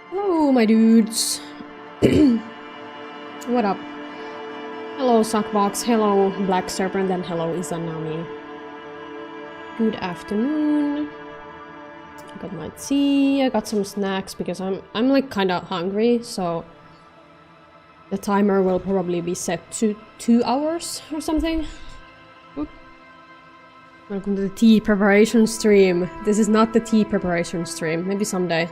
Hello, my dudes. What up? Hello, Suckbox. Hello, Black Serpent, and hello, Izanami. Good afternoon. I got my tea. I got some snacks because I'm like kind of hungry, so the timer will probably be set to 2 hours or something. Oop. Welcome to the tea preparation stream. This is not the tea preparation stream. Maybe someday.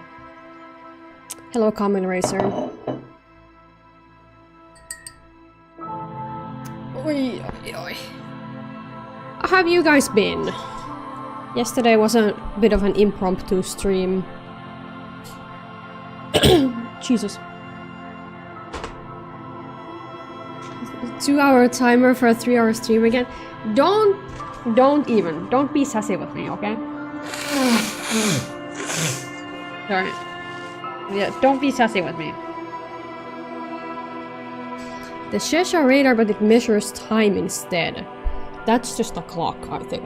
Hello, Common Racer. Oi, oi, oi. How have you guys been? Yesterday was a bit of an impromptu stream. Jesus. 2-hour timer for a 3-hour stream again. Don't be sassy with me, okay? Sorry. Yeah, don't be sassy with me. The Shesha radar, but it measures time instead. That's just a clock, I think.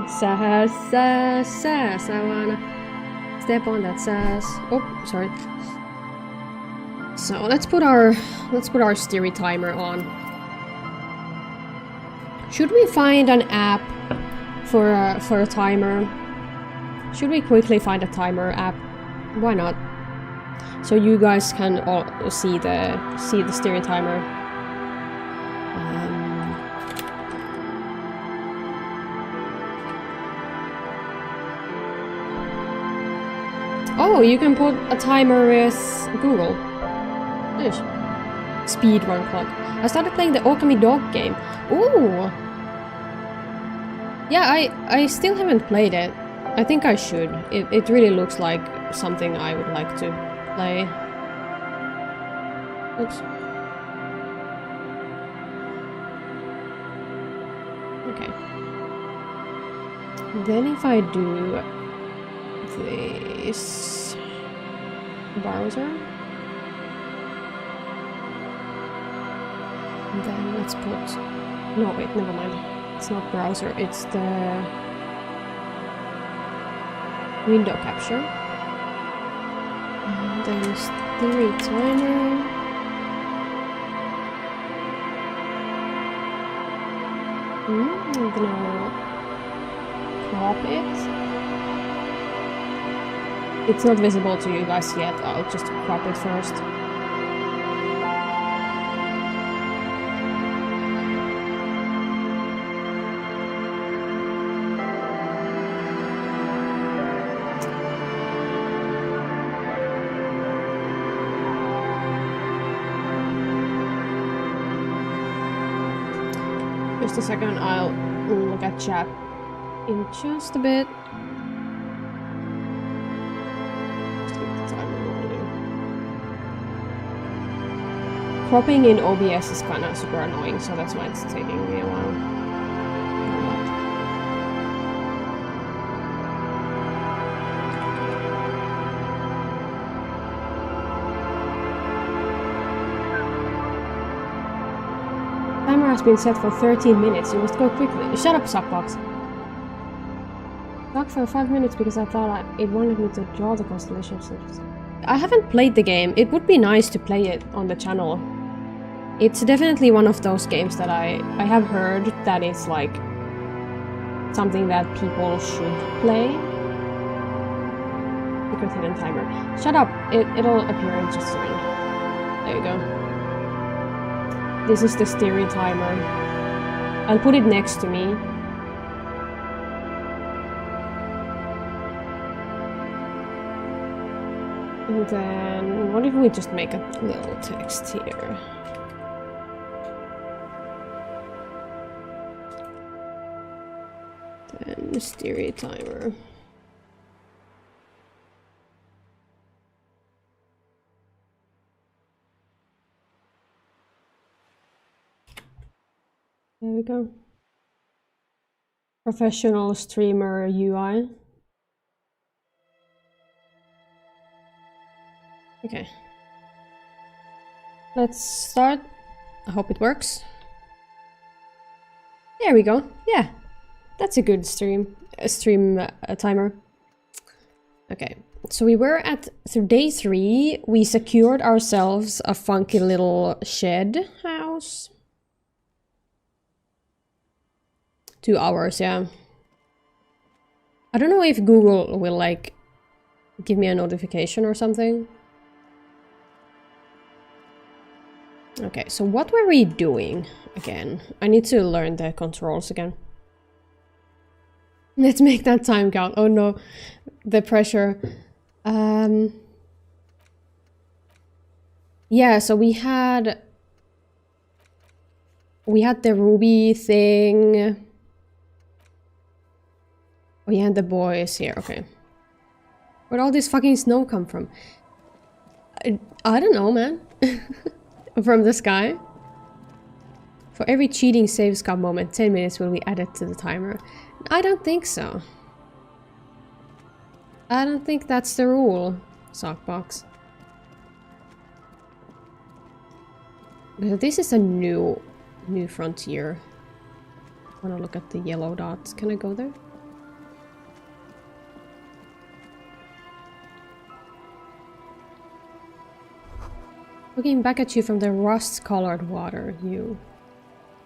Sass, I wanna step on that sass. Oh, sorry. So let's put our Styri timer on. Should we find an app for a timer? Should we quickly find a timer app? Why not? So you guys can all see the Styri timer. Oh, you can put a timer with Google. Nice. Speedrun clock. I started playing the Okami Dog game. Ooh! Yeah, I still haven't played it. I think I should. It really looks like something I would like to play. Oops. Okay. Then if I do this browser, and then let's put... No, wait, never mind. It's not browser, it's the window capture. And then Styri timer. I'm gonna crop it. It's not visible to you guys yet, I'll just crop it first. Just a second, I'll look at chat in just a bit. Just keep the timer rolling. Cropping in OBS is kind of super annoying, so that's why it's taking me a while. Has been set for 13 minutes. You must go quickly. Shut up, Suckbox. Stuck for 5 minutes because I thought it wanted me to draw the constellations. I haven't played the game. It would be nice to play it on the channel. It's definitely one of those games that I have heard that it's like something that people should play. Secret hidden timer. Shut up. It'll appear in just a second. There you go. This is the Styri timer. I'll put it next to me. And then, what if we just make a little text here? Then Styri timer. There we go. Professional streamer UI. Okay. Let's start. I hope it works. There we go. Yeah, That's a good stream timer. Okay, so we were at day 3. We secured ourselves a funky little shed house. 2 hours, yeah. I don't know if Google will like give me a notification or something. Okay, so what were we doing again? I need to learn the controls again. Let's make that time count. Oh no, the pressure. Yeah, so we had the ruby thing. Oh yeah, the boys here, okay. Where'd all this fucking snow come from? I don't know, man. From the sky? For every cheating save scum moment, 10 minutes will be added to the timer. I don't think so. I don't think that's the rule, Sockbox. This is a new frontier. I wanna look at the yellow dots. Can I go there? Looking back at you from the rust-colored water, you.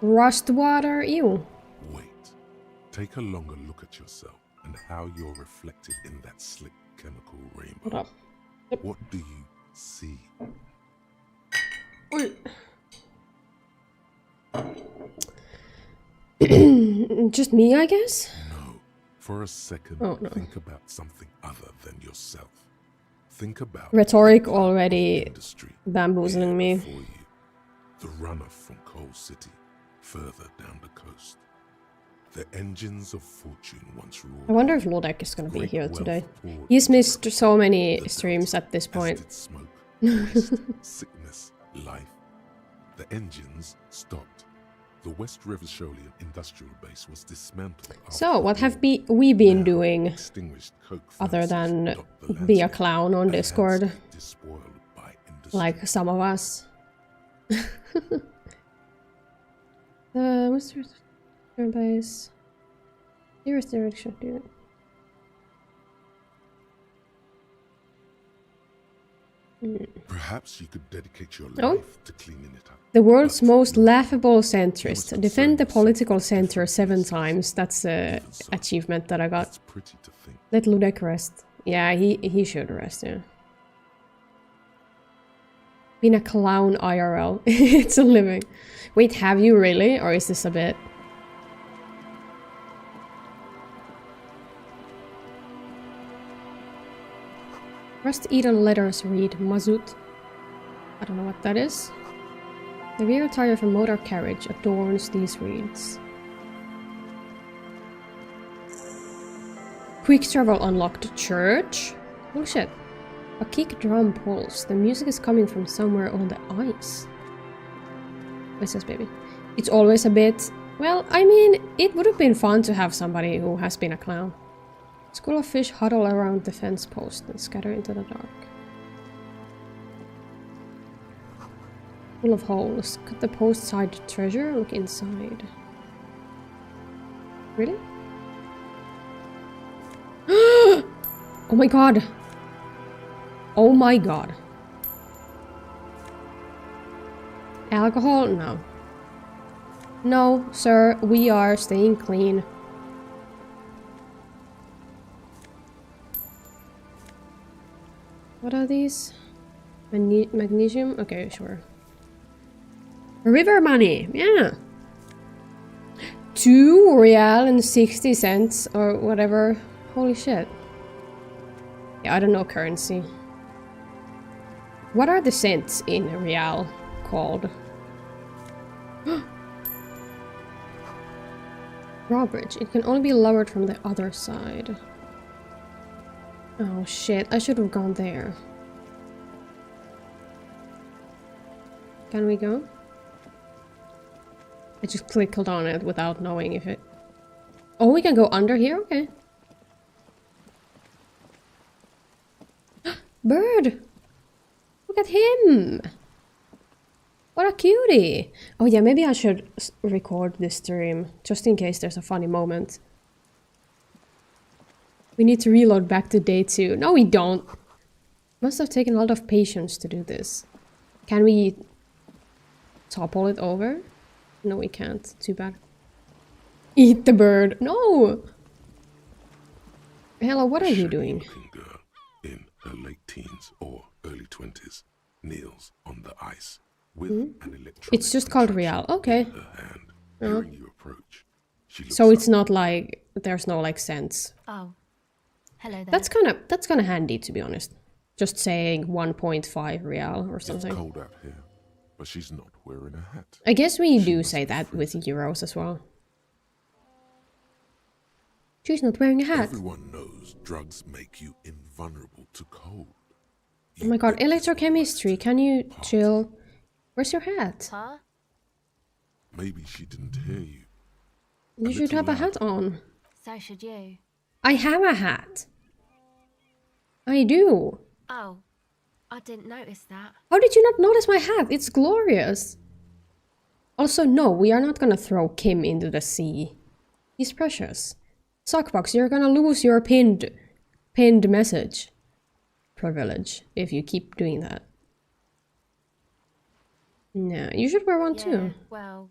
Rust water, you. Wait. Take a longer look at yourself and how you're reflected in that slick chemical rainbow. Hold up. Yep. What do you see? Just me, I guess? No. For a second, think about something other than yourself. Think about rhetoric already bamboozling me. You, the runoff from Coal City, further down the coast. The engines of fortune once ruled. I wonder if Lodek is going to be here today. He's missed so many streams at this point. Smoke, waste, sickness, life. The engines stopped. The West Riversholean industrial base was dismantled. So, what have we been doing other than be a clown on Discord? Like some of us. What's the base? Nearest direction, dude. Perhaps you could dedicate your life to cleaning it up. The world's most laughable centrist. Defend the political center 7 times. That's the achievement that I got. Let Ludek rest. Yeah, he should rest, yeah. Being a clown IRL. It's a living. Wait, have you really? Or is this a bit? Rust-eaten letters read Mazut. I don't know what that is. The rear tire of a motor carriage adorns these reeds. Quick travel unlocked. Church? Oh shit. A kick drum pulse. The music is coming from somewhere on the ice. What's this, baby? It's always a bit... Well, I mean, it would have been fun to have somebody who has been a clown. School of fish huddle around the fence post and scatter into the dark. Full of holes. Could the post hide treasure? Look inside. Really? Oh my god! Oh my god. Alcohol? No. No, sir, we are staying clean. What are these? Magnesium? Okay, sure. River money, yeah. 2 real and 60 cents or whatever. Holy shit. Yeah, I don't know currency. What are the cents in real called? Drawbridge. It can only be lowered from the other side. Oh shit, I should have gone there. Can we go? I just clicked on it without knowing if it... Oh, we can go under here? Okay. Bird! Look at him! What a cutie! Oh yeah, maybe I should record this stream, just in case there's a funny moment. We need to reload back to day 2. No, we don't. Must have taken a lot of patience to do this. Can we topple it over? No, we can't. Too bad. Eat the bird. No! Hello, what are you doing? Shaggy-looking girl in her late teens or early 20s kneels on the ice with an electronic It's just called contraption Real. Okay. in her hand. Hearing you approach, she looks So it's up. not like there's no like sense. Oh, hello there. That's kind of handy, to be honest. Just saying 1.5 real or It's something. cold out here, but she's not wearing a hat. I guess we She do must say be that with freezing. euros as well. She's not wearing a hat. Everyone knows drugs make you invulnerable to cold. Oh my god, electrochemistry, can you chill? Where's your hat? Huh? Maybe she didn't hear you. You should little have a loud. hat on. So should you. I have a hat. I do. Oh, I didn't notice that. How did you not notice my hat? It's glorious. Also, no, we are not gonna throw Kim into the sea. He's precious. Sockbox, you're gonna lose your pinned message privilege if you keep doing that. No, you should wear one Yeah, too. well...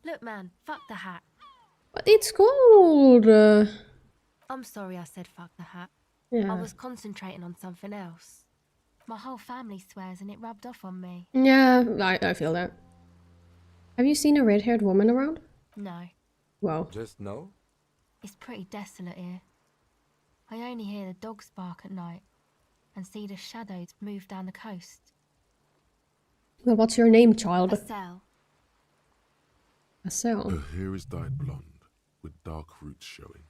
Look, man, fuck the hat. But it's cold. I'm sorry I said fuck the hat. Yeah. I was concentrating on something else. My whole family swears and it rubbed off on me. Yeah, I feel that. Have you seen a red-haired woman around? No, Well, Just no? it's pretty desolate here. I only hear the dogs bark at night and see the shadows move down the coast. well, what's your name, child? A cell. A cell. Her hair is dyed blonde, with dark roots showing.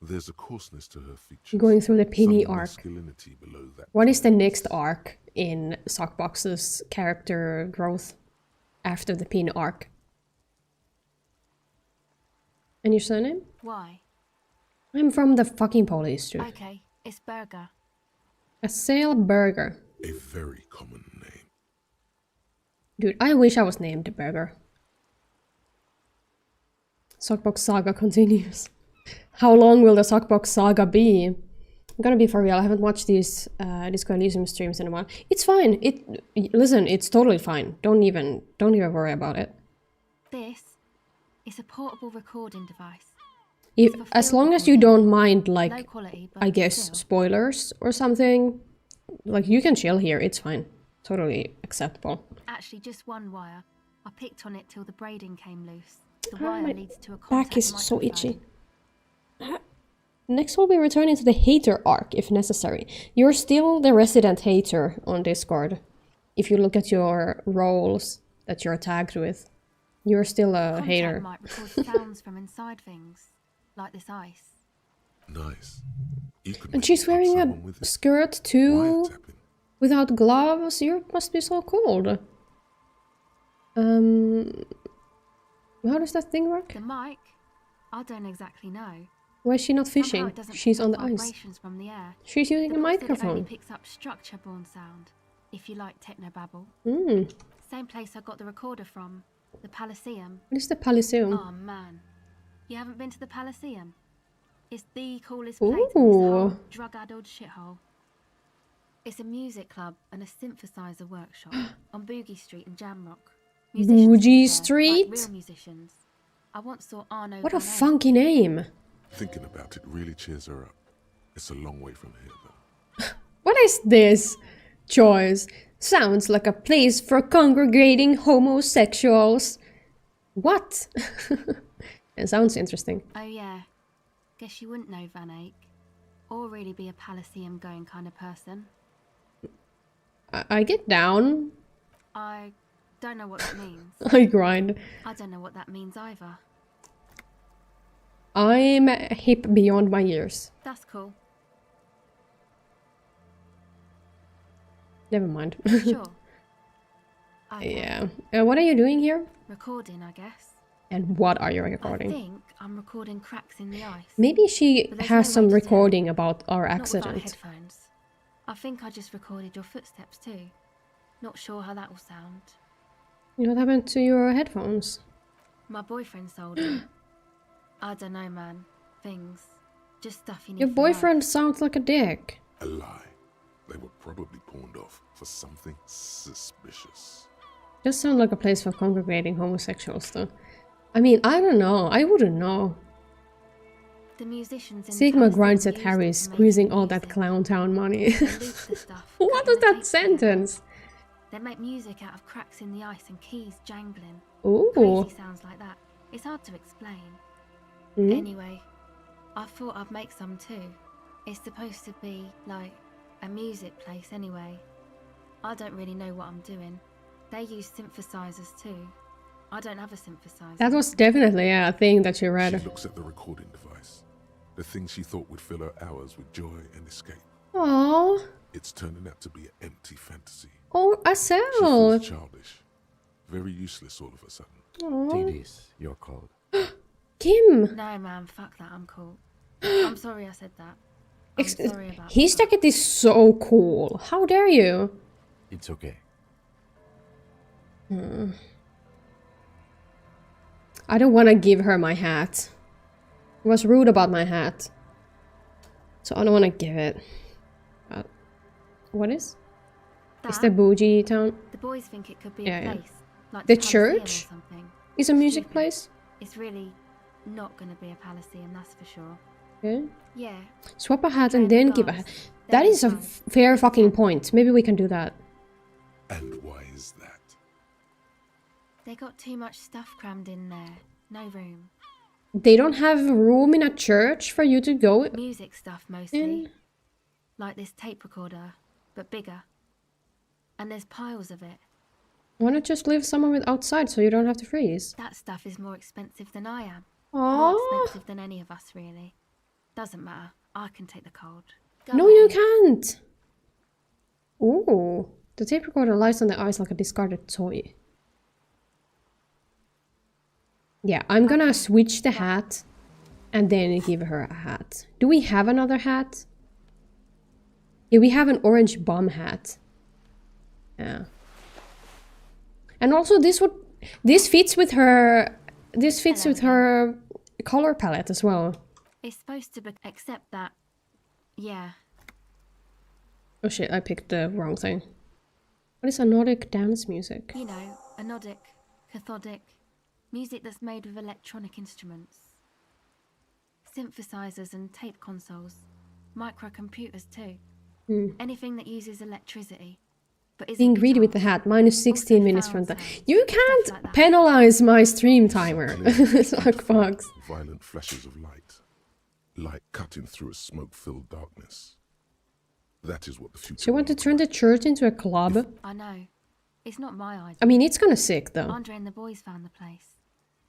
There's a coarseness to her features. Going through the penny some arc. masculinity below that. What is the next arc in Sockbox's character growth after the pin arc? And your surname? Why? I'm from the fucking police, dude. Okay, it's Burger. A sale burger. A very common name. Dude, I wish I was named Burger. Sockbox saga continues. How long will the Sockbox saga be? I'm gonna be for real. I haven't watched these Disco Elysium streams in a while. It's fine. Listen, it's totally fine. Don't even worry about it. This is a portable recording device. As long as you don't mind, Low like, quality, but I guess, still. spoilers or something, like, you can chill here. It's fine. Totally acceptable. Actually, just one wire. I picked on it till the braiding came loose. The Ah, wire my leads to a back contact is so microphone. itchy. Next, we'll be returning to the hater arc if necessary. You're still the resident hater on Discord. If you look at your roles that you're tagged with, you're still a Contact hater. might record sounds from inside things, like this ice. Nice. You could And maybe she's help wearing someone a with it. skirt too, Wiretapping. without gloves. You must be so cold. How does that thing work? The mic? I don't exactly know. Why is she not Somehow fishing? it doesn't She's pick on up the ice. vibrations from the air. She's using The a book said it only microphone. picks up structure-borne sound, if you like technobabble. Hmm. Same place I got the recorder from, the Palaceum. What is the Palaceum? Oh man, you haven't been to the Palaceum? It's the coolest place in this whole Ooh. drug-addled shithole. It's a music club and a synthesizer workshop on Boogie Street in Jamrock. Musicians Boogie live there, like Street? real musicians. I once saw Arno. What a Van Eyck. funky name. Thinking about it really cheers her up. It's a long way from here, though. What is this choice? Sounds like a place for congregating homosexuals. What? It sounds interesting. Oh yeah, guess you wouldn't know Van Eyck, or really be a Palaceum going kind of person. I get down. I don't know what that means. I grind. I don't know what that means either. I'm hip beyond my years. That's cool. Never mind. Sure. Okay. Yeah. What are you doing here? Recording, I guess. And what are you I recording? think I'm recording cracks in the ice. Maybe she But there's has no some way to tell. recording about our Not without accident. headphones. I think I just recorded your footsteps too. Not sure how that will sound. What happened to your headphones? My boyfriend sold them. I don't know, man. Things. Just stuff you need Your for life. boyfriend sounds like a dick. A lie. They were probably pawned off for something suspicious. Just sound like a place for congregating homosexuals, though. I mean, I don't know. I wouldn't know. The musicians in Sigma Palace grinds at used Harry, it to make squeezing the all that music. clown town money. They loop the stuff, What cutting was the that tapes together. sentence? They make music out of cracks in the ice and keys jangling. Ooh. Crazy sounds like that. It's hard to explain. Hmm? Anyway, I thought I'd make some too. It's supposed to be like a music place anyway. I don't really know what I'm doing. They use synthesizers too. I don't have a synthesizer. That was definitely a thing that you She read. looks at the recording device. The thing she thought would fill her hours with joy and escape. Aww. It's turning out to be an empty fantasy. Oh, She Asel. feels childish. Very useless all of a sudden. Aww. Take this, you're called. Kim. No man, fuck that, I'm cool. I'm sorry I said that. I'm sorry about His that. jacket is so cool. How dare you? It's okay. I don't want to give her my hat. He was rude about my hat. So I don't want to give it. What is? Is the That, bougie town? the boys think it could be Yeah, a yeah. place. Like The Palaceum or church? something. Is a music Stupid. place? It's really not going to be a Palaceum, that's for sure. Okay. Yeah. Swap a hat Train and the then give a guards. hat. They'll That be is a fine. fair fucking point. Maybe we can do that. And why is that? They got too much stuff crammed in there. No room. They don't have room in a church for you to go Music stuff mostly. in? Like this tape recorder, but bigger. And there's piles of it. Why not just live somewhere with outside so you don't have to freeze? That stuff is more expensive than I am. Aww. More expensive than any of us, really. Doesn't matter. I can take the cold. Go No, you ahead. can't. Ooh. The tape recorder lies on the ice like a discarded toy. Yeah, I'm gonna switch the hat and then give her a hat. Do we have another hat? Yeah, we have an orange bomb hat. Yeah. And also this fits with her Hello again. her color palette as well. It's supposed to be, except that, yeah. Oh shit, I picked the wrong thing. What is Nordic dance music? You know, anodic, cathodic, music that's made with electronic instruments. Synthesizers and tape consoles. Microcomputers too. Anything that uses electricity. But isn't Being greedy with the guitar. hat, minus 16 Also minutes foul from the... sound. You Stuff can't like that. penalize my stream timer. Suck fox. Violent flashes of light. Light cutting through a smoke-filled darkness. That is what the future So you want to will look turn the like. church into a club? I know. It's not my idea. I mean, it's kinda sick though. Andre and the boys found the place.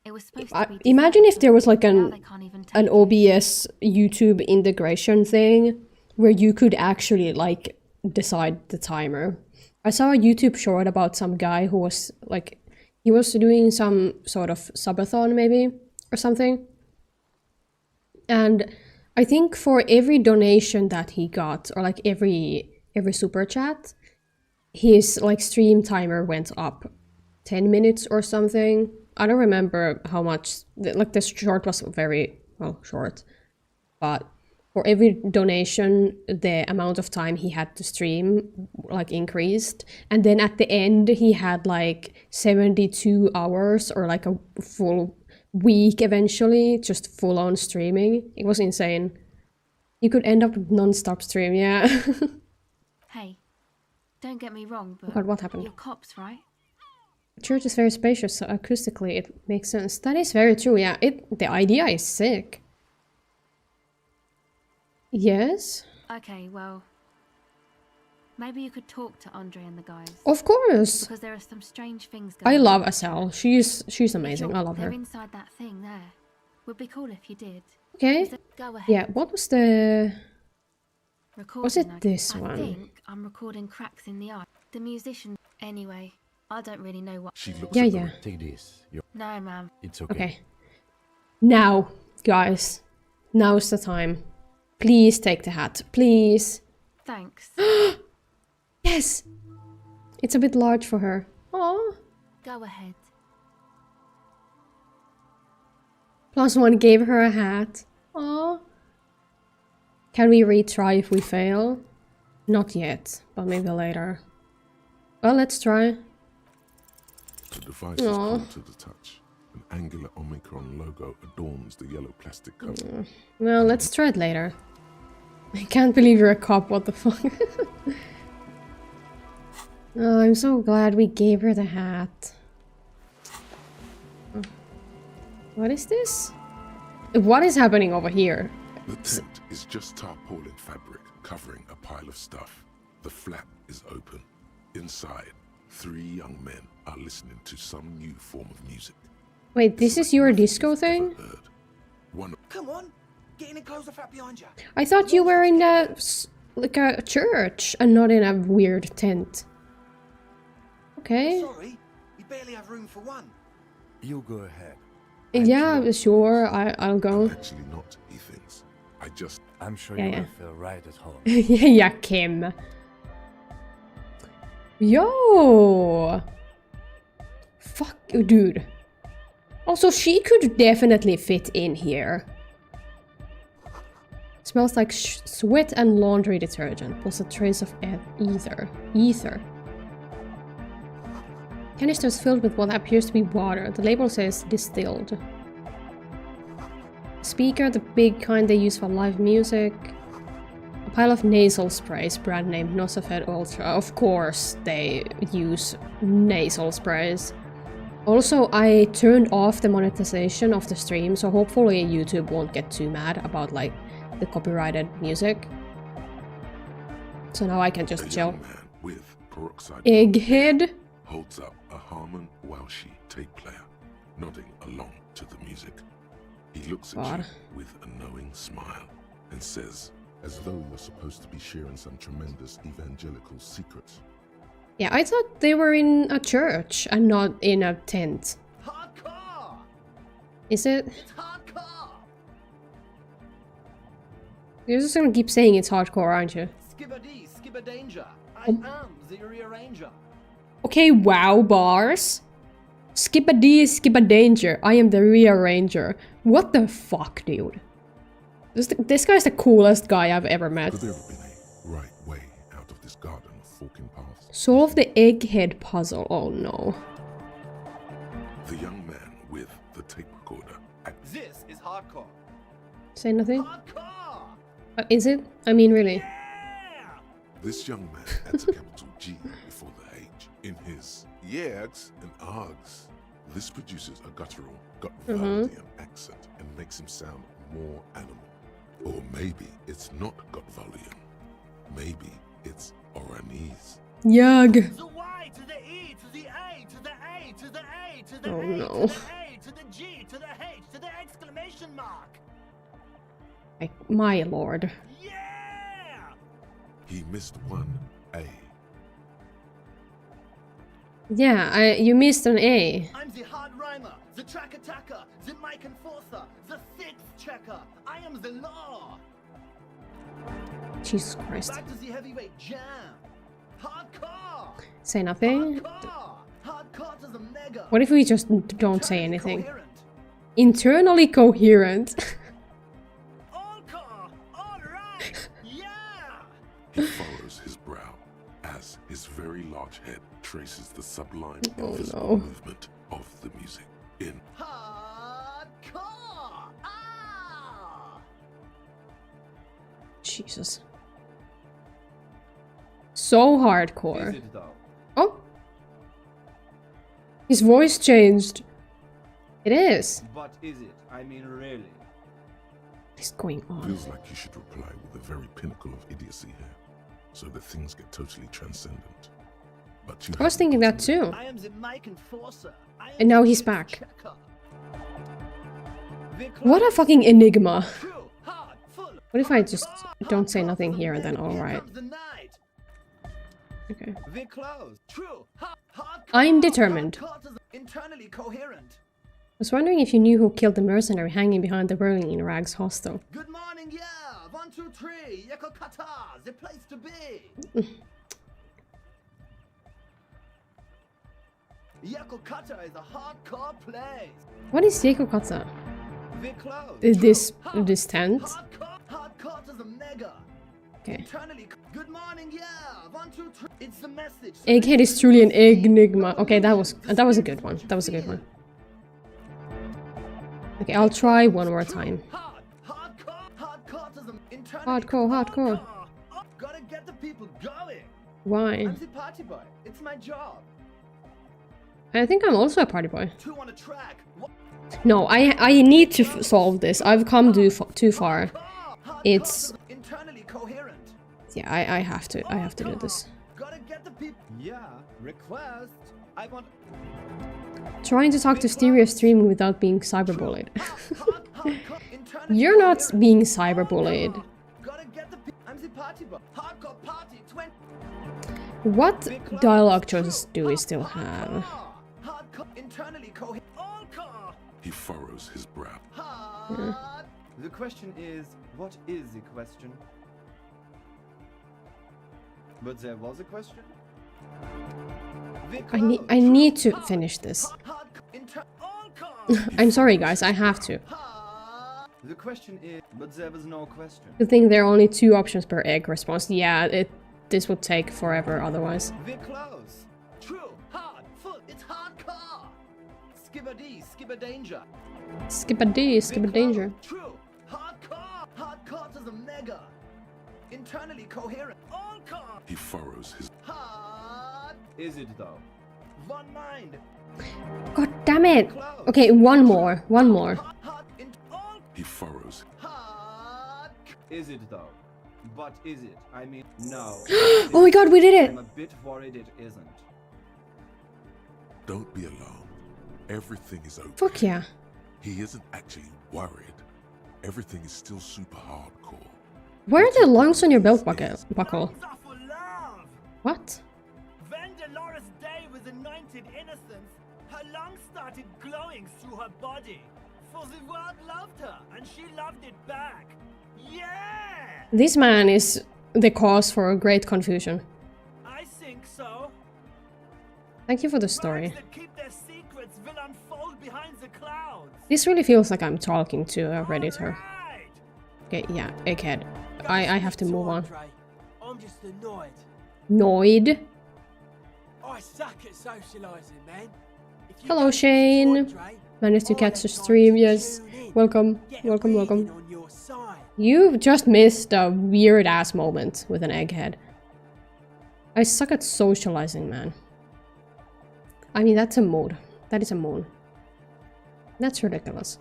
It was supposed I- to be imagine if there was like now an they can't even take an it. OBS YouTube integration thing where you could actually like decide the timer. I saw a YouTube short about some guy who was like, he was doing some sort of subathon maybe or something. And I think for every donation that he got, or like every super chat, his like stream timer went up 10 minutes or something. I don't remember how much, like the short was very, well, short. But for every donation, the amount of time he had to stream like increased. And then at the end, he had like 72 hours or like a full week eventually, just full on streaming. It was insane. You could end up with non-stop stream, yeah. Hey, don't get me wrong, but God, what happened? you're cops, right? The church is very spacious, so acoustically it makes sense. That is very true, yeah. The idea is sick. Yes? Okay, well, maybe you could talk to Andre and the guys. Of course! Because there are some strange things going I on. love Asel. She's If amazing. you're- I love they're her. inside that thing there. Would be cool if you did. Okay. Go ahead. Yeah, what was the... Recording, Was it I- this I one? think I'm recording cracks in the eye. The musician. Anyway, I don't really know what. She looks Yeah, at yeah. the Take this, you're... No, man. It's okay. Okay. Now, guys. Now's the time. Please take the hat. Please. Thanks. Yes! It's a bit large for her. Aww. Go ahead. +1 gave her a hat. Aww. Can we retry if we fail? Not yet, but maybe later. Well, let's try. The device is cool to the touch. An angular Omicron logo adorns the yellow plastic cover. Well, let's try it later. I can't believe you're a cop, what the fuck? Oh, I'm so glad we gave her the hat. Oh. What is this? What is happening over here? The tent is just tarpaulin fabric covering a pile of stuff. The flap is open. Inside, 3 young men are listening to some new form of music. Wait, this is your disco thing? Come on, get in and close the flap behind you. I thought you were in a, like a church and not in a weird tent. Okay. Sorry, we barely have room for one. You go ahead. Yeah, sure, I'll go. Actually not, he thinks. I'm sure Yeah, you yeah. will feel right at home. Yeah, Kim. Yo! Fuck, dude. Also, she could definitely fit in here. Smells like sweat and laundry detergent, plus a trace of ether. Canisters filled with what appears to be water. The label says distilled. Speaker, the big kind they use for live music. A pile of nasal sprays, brand name Nosafed Ultra. Of course they use nasal sprays. Also, I turned off the monetization of the stream, so hopefully YouTube won't get too mad about like the copyrighted music. So now I can just chill. Man with peroxide Egghead? holds up a Harman Welshi tape player, nodding along to the music. He looks at God. you with a knowing smile and says, as though you're supposed to be sharing some tremendous evangelical secrets. Yeah, I thought they were in a church and not in a tent. Hardcore! Is it? It's hardcore! You're just gonna keep saying it's hardcore, aren't you? Skibba-dee, skibba-danger. I am the rearranger. Okay, wow, bars. Skibba-dee, skibba-danger. I am the rearranger. What the fuck, dude? This guy's the coolest guy I've ever met. Could there have been a right way out of this garden of forking paths? Solve the egghead puzzle. Oh no. The young man with the tape recorder This is hardcore. Say nothing? Hardcore! Is it? I mean, really? Yeah! This young man adds a capital G before the H in his yegs and args. This produces a guttural, Gutvaldian accent and makes him sound more animal. Or maybe it's not Gutvaldian. Maybe it's Oranese. Yug. The Y to the E to the A to the A to the A to the Oh, A no. to the A to the G to the H to the exclamation mark. My lord. Yeah! He missed one A. Yeah, you missed an A. I'm the hard rhymer, the track attacker, the mic enforcer, the sixth checker. I am the law. Jesus Christ. Back to the heavyweight jam. Hardcore. Say nothing? Hardcore. Hardcore to the mega. What if we just don't say Internally anything? coherent. Internally coherent. All core. All right. Yeah. He furrows his brow as his very large head traces the sublime Oh, invisible no. movement of the music in Hardcore. Ah. Jesus. So hardcore. Is it though? Oh. His voice changed. It is. But is it? I mean, really? What is going on? feels like you should reply with the very pinnacle of idiocy here, so that things get totally transcendent. But you I was haven't thinking that gotten too. I am the mic enforcer. I am And now the he's sixth back. checker. The What a clock. fucking enigma. True, hard, full, What if I hard, just hard, don't say hard, nothing hard, here and then hard, alright? comes the night. Okay. The close. True, hard, hard, I'm hard, determined. hard, hard, internally coherent. I was wondering if you knew who killed the mercenary hanging behind the railing in Rag's hostel. Good morning, yeah. 1, 2, 3. Yeko Kata, the place to be. Yeko Kata is a hardcore place. What is Yekokata? The close. Is True, this hard, this tent? hardcore, hardcore. Hardcore to the mega. Okay. Internally. Good morning, yeah. 1, 2, 3. It's the message. Egghead is truly an enigma. Okay, that was a good one. That was a good one. Okay, I'll try one more time. Hardcore to the internally. Hardcore. Oh, gotta get the people going. Why? I'm the party boy. It's my job. I think I'm also a party boy. 2 on a track. No, I need to solve this. I've come too far. It's internally coherent. yeah. I have to do this. Gotta get the people. Yeah. Request. I want. Trying to talk to stereo streaming without being cyberbullied. You're not being cyberbullied. Gotta get the people. I'm the party boy. Hardcore party 20. What dialogue choices do we still have? Hardcore internally coherent. All car. He furrows his brow. Hard. The question is, what is the question? But there was a question. I need to finish this. I'm sorry, guys. I have to. The question is, but there was no question. I think there are only 2 options per egg response. Yeah, this would take forever otherwise. We're close. True. Hard. Full. It's hardcore. Skibber danger. Skip a danger. True. Hardcore. Hardcore to the mega. Internally coherent. All car. He furrows his. Hard. Is it though? One mind. God damn it! Okay, one more. Hard. He furrows. Hard. Is it though? But is it? I mean, no. Oh my god, we did it! I'm a bit worried it isn't. Don't be alarmed. Everything is okay. Fuck yeah. He isn't actually worried. Everything is still super hardcore. Where are the lungs on your belt buckle? Lungs are for love. What? When Dolores Day was anointed innocence, her lungs started glowing through her body. For the world loved her, and she loved it back. Yeah! This man is the cause for a great confusion. I think so. Thank you for the story. Birds that keep their secrets will unfold behind the clouds. This really feels like I'm talking to a Redditor. Right. Okay, yeah, egghead. I have to move on. I'm just annoyed. Noid. I suck at socialising, man. If you Hello, don't Shane. use Andre, Managed to I catch have the time stream, to yes. tune in. Welcome, Get a welcome. reading on your side. You've just missed a weird ass moment with an egghead. I suck at socializing, man. I mean, that's a mode. That is a mode. That's ridiculous.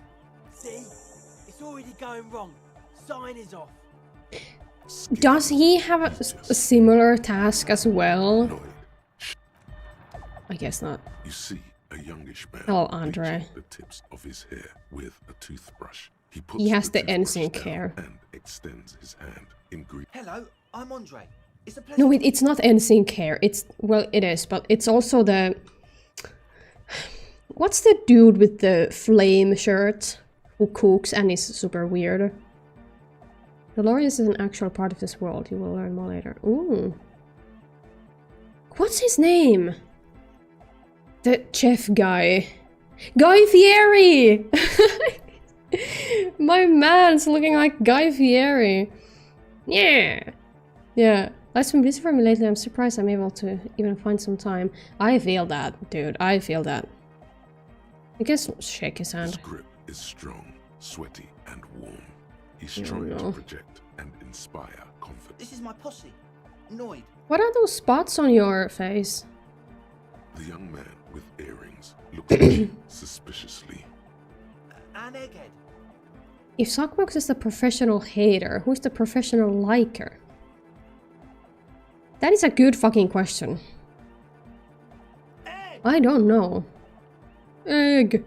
See? It's already going wrong. Sign is off. Does he have a similar task as well? Lloyd, I guess not. you see a youngish man. Hello, Andre. bleaching the tips of his hair with a toothbrush. He puts He has the toothbrush NSYNC down hair. and extends his hand in greet. Hello, I'm Andre. It's a pleasure. No, it's not NSYNC hair. It's, well, it is, but it's also the... What's the dude with the flame shirt who cooks and is super weird? Dolores is an actual part of this world. You will learn more later. Ooh. What's his name? The chef guy. Guy Fieri! My man's looking like Guy Fieri. Yeah. Yeah. I've been busy for me lately. I'm surprised I'm able to even find some time. I feel that, dude. I feel that. I guess shake his His hand. grip is strong, sweaty, and warm. He's trying to project and inspire confidence. This is my posse. Noid. What are those spots on your face? The young man with earrings looks at you suspiciously. And Egghead. If Sockbox is the professional hater, who's the professional liker? That is a good fucking question. Egg! I don't know. Egg.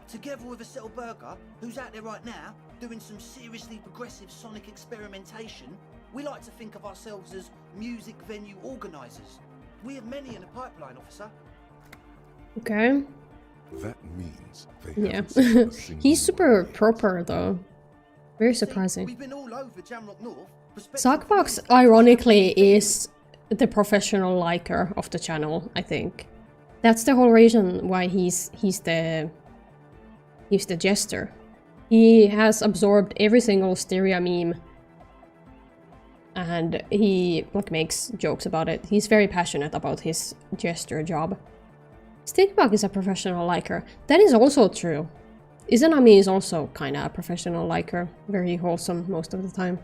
Together with a Burger, who's out there right now, doing some seriously progressive sonic experimentation, we like to think of ourselves as music venue organisers. We have many in the pipeline, officer. Okay. That means they Yeah. haven't seen a single He's super one yet. proper though. Very See, surprising. we've been all over Jamrock North. Sockbox, ironically, is the professional liker of the channel, I think. That's the whole reason why he's the jester. He has absorbed every single stereo meme and he like makes jokes about it. He's very passionate about his gesture job. Stinkbug is a professional liker. That is also true. Izanami is also kinda a professional liker. Very wholesome most of the time.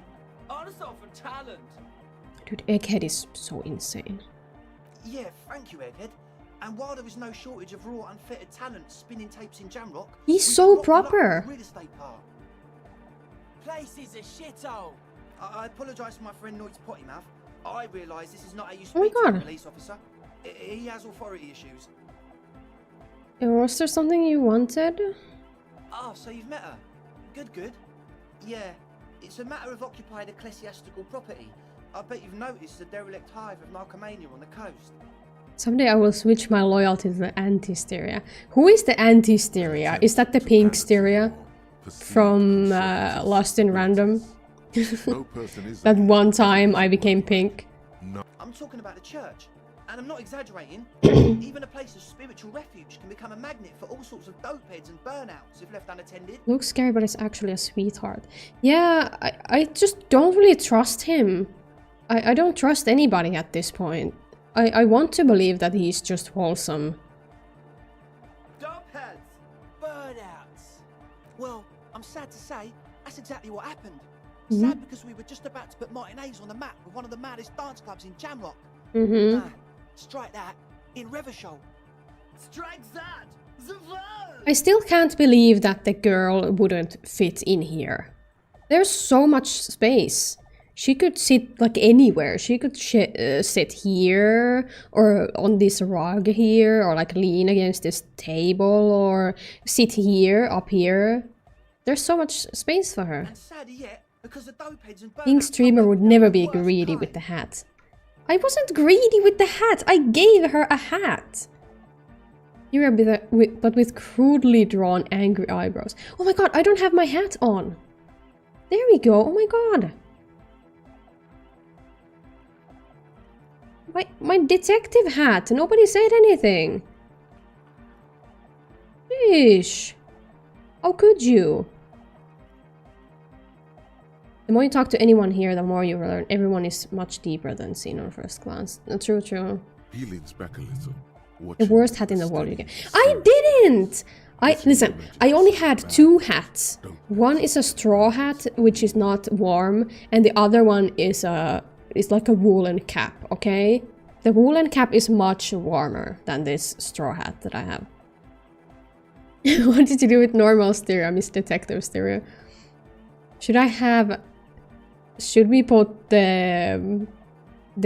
Honest for talent. Dude, Egghead is so insane. Yeah, thank you, Egghead. And while there is no shortage of raw, unfettered talent spinning tapes in Jamrock, He's we so can rock the proper. local real estate park. Place is a shithole. I apologise for my friend Noit's potty mouth. I realise this is not how you Oh my speak to a God. police officer. He has authority issues. Was there something you wanted? Ah, so you've met her. Good, good. Yeah, it's a matter of occupied ecclesiastical property. I bet you've noticed the derelict hive of narcomania on the coast. Someday I will switch my loyalty to the anti-steria. Who is the anti-steria? Is that the pink steria from Lost in Random? No person is That one time I became pink. I'm talking about the church. And I'm not exaggerating. Even a place of spiritual refuge can become a magnet for all sorts of dopeheads and burnouts if left unattended. Looks scary, but it's actually a sweetheart. Yeah, I just don't really trust him. I don't trust anybody at this point. I want to believe that he's just wholesome. Dopeheads. Burnouts. Well, I'm sad to say, that's exactly what happened. Mhm. Sad because we were just about to put Martinez on the map with one of the maddest dance clubs in Jamrock. Mm-hmm. Nah, strike that in Revachol. Strike that. Zavol. I still can't believe that the girl wouldn't fit in here. There's so much space. She could sit like anywhere. She could sit here or on this rug here or like lean against this table or sit here, up here. There's so much space for her. And sadder yet, because the dopeheads and Pink burnouts streamer are would the never be worst greedy kind. with the hat. I wasn't greedy with the hat. I gave her a hat. Here, but with crudely drawn angry eyebrows. Oh my god, I don't have my hat on. There we go. Oh my god. My detective hat. Nobody said anything. Sheesh. How could you? The more you talk to anyone here, the more you learn. Everyone is much deeper than seen on first glance. True, true. He leans back a little. The worst hat in the world you get. I didn't! Listen, I only had 2 hats. One is a straw hat, which is not warm, and the other one is like a woolen cap, okay? The woolen cap is much warmer than this straw hat that I have. What did you do with normal stereo, Miss Detective Stereo? Should we put the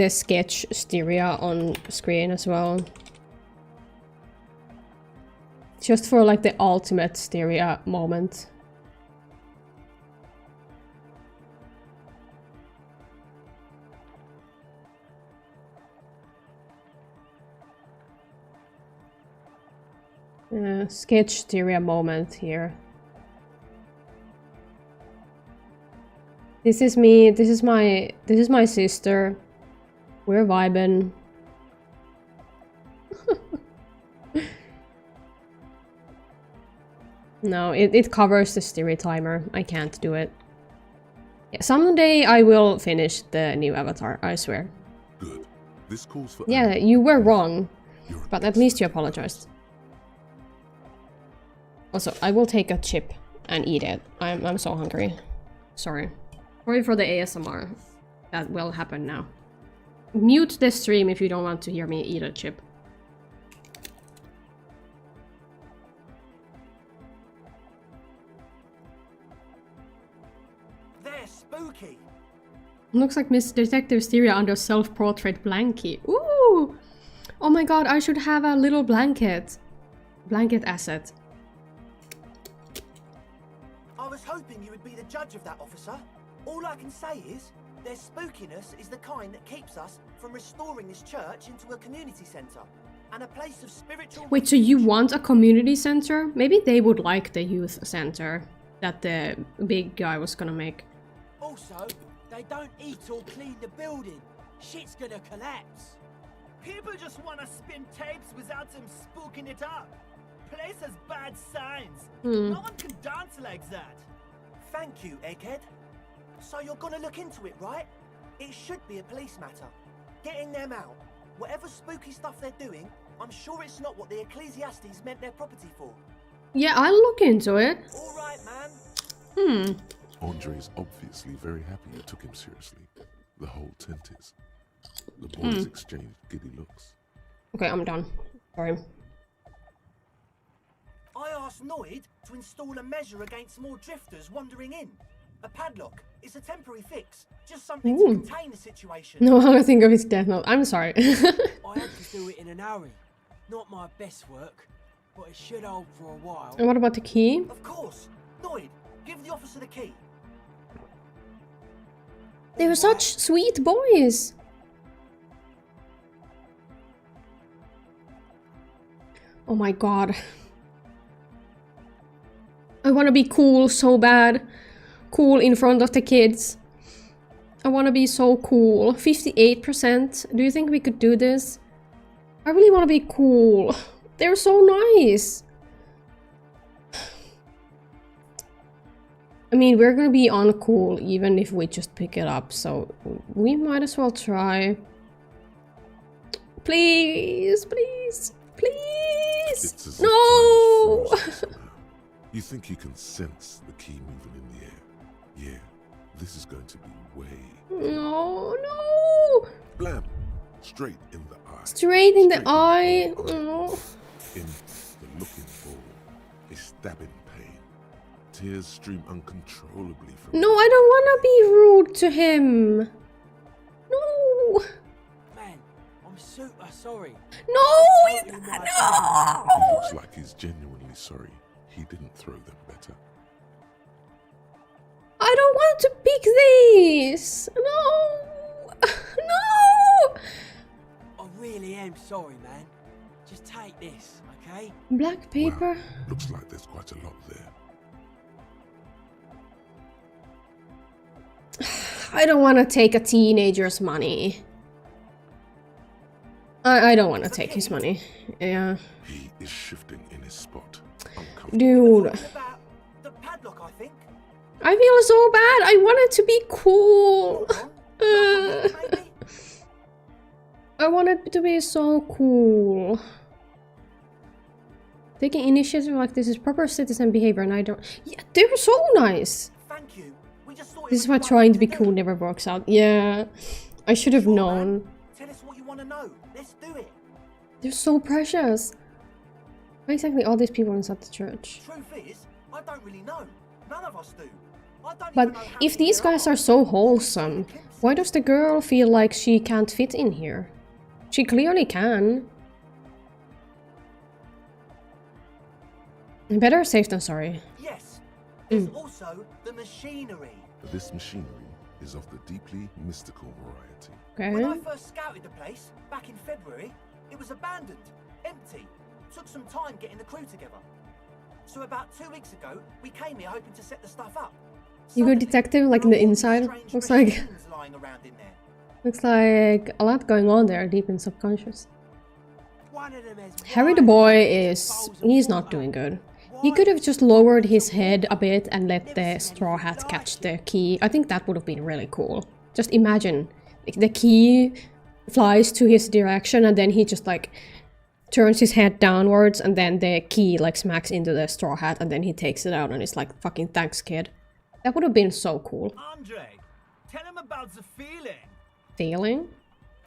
sketch stereo on screen as well? Just for like the ultimate stereo moment. Sketch stereo moment here. This is me, this is my sister. We're vibing. No, it covers the stereo timer. I can't do it. Yeah, someday I will finish the new avatar, I swear. Good. This calls for Yeah, you were wrong, You're an but at least you excellent apologized. Also, I will take a chip and eat it. I'm so hungry. Sorry. Sorry for the ASMR. That will happen now. Mute the stream if you don't want to hear me eat a chip. They're spooky. Looks like Miss Detective Stereo under self-portrait blankie. Ooh! Oh my god, I should have a little blanket. Blanket asset. I was hoping you would be the judge of that, officer. All I can say is, their spookiness is the kind that keeps us from restoring this church into a community centre and a place of spiritual... Wait, so you want a community center? Maybe they would like the youth center that the big guy was gonna make. Also, they don't eat or clean the building. Shit's gonna collapse. People just wanna spin tapes without them spooking it up. Place has bad signs. No one can dance like that. Thank you, Egghead. So you're gonna look into it, right? It should be a police matter. Getting them out. Whatever spooky stuff they're doing, I'm sure it's not what the Ecclesiastes meant their property for. Yeah, I'll look into it. All right, man. Andre's obviously very happy you took him seriously. The whole tent is. The boys exchanged giddy looks. Okay, I'm done. Sorry. I asked Noid to install a measure against more drifters wandering in. A padlock. It's a temporary fix. Just something to contain the situation. No, I think of his death note. I'm sorry. I had to do it in a hurry. Not my best work, but it should hold for a while. And what about the key? Of course. Noid, give the officer the key. They were such sweet boys. Oh my god. I want to be cool so bad. Cool in front of the kids. I want to be so cool. 58%. Do you think we could do this? I really want to be cool. They're so nice. I mean, we're gonna be uncool even if we just pick it up, so we might as well try. Please, please, please! It's as if No! time froze somehow. You think you can sense the key moving in the air. Yeah, this is going to be way... No, no! Blam! Straight in the eye. Straight in the eye. No. In the looking for a stabbing pain. Tears stream uncontrollably from... No, I don't want to be rude to him. No. Man, I'm super sorry. No, Totally my no. It looks like he's genuinely sorry he didn't throw them better. I don't want to pick these. No. No. I really am sorry, man. Just take this, okay? Black paper. Wow, looks like there's quite a lot there. I don't want to take a teenager's money. I don't want to take his money. Yeah. He is shifting in his spot. Dude. Talking about the padlock, I think. I feel so bad. I wanted to be cool. Maybe? I wanted to be so cool. Taking initiative like this is proper citizen behavior and I don't... Yeah, they're so nice. Thank you. We just thought it This is was why the right trying to thing be cool never works out. Yeah. I should have Sure, known. man. Tell us what you want to know. Let's do it. They're so precious. Why exactly all these people inside the church? Truth is, I don't really know. None of us do. I don't But even know how if many these there guys are so wholesome, why does the girl feel like she can't fit in here? She clearly can. Better safe than sorry. Yes. There's also the machinery. This machinery is of the deeply mystical variety. When I Okay. first scouted the place, back in February, it was abandoned, empty. Took some time getting the crew together. So about 2 weeks ago, we came here hoping to set the stuff up. You go Suddenly, detective, like, there in the were all these inside? strange Looks like- machines lying around in there. Looks like a lot going on there, deep in subconscious. One of them has Harry the boy is... he's not doing good. He could have just lowered his head a bit and let the straw hat catch the key. I think that would have been really cool. Just imagine, like, the key flies to his direction and then he just, like, turns his head downwards and then the key, like, smacks into the straw hat and then he takes it out and it's like, fucking thanks, kid. That would have been so cool. Andre, tell him about the feeling. Feeling?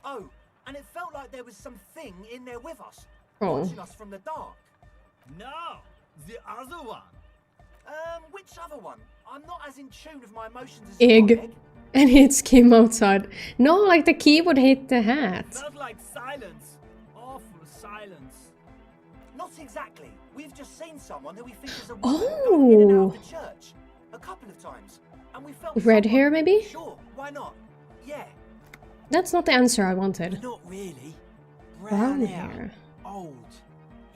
Oh, and it felt like there was something in there with us, Oh. watching us from the dark. No, the other one. Which other one? I'm not as in tune with my emotions as Egg. you are, Meg. And hits Kim outside. No, like the key would hit the hat. Felt like silence. Awful silence. Not exactly. We've just seen someone who we think is a Oh. going in and out of the church a couple of times, and we felt Red someone- hair, maybe? Sure, why not? Yeah. That's not the answer I wanted. Not really. Brown Brown hair. Old.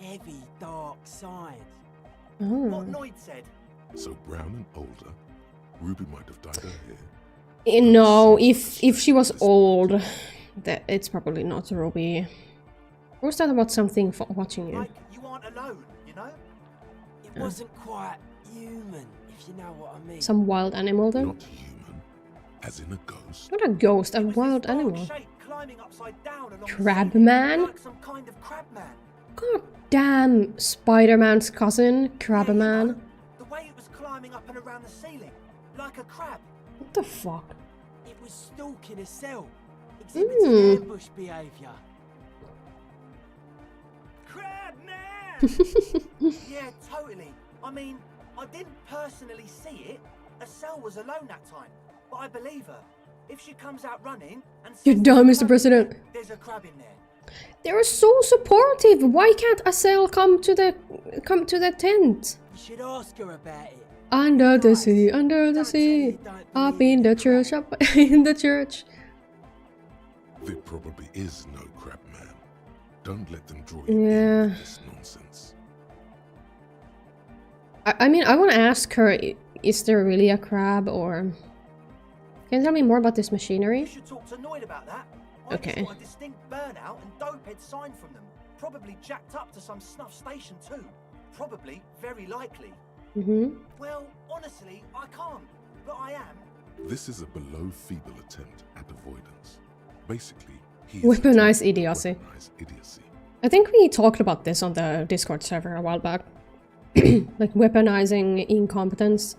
Heavy, dark side. What Oh. Noid said. So brown and older, Ruby might have dyed her hair. No, if she was old, that it's probably not Ruby. Or was that about something watching you? Like, you aren't alone, you know? It Yeah. wasn't quite human, if you know what I mean. Some wild animal then? Not human. As in a ghost? Not a ghost, a It was wild this odd animal. shape climbing upside down along the Crab ceiling, man? like some kind of crab man. God damn, Spider-Man's cousin, Yeah, Crab you Man. know, the way it was climbing up and around the ceiling, like a crab. What the fuck? It was stalking a cell, exhibiting ambush behaviour. Crab man! Yeah, totally. I mean, I didn't personally see it. A cell was alone that time, but I believe her. If she comes out running and You're says dumb, there's a Mr. crab in President. there, there's a crab in there. They're so supportive. Why can't a cell come to the tent? You should ask her about it. Under the Guys, sea, under the don't tell me sea. you don't Up believe in the in crab. church, up in the church. There probably is no crab man. Don't let them draw you Yeah. in with this nonsense. I mean, I want to ask her, is there really a crab, or... Can you tell me more about this You machinery? should talk to Noid about that. I Okay. just got a distinct burnout and dopehead sign from them. Probably jacked up to some snuff station too. Probably, very likely. Mm-hmm. Well, honestly, I can't. But I am. This is a below feeble attempt at avoidance. Basically, he is Weaponized attempting to idiocy. weaponize idiocy. I think we talked about this on the Discord server a while back. Like, weaponizing incompetence.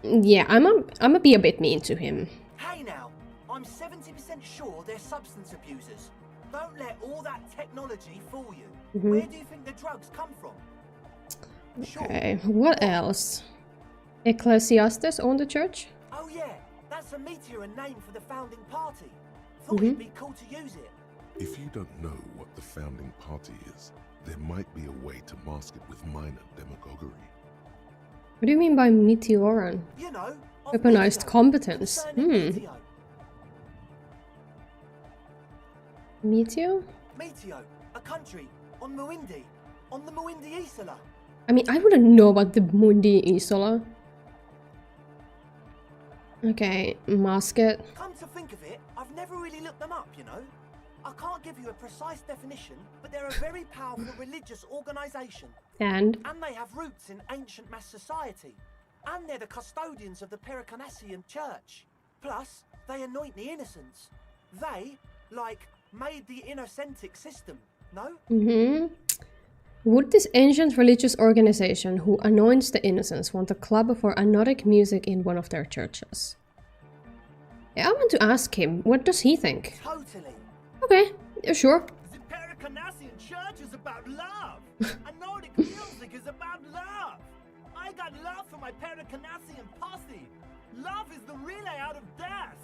Yeah, I'm gonna be a bit mean to him. Hey now, I'm 70% sure they're substance abusers. Don't let all that technology fool you. Where do you think the drugs come from? Sure. Okay, what else? Ecclesiastes own the church? Oh yeah, that's a meteor and name for the founding party. Thought it'd be cool to use it. If you don't know what the founding party is, there might be a way to mask it with minor demagoguery. What do you mean by meteoran? You know, of Weaponized Meteo, competence. concerning Meteo. Meteo? Meteo, a country on Muindi, on the Muindi Isola. I mean, I wouldn't know about the Mundi Isola. Okay, mask it. Come to think of it, I've never really looked them up, you know. I can't give you a precise definition, but they're a very powerful religious organisation. And? And they have roots in ancient mass society. And they're the custodians of the Pericarnassian church. Plus, they anoint the innocents. They, like, made the innocentic system, no? Mm-hmm. Would this ancient religious organization who anoints the innocents want a club for anotic music in one of their churches? Yeah, I want to ask him, what does he think? Totally. Okay, yeah, sure. The Pericarnassian church is about love. And Nordic music is about love. I got love for my Pericarnassian posse. Love is the relay out of death.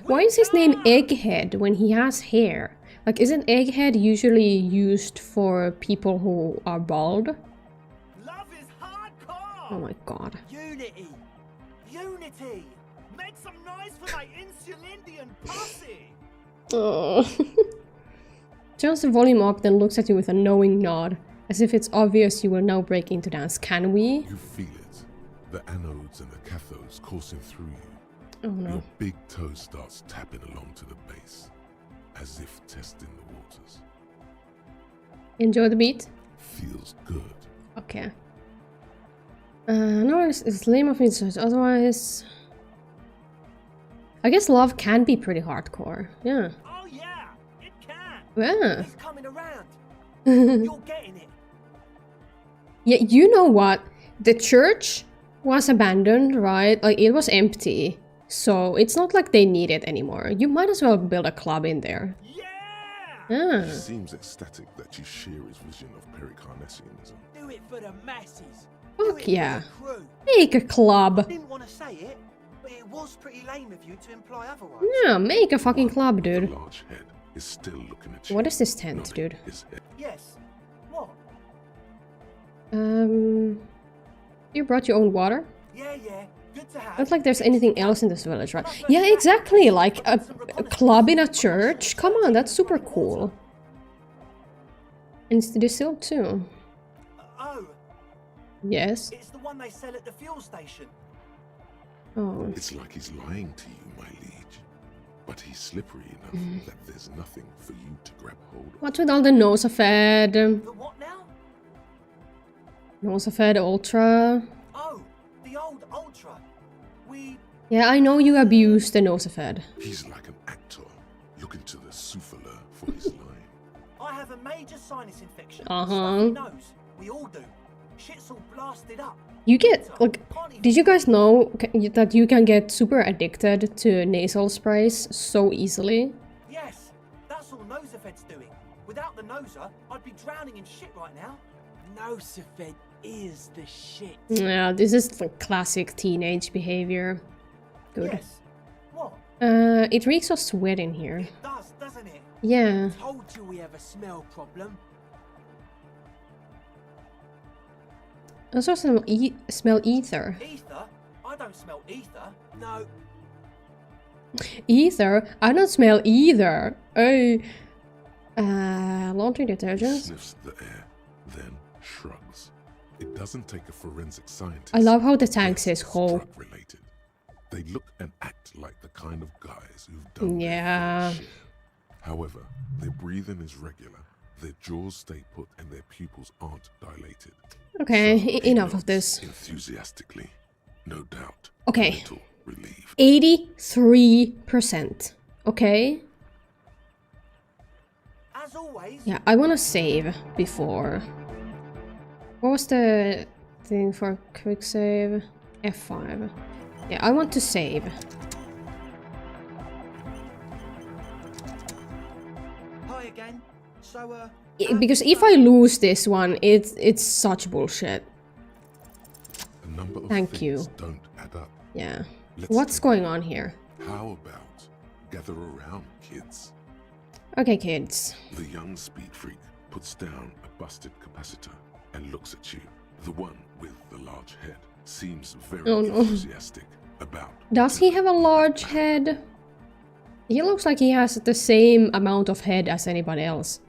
Why is his name Egghead when he has hair? Like, isn't Egghead usually used for people who are bald? Love is hardcore. Oh my god. Unity. Unity. Make some noise for my Insulindian posse. Oh. Turns the volume up, then looks at you with a knowing nod, as if it's obvious you will now break into dance. Can we? You feel it. The anodes and the cathodes coursing through you. Oh no. Your big toe starts tapping along to the base, as if testing the waters. Enjoy the beat? Feels good. Okay. No, it's lame of me to search. Otherwise, I guess love can be pretty hardcore. Yeah. Oh yeah, it can. Yeah. He's coming around. You're getting it. Yeah, you know what? The church was abandoned, right? Like, it was empty. So, it's not like they need it anymore. You might as well build a club in there. Yeah. Yeah. He seems ecstatic that you share his vision of Pericarnassianism. Do it for the masses. Fuck yeah. Crew. Make a club. Didn't want to say it, but it was pretty lame of you to imply otherwise. Yeah, make a fucking club, The dude. large head is still looking at you. What is this tent, nodding dude? his head. Yes. What? You brought your own water? Yeah, yeah. Good to have. Not like there's anything else in this village, right? Yeah, exactly. Like a club in a church. Come on, that's super cool. And it's distilled too. Oh, Yes. it's the one they sell at the fuel station. Oh. It's like he's lying to you, my liege. But he's slippery enough that there's nothing for you to grab hold of. What's with all the Nosafed? The what now? Nosafed Ultra. The old Ultra. We... Yeah, I know you abuse the nosefed. He's like an actor looking to the souffleur for his line. I have a major sinus infection. Uh-huh. Stuffy nose. We all do. Shit's all blasted up. You get, like, did you guys know that you can get super addicted to nasal sprays so easily? Yes, that's all Nosefed's doing. Without the noser, I'd be drowning in shit right now. Nosefed is the shit. Yeah, this is like classic teenage behavior. Good. Yes. What? It reeks of sweat in here. It does, doesn't it? Yeah. Told you we have a smell problem. I also smell ether. Ether? I don't smell ether. No. Ether? I don't smell either. Hey. Laundry detergent. Sniffs the air, then shrugs. It doesn't take a forensic scientist. I love how the tank Yes, says it's "ho." drug-related. They look and act like the kind of guys who've done their Yeah. fair share. However, their breathing is regular, their jaws stay put, and their pupils aren't dilated. Okay, So he enough of nods this. Enthusiastically, no doubt. Okay. A little relieved. 83%. Okay? As always, Yeah, I wanna save before. What was the thing for quick save? F5. Yeah, I want to save. hi again. So, Because if I lose this one, it's such bullshit. A number of Thank things you. don't add up. Yeah. Let's What's think. going on here? How about gather around, kids? Okay, kids. The young speed freak puts down a busted capacitor and looks at you. The one with the large head seems very Oh, no. enthusiastic about. Does he have a large head? He looks like he has the same amount of head as anybody else.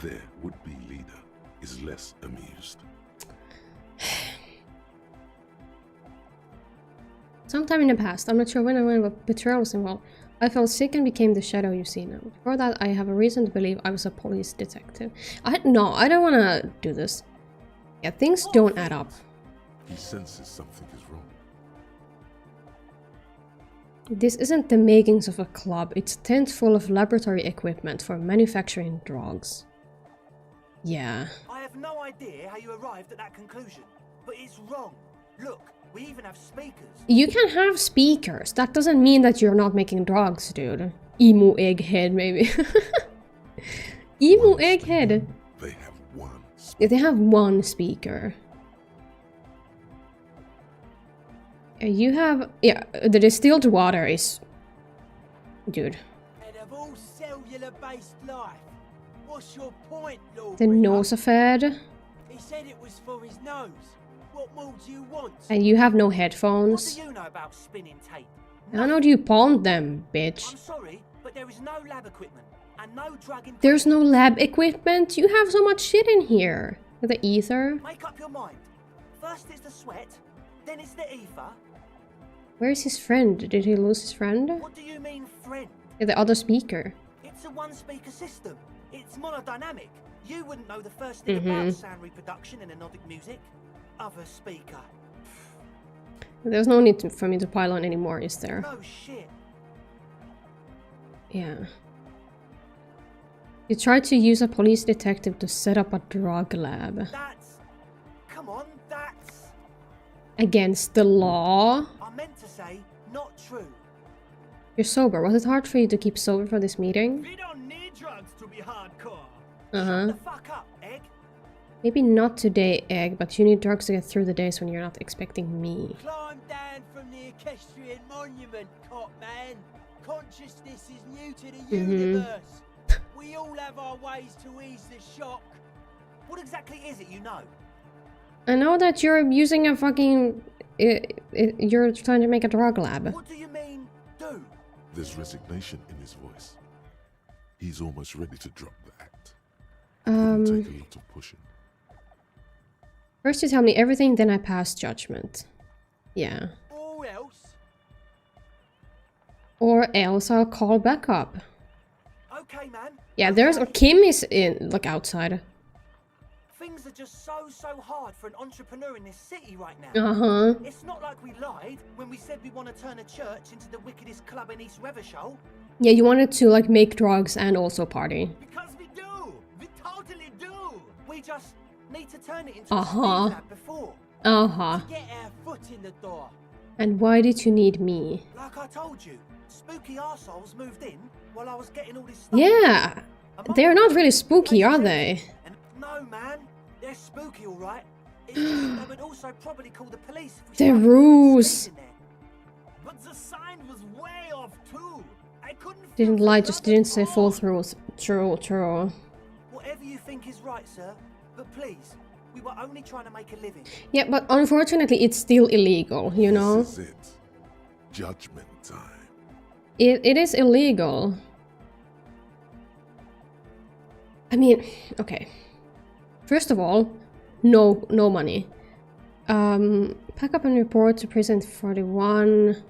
Their would-be leader is less amused. Sometime in the past, I'm not sure when or when, but betrayal was involved. I felt sick and became the shadow you see now. Before that, I have a reason to believe I was a police detective. No, I don't want to do this. Yeah, things don't add up. He senses something is wrong. This isn't the makings of a club, it's a tent full of laboratory equipment for manufacturing drugs. Yeah. I have no idea how you arrived at that conclusion, but it's wrong. Look, we even have speakers. You can have speakers. That doesn't mean that you're not making drugs, dude. Emu egghead, maybe. Emu egghead. They have one. Yeah, they have one speaker. You have... Yeah, the distilled water is... Dude. And of all cellular-based life, what's your point, Lord? The nosefed. He said it was for his nose. What more do you want? And you have no What headphones. do you know about spinning tape? How know you pawned them, bitch? I'm sorry, but there is no lab equipment and no drug in. There's no lab equipment. You have so much shit in here. The ether. Make up your mind. First it's the sweat, then it's the ether. Where's his friend? Did he lose his friend? What do you mean, friend? Yeah, the other speaker. It's a one-speaker system. It's monodynamic. You wouldn't know the first thing about sound reproduction in anodic music. Other speaker. There's no need for me to pile on anymore, is there? No shit. Yeah. You tried to use a police detective to set up a drug lab. That's... Come on, that's... Against the law? I meant to say, not true. You're sober. Was it hard for you to keep sober for this meeting? We don't need drugs to be hardcore. Uh-huh. The fuck up, Egg. Maybe not today, Egg, but you need drugs to get through the days when you're not expecting me. Climb down from the equestrian monument, cop man. Consciousness is new to the universe. We all have our ways to ease the shock. What exactly is it you know? I know that you're using a fucking... you're trying to make a drug lab. What do you mean, do? There's resignation in his voice. He's almost ready to drop the act. It'll take a lot of pushing. First you tell me everything, then I pass judgment. Yeah. Or else, Or else I'll call back up. Okay, man. Yeah, there's... Kim is in... Like, outside. Things are just so hard for an entrepreneur in this city right now. Uh-huh. It's not like we lied when we said we want to turn a church into the wickedest club in East Revershoal. Yeah, you wanted to like make drugs and also party. Because we do. We totally do. We just need to turn it into a speed Uh-huh. lab before. Uh-huh. Get our foot in the door. And why did you need me? Like I told you, spooky arseholes moved in while I was getting all this stuff. Yeah. And They're not really spooky, are they? And no, man, they're spooky, all right. It's just they would also probably call the police if we The started ruse. speed in there. But the sign was way off too. I couldn't. Didn't feel lie, the just love didn't at say all. full through. True. Whatever you think is right, sir. But please, we were only trying to make a living. Yeah, but unfortunately it's still illegal, you know? This is it. Judgment time. It is illegal. I mean, okay. First of all, no money. Pack up and report to prison 41.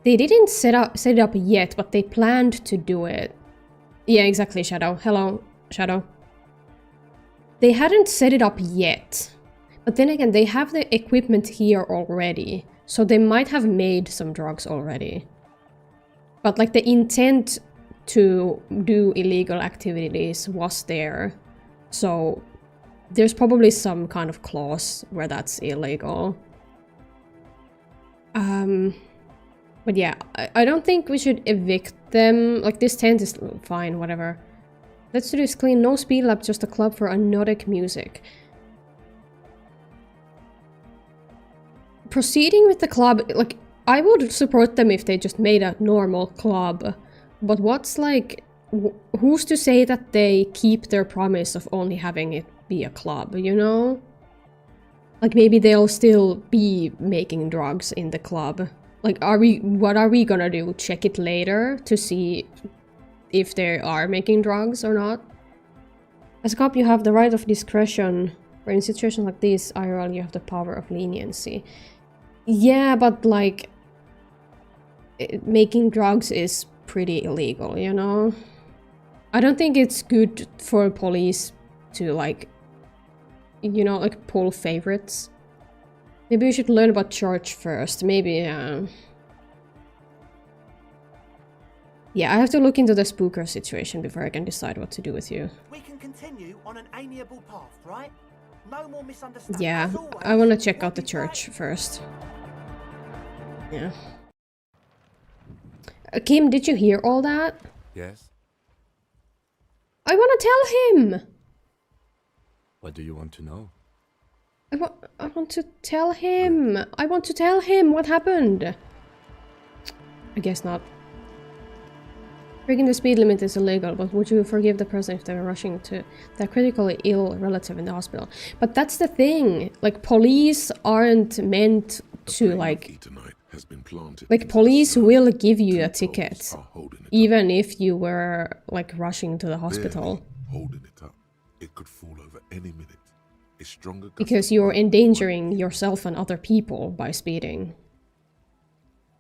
They didn't set it up yet, but they planned to do it. Yeah, exactly, Shadow. Hello, Shadow. They hadn't set it up yet. But then again, they have the equipment here already. So they might have made some drugs already. But like the intent to do illegal activities was there. So there's probably some kind of clause where that's illegal. But yeah, I don't think we should evict them. Like, this tent is fine, whatever. Let's do this clean. No speed lab, just a club for anodic music. Proceeding with the club, like, I would support them if they just made a normal club. But what's like... who's to say that they keep their promise of only having it be a club, you know? Like, maybe they'll still be making drugs in the club. Like, what are we gonna do? Check it later to see if they are making drugs or not? As a cop, you have the right of discretion. Where in situations like this, IRL, you have the power of leniency. Yeah, but like... making drugs is pretty illegal, you know? I don't think it's good for police to, like, you know, like, pull favorites. Maybe we should learn about church first. Maybe, yeah, I have to look into the spooker situation before I can decide what to do with you. We can continue on an amiable path, right? No more misunderstandings. Yeah, As always, I want to check we'll out the be church back. first. Yeah. Kim, did you hear all that? Yes? I want to tell him! What do you want to know? I want to tell him! I want to tell him what happened! I guess not. Breaking the speed limit is illegal, but would you forgive the person if they were rushing to their critically ill relative in the hospital? But that's the thing! Like, police aren't meant to, like... Has been planted Like, into police the will soil. give you a Two ticket, poles are holding it up. even if you were, like, rushing to the hospital. Barely holding it up. It could fall over any minute. A stronger gust Because of you're wind endangering might yourself and other people by speeding.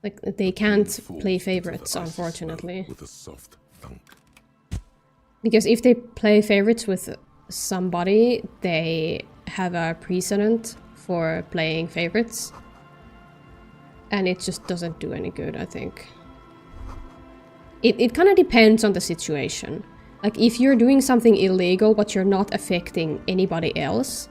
Like, they can't fall play into the favorites, icy snow unfortunately. With a soft thunk. Because if they play favorites with somebody, they have a precedent for playing favorites. And it just doesn't do any good, I think. It kind of depends on the situation. Like, if you're doing something illegal but you're not affecting anybody else,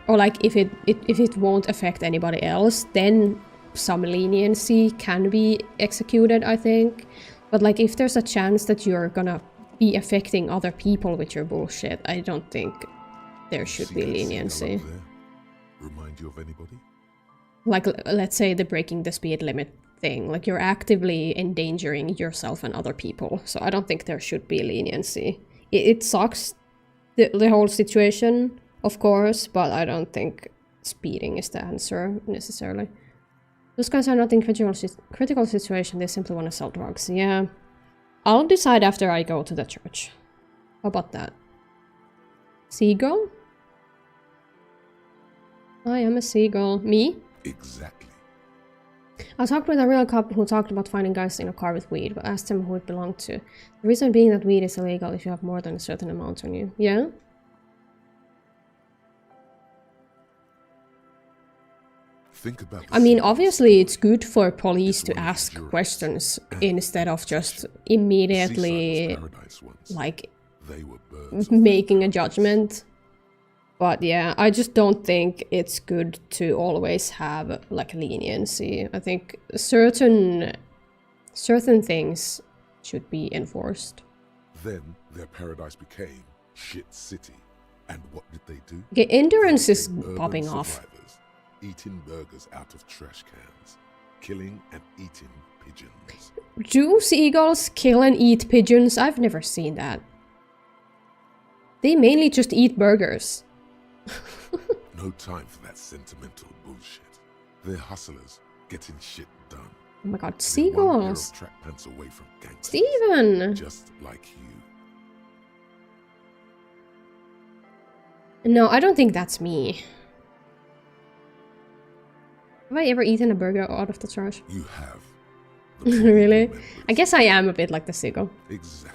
or like if it won't affect anybody else, then some leniency can be executed, I think. But like, if there's a chance that you're gonna be affecting other people with your bullshit, I don't think there should See be that seagull leniency. up there? Remind you of anybody? Like, let's say the breaking the speed limit thing. Like, you're actively endangering yourself and other people. So I don't think there should be leniency. It sucks, the whole situation, of course, but I don't think speeding is the answer, necessarily. Those guys are not in critical situation, they simply want to sell drugs. Yeah. I'll decide after I go to the church. How about that? Seagull? I am a seagull. Me? Exactly. I talked with a real cop who talked about finding guys in a car with weed, but asked him who it belonged to. The reason being that weed is illegal if you have more than a certain amount on you. Yeah? Think about the I mean, sequels. obviously it's good for police It's to one of ask Europe's questions and instead of just Seaside immediately was paradise once. like They were birds of making a paradise. judgment. But yeah, I just don't think it's good to always have like leniency. I think certain things should be enforced. Then their paradise became Shit City. And what did they do? Okay, endurance is Became urban popping off. survivors, eating burgers out of trash cans, killing and eating pigeons. Do seagulls kill and eat pigeons? I've never seen that. They mainly just eat burgers. No time for that sentimental bullshit. They're hustlers, getting shit done. Oh my god, They're one pair of seagulls! track pants away from gangsters. Steven! Just like you. No, I don't think that's me. Have I ever eaten a burger out of the trash? You have. The people Really? remembers. I guess I am a bit like the seagull. Exactly.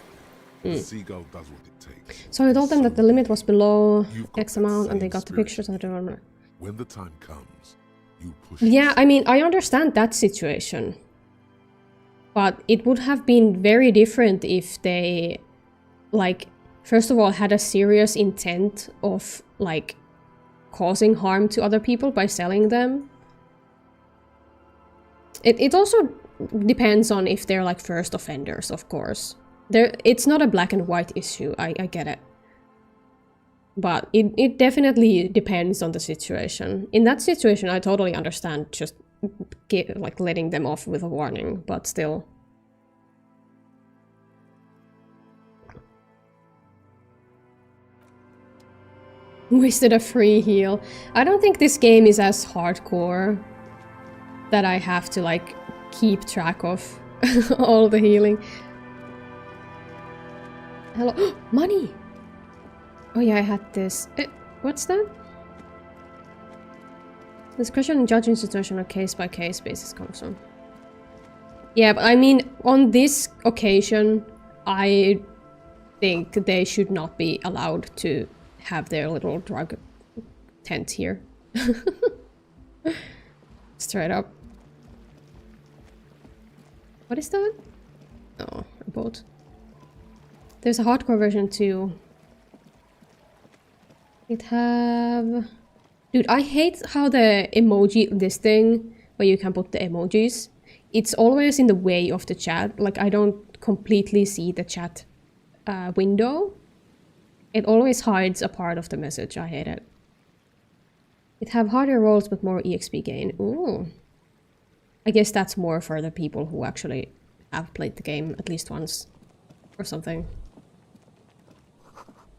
The seagull does what it takes. So I told them that the limit was below You've got X that amount and they same got the spirit. pictures. I don't remember. When the time comes, you push Yeah, it. I mean, I understand that situation. But it would have been very different if they, like, first of all, had a serious intent of, like, causing harm to other people by selling them. It also depends on if they're, like, first offenders, of course. It's not a black and white issue, I get it. But it definitely depends on the situation. In that situation, I totally understand just like letting them off with a warning, but still. Wasted a free heal. I don't think this game is as hardcore that I have to like keep track of all the healing. Hello, money! Oh yeah, I had this. What's that? Discretion in judging situation on a case-by-case basis comes from. Yeah, but I mean, on this occasion, I think they should not be allowed to have their little drug tent here. Straight up. What is that? Oh, a boat. There's a hardcore version too. It have... Dude, I hate how the emoji, this thing, where you can put the emojis, it's always in the way of the chat. Like, I don't completely see the chat window. It always hides a part of the message. I hate it. It have harder rolls but more EXP gain. Ooh. I guess that's more for the people who actually have played the game at least once. Or something.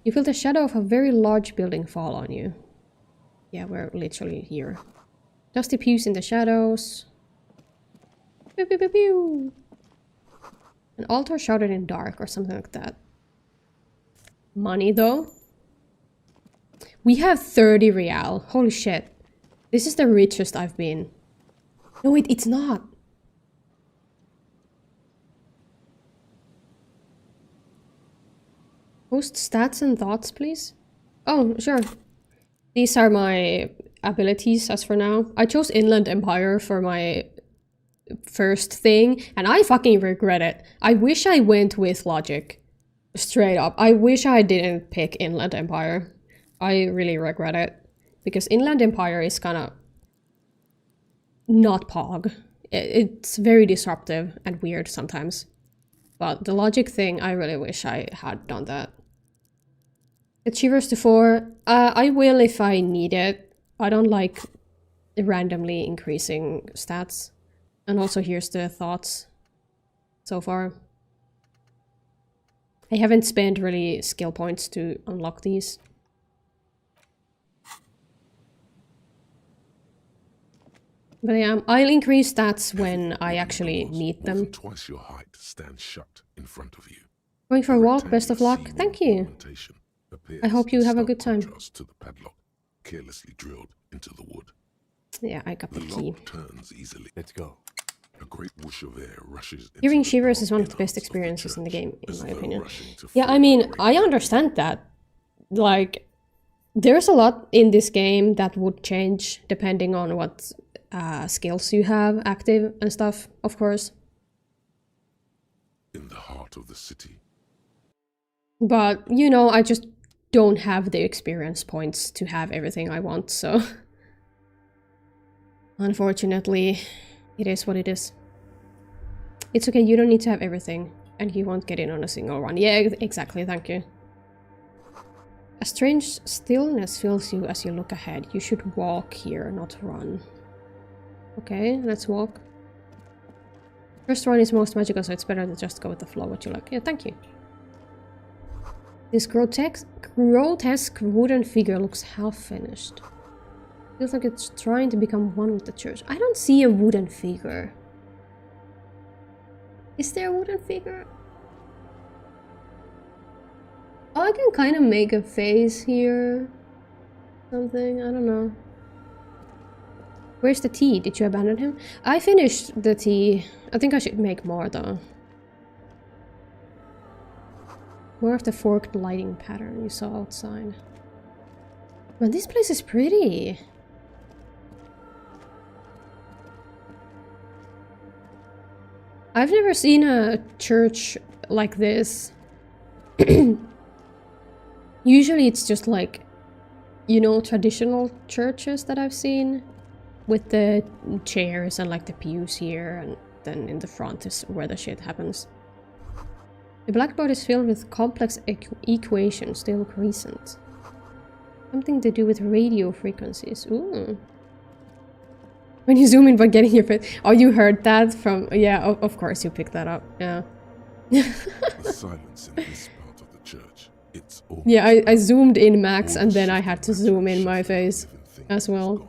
You feel the shadow of a very large building fall on you. Yeah, we're literally here. Dusty pews in the shadows. Pew, pew, pew, pew. An altar shrouded in dark or something like that. Money though. We have 30 real. Holy shit. This is the richest I've been. No, wait, it's not. Post stats and thoughts, please. Oh, sure. These are my abilities as for now. I chose Inland Empire for my first thing, and I fucking regret it. I wish I went with Logic. Straight up. I wish I didn't pick Inland Empire. I really regret it. Because Inland Empire is kinda not Pog. It's very disruptive and weird sometimes. But the Logic thing, I really wish I had done that. Achievers to 4. I will if I need it. I don't like randomly increasing stats. And also here's the thoughts so far. I haven't spent really skill points to unlock these. But yeah, I'll increase stats when I actually need More than them. twice your height stands shut in front of you. Going for a The walk, best of luck. rectangular Thank you. ornamentation appears I hope you in have a stark good time. contrast to the padlock carelessly drilled into the wood. Yeah, I got The the key. lock turns easily. Let's go. A great whoosh of air rushes into Hearing the shivers dark is one of the innards best experiences in the church, game, in as my though opinion. rushing to Yeah, I free mean, a great I understand that. Like, there's a lot in this game that would change depending on what skills you have active and stuff, of course. In the heart of the city. But, you know, I just don't have the experience points to have everything I want, so... Unfortunately, it is what it is. It's okay, you don't need to have everything, and you won't get in on a single run. Yeah, exactly, thank you. A strange stillness fills you as you look ahead. You should walk here, not run. Okay, let's walk. First run is most magical, so it's better to just go with the flow, what you like. Yeah, thank you. This grotesque wooden figure looks half-finished. Feels like it's trying to become one with the church. I don't see a wooden figure. Is there a wooden figure? Oh, I can kind of make a face here. Something, I don't know. Where's the tea? Did you abandon him? I finished the tea. I think I should make more though. More of the forked lighting pattern you saw outside. Man, this place is pretty. I've never seen a church like this. Usually it's just like, you know, traditional churches that I've seen with the chairs and like the pews here, and then in the front is where the shit happens. The blackboard is filled with complex equations. They look recent. Something to do with radio frequencies. Ooh. When you zoom in by getting your face. Oh, you heard that from... Yeah, of course you picked that up. Yeah. The silence in this part of the church. It's yeah, I zoomed in max and then I had to zoom in my face as well.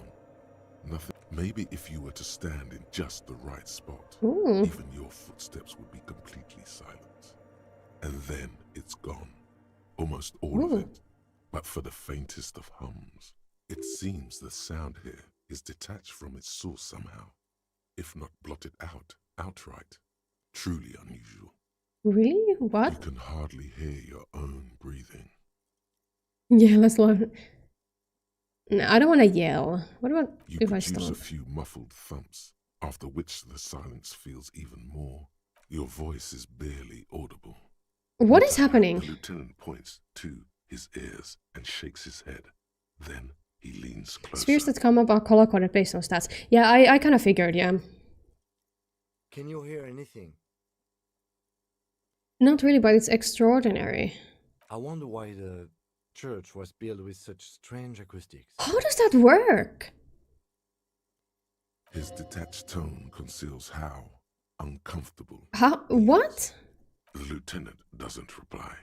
Nothing. Maybe if you were to stand in just the right spot, Ooh. even your footsteps would be completely silent. And then it's gone. Almost all Ooh. of it. But for the faintest of hums, it seems the sound here is detached from its source somehow, if not blotted out outright. Truly unusual. Really? What? You can hardly hear your own breathing. Yeah, let's learn. No, I don't want to yell. What about You if I produce stop? a few muffled thumps, after which the silence feels even more. Your voice is barely audible. What is The happening? lieutenant points to his ears and shakes his head. Then he leans closer. Spheres that come up are color-coded based on stats. Yeah, I kind of figured, yeah. Can you hear anything? Not really, but it's extraordinary. I wonder why the church was built with such strange acoustics. How does that work? His detached tone conceals how uncomfortable. How? What? The lieutenant doesn't reply,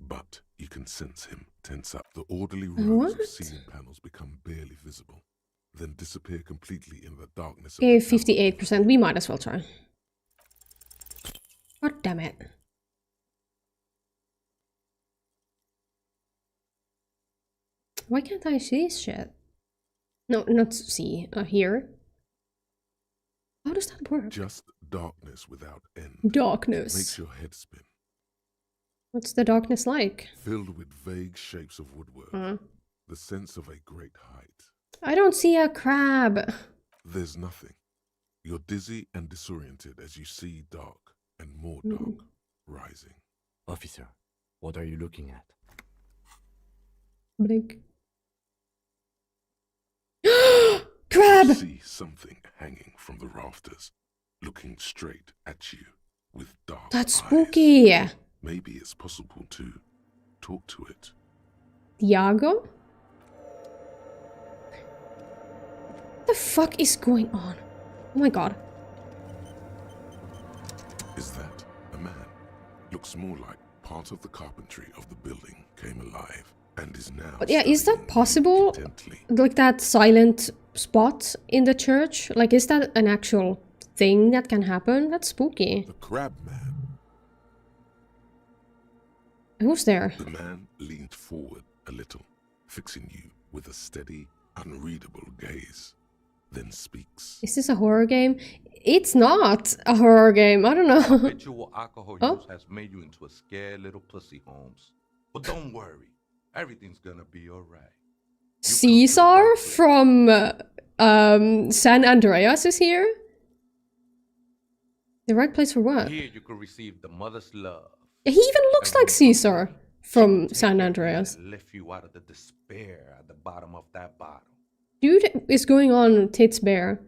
but you can sense him tense up. The orderly rows of What? ceiling panels become barely visible, then disappear completely in the darkness. Okay, of the tunnel. 58%. We might as well try. God damn it. Why can't I see shit? No, not see. Here. How does that work? Just darkness without end. Darkness. Makes your head spin. What's the darkness like? Filled with vague shapes of woodwork. The sense of a great height. I don't see a crab. There's nothing. You're dizzy and disoriented as you see dark and more dark rising. Officer, what are you looking at? Blink. Crab! You see something hanging from the rafters, looking straight at you with dark That's eyes. spooky. Maybe it's possible to talk to it. Diago? What the fuck is going on? Oh my god. Is that a man? Looks more like part of the carpentry of the building came alive and is now. But yeah, is that studying possible? intently. Like that silent spot in the church? Like, is that an actual thing that can happen? That's spooky. The crab man. Who's there? The man leaned forward a little, fixing you with a steady, unreadable gaze, then speaks. Is this a horror game? It's not a horror game. I don't know. Habitual alcohol Oh. use has made you into a scared little pussy, Holmes. But don't worry, everything's gonna be alright. Caesar from San Andreas is here? The right place for what? Here you can receive the mother's love. He even looks And when like you come Caesar home, she from will take San your Andreas. hand and lift you out of the despair at the bottom of that bottle. Dude is going on tits bare.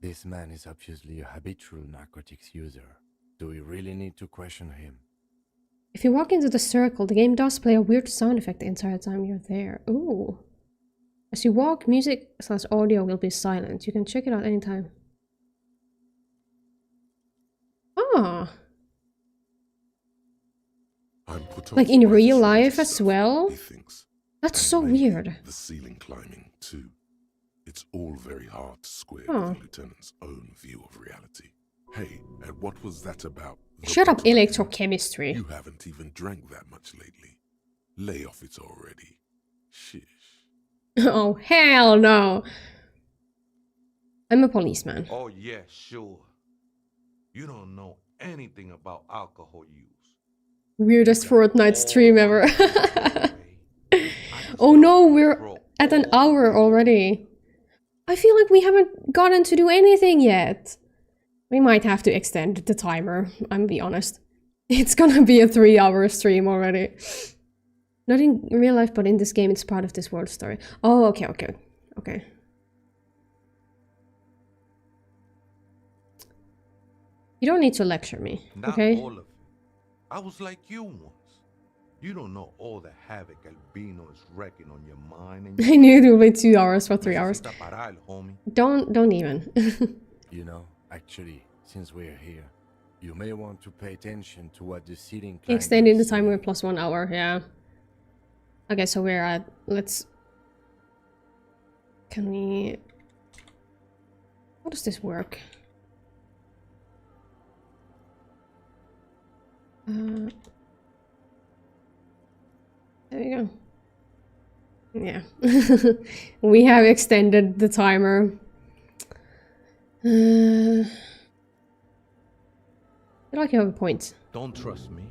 This man is obviously a habitual narcotics user. Do we really need to question him? If you walk into the circle, the game does play a weird sound effect the entire time you're there. Ooh. As you walk, music/audio will be silent. You can check it out anytime. Ah. I'm put Like off in by real this life religious as stuff, well? he thinks. That's And so maybe weird. The ceiling climbing too. It's all very hard to square Huh. with the lieutenant's own view of reality. Hey, and what was that about? the Shut up, bottle? electrochemistry. You haven't even drank that much lately. Lay off it already. Shish. Oh, hell no. I'm a policeman. Oh, yeah, sure. You don't know anything about alcohol use. Weirdest You got Fortnite all stream my ever. control away. I Oh just no, don't we're control at an all hour of you. already. I feel like we haven't gotten to do anything yet. We might have to extend the timer, I'm be honest. It's gonna be a 3-hour stream already. Not in real life, but in this game it's part of this world story. Oh, okay. You don't need to lecture me, Not okay? all of it. I was like you once. You don't know all the havoc Albino is wrecking on your mind and I knew it would be 2 hours for 3 hours. Necesita parar, homie. Don't even. You know, actually, since we're here, you may want to pay attention to what the ceiling climber Extending the is timer saying. plus 1 hour, yeah. Okay, so we're at, can we, how does this work? There you go. Yeah. We have extended the timer. I feel like you have a point. Don't trust me.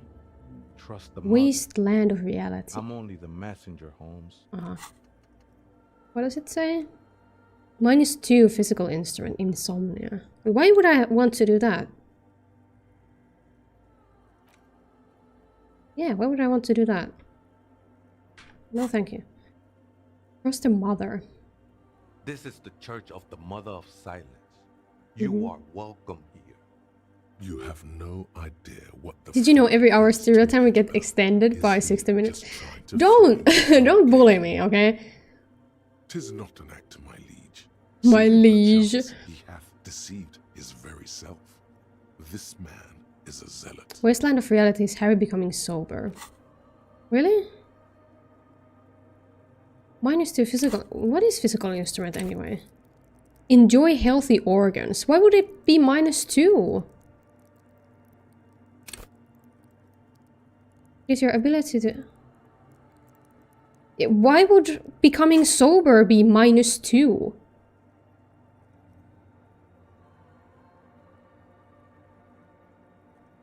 Trust the mother. Wasteland of reality. I'm only the messenger, Holmes. What does it say? -2 physical instrument, insomnia. Why would I want to do that? Yeah, why would I want to do that? No, thank you. Trust the mother. This is the Church of the Mother of Silence. You are welcome here. You have no idea what the Did you know fuck every hour this stereo time we talking get about? extended Is by he 60 minutes? just trying to Don't, frame don't bully me, okay? 'Tis not an act, my liege. My Seeing liege. perchance He hath deceived his very self. This man is a zealot. Wasteland of reality is Harry becoming sober. Really? -2 physical. What is physical instrument anyway? Enjoy healthy organs. Why would it be -2? Is your ability to... Yeah, why would becoming sober be -2?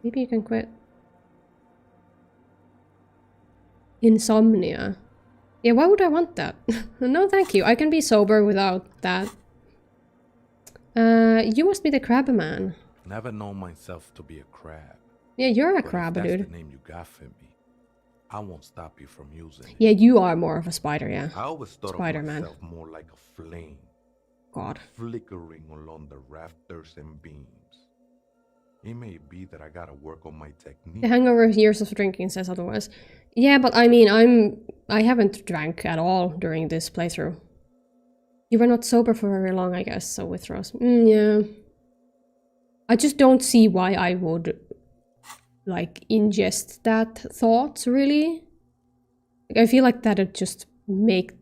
Maybe you can quit. Insomnia. Yeah, why would I want that? No, thank you. I can be sober without that. You must be the crab man. Never known myself to be a crab. Yeah, you're a But if crab, that's dude. the name you got for me, I won't stop you from using it. Yeah, you are more of a spider, yeah. I always thought Spider-Man. of myself more like a flame, God. flickering along the rafters and beams. It may be that I gotta work on my technique. The hangover years of drinking says otherwise. Yeah, but I mean, I haven't drank at all during this playthrough. You were not sober for very long, I guess, so withdraws. Yeah. I just don't see why I would, like, ingest that thought, really. Like, I feel like that'd just make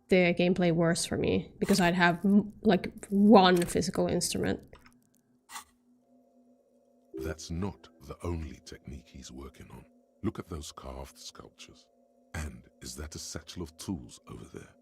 the gameplay worse for me, because I'd have, like, one physical instrument. That's not the only technique he's working on. Look at those carved sculptures. And is that a satchel of tools over there?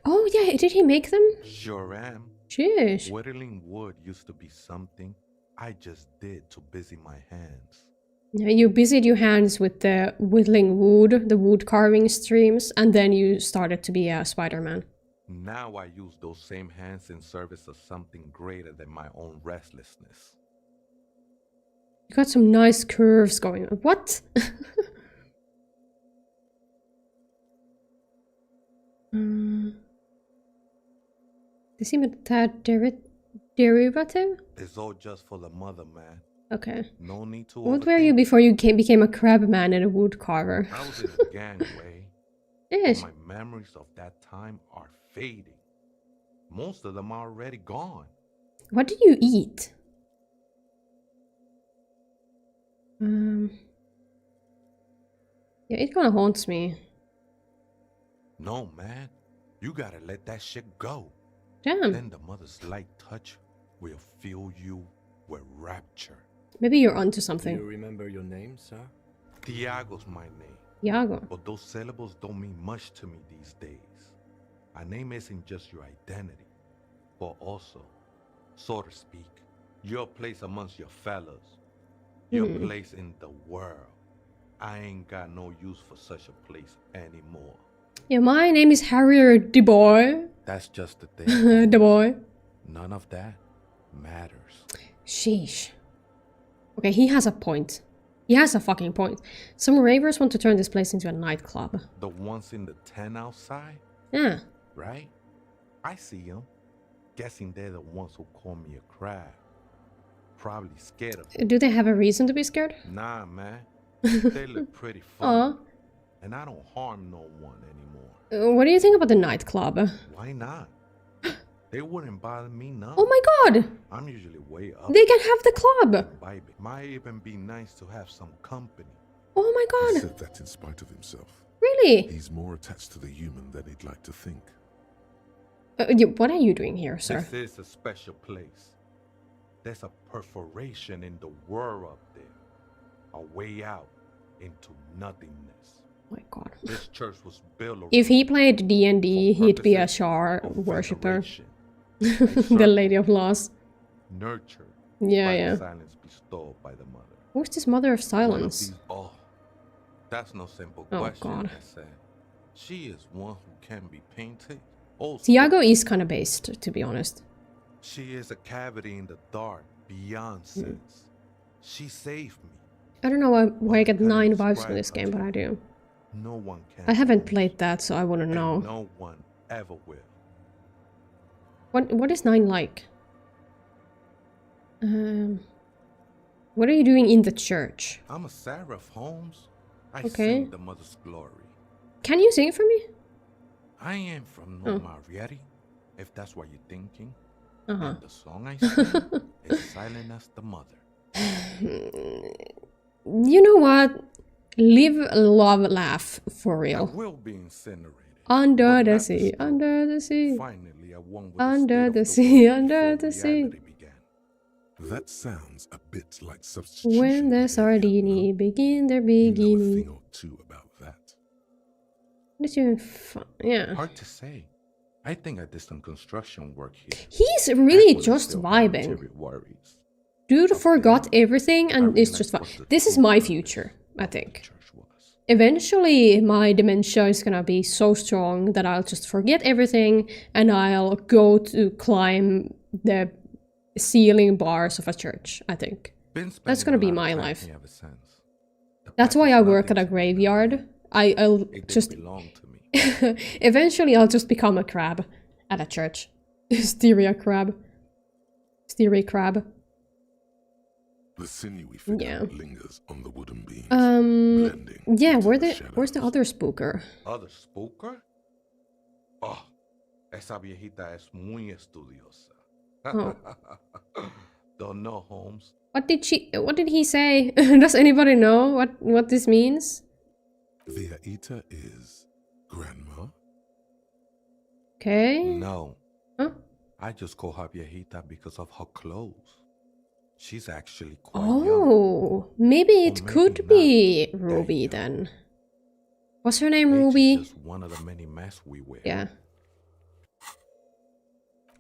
Oh, yeah, did he make them? Sure am. Sheesh. Whittling wood used to be something I just did to busy my hands. Yeah, you busied your hands with the whittling wood, the wood carving streams, and then you started to be a Spider-Man. Now I use those same hands in service of something greater than my own restlessness. You got some nice curves going on. What? They seem a tad derivative? It's all just for the mother, man. Okay. No need to What were you before you became a crab man and a wood carver? I was in a gangway. Yes. My memories of that time are fading. Most of them are already gone. What did you eat? Yeah, it kind of haunts me. No, man. You gotta let that shit go. Damn. Then the mother's light touch will fill you with rapture. Maybe you're onto Do something. you remember your name, sir? Tiago's my name. Iago. But those syllables don't mean much to me these days. A name isn't just your identity, but also, so to speak, your place amongst your fellows. Your place in the world. I ain't got no use for such a place anymore. Yeah, my name is Harrier the boy. That's just the thing. The boy. None of that matters. Sheesh. Okay, he has a point. He has a fucking point. Some ravers want to turn this place into a nightclub. The ones in the tent outside? Yeah. Right? I see them. Guessing they're the ones who call me a crab. Probably scared of me. Do they have a reason to be scared? Nah, man. They look pretty fun. Aw. And I don't harm no one anymore. What do you think about the nightclub? Why not? They wouldn't bother me none. Oh my god! I'm usually way up. They can have the club! Vibe. Might even be nice to have some company. Oh my He god! said that in spite of himself. Really? He's more attached to the human than he'd like to think. What are you doing here, sir? This is a special place. There's a perforation in the world up there. A way out into nothingness. Oh my god. This church was built If he played D&D, for he'd be a purposes Shar of worshipper. veneration, The Lady of Laws. nurtured Yeah, by yeah. the silence bestowed by the mother. Who's this Mother of One of Silence? these- oh, that's no simple Oh, question, God. I said. She is one who can be painted. Also, Tiago is kind of based, to be honest. she is a cavity in the dark beyond sense. She saved me. I don't know why I get How to 9 vibes from describe this her game, to but I do. No one can. I haven't almost, played that, so I wouldn't and know. no one ever will. What is 9 like? What are you doing in the church? I'm a seraph, Holmes. I Okay. sing the mother's glory. Can you sing it for me? I ain't from no Oh. Mariette, if that's what you're thinking. Uh-huh. And the song I sing is silent as the mother. You know what? Live, love, laugh, for I real. will be incinerated. Under but the not sea, destroyed. under the sea. Finally, I won with Under the the state of sea, world under before the sea. reality began. That sounds a bit like substitution. When the behavior, sardini no? begin their You know a beginning. thing or two about that. What you yeah. Hard to say. I think I did some construction work here. He's really That was just still vibing. material worries. Dude Up forgot there, everything I and is realized just what fine. the This is true my purpose future, I of the think. church was. Eventually, my dementia is gonna be so strong that I'll just forget everything and I'll go to climb the ceiling bars of a church, I think. Been That's spending gonna a be lot of my time life. here ever since. The That's path why is I work at nothing a to me now. graveyard. I'll It just... didn't belong to me. Eventually, I'll just become a crab at a church. Stereo crab. Stereo crab. The sinewy figure Yeah. lingers on the wooden beams. blending Yeah, into where's the shadows. other spooker? Other spooker? Oh, esa viejita es muy estudiosa. Oh. Don't know, Holmes. What did he say? Does anybody know what this means? The Aita is grandma. Okay. No. Huh? I just call her viejita because of her clothes. She's actually quite young. Oh, maybe it maybe could not be that Ruby young. then. What's her name, Age is Ruby? just one of the many masks we wear. Yeah.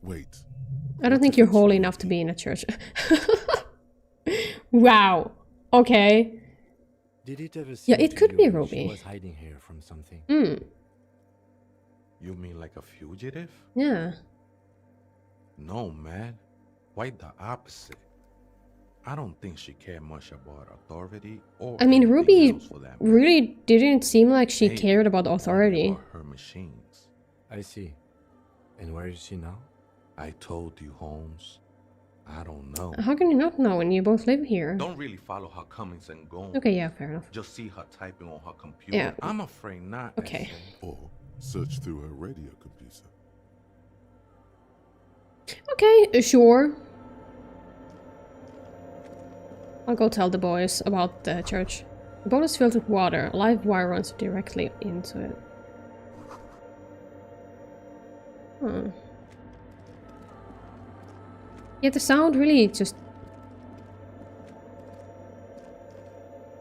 Wait. I don't what think if you're it's holy Ruby? enough to be in a church. Wow. Okay. Did it ever Yeah, seem it to could you be that Ruby. She was hiding here from something. Hmm. You mean like a fugitive? Yeah. No, man. Quite the opposite. I don't think she cared much about authority or I mean, anything Ruby else for that matter. really didn't seem like she Maybe cared about only authority. about her machines. I see. And where is she now? I told you, Holmes. I don't know. How can you not know when you both live here? Don't really follow her comings and goings. Okay, yeah, fair enough. Just see her typing on her computer. Yeah. I'm afraid not. Okay. Or search through her radio computer. Okay, sure. I'll go tell the boys about the church. The boat is filled with water. A live wire runs directly into it. Huh. Yeah, the sound really just...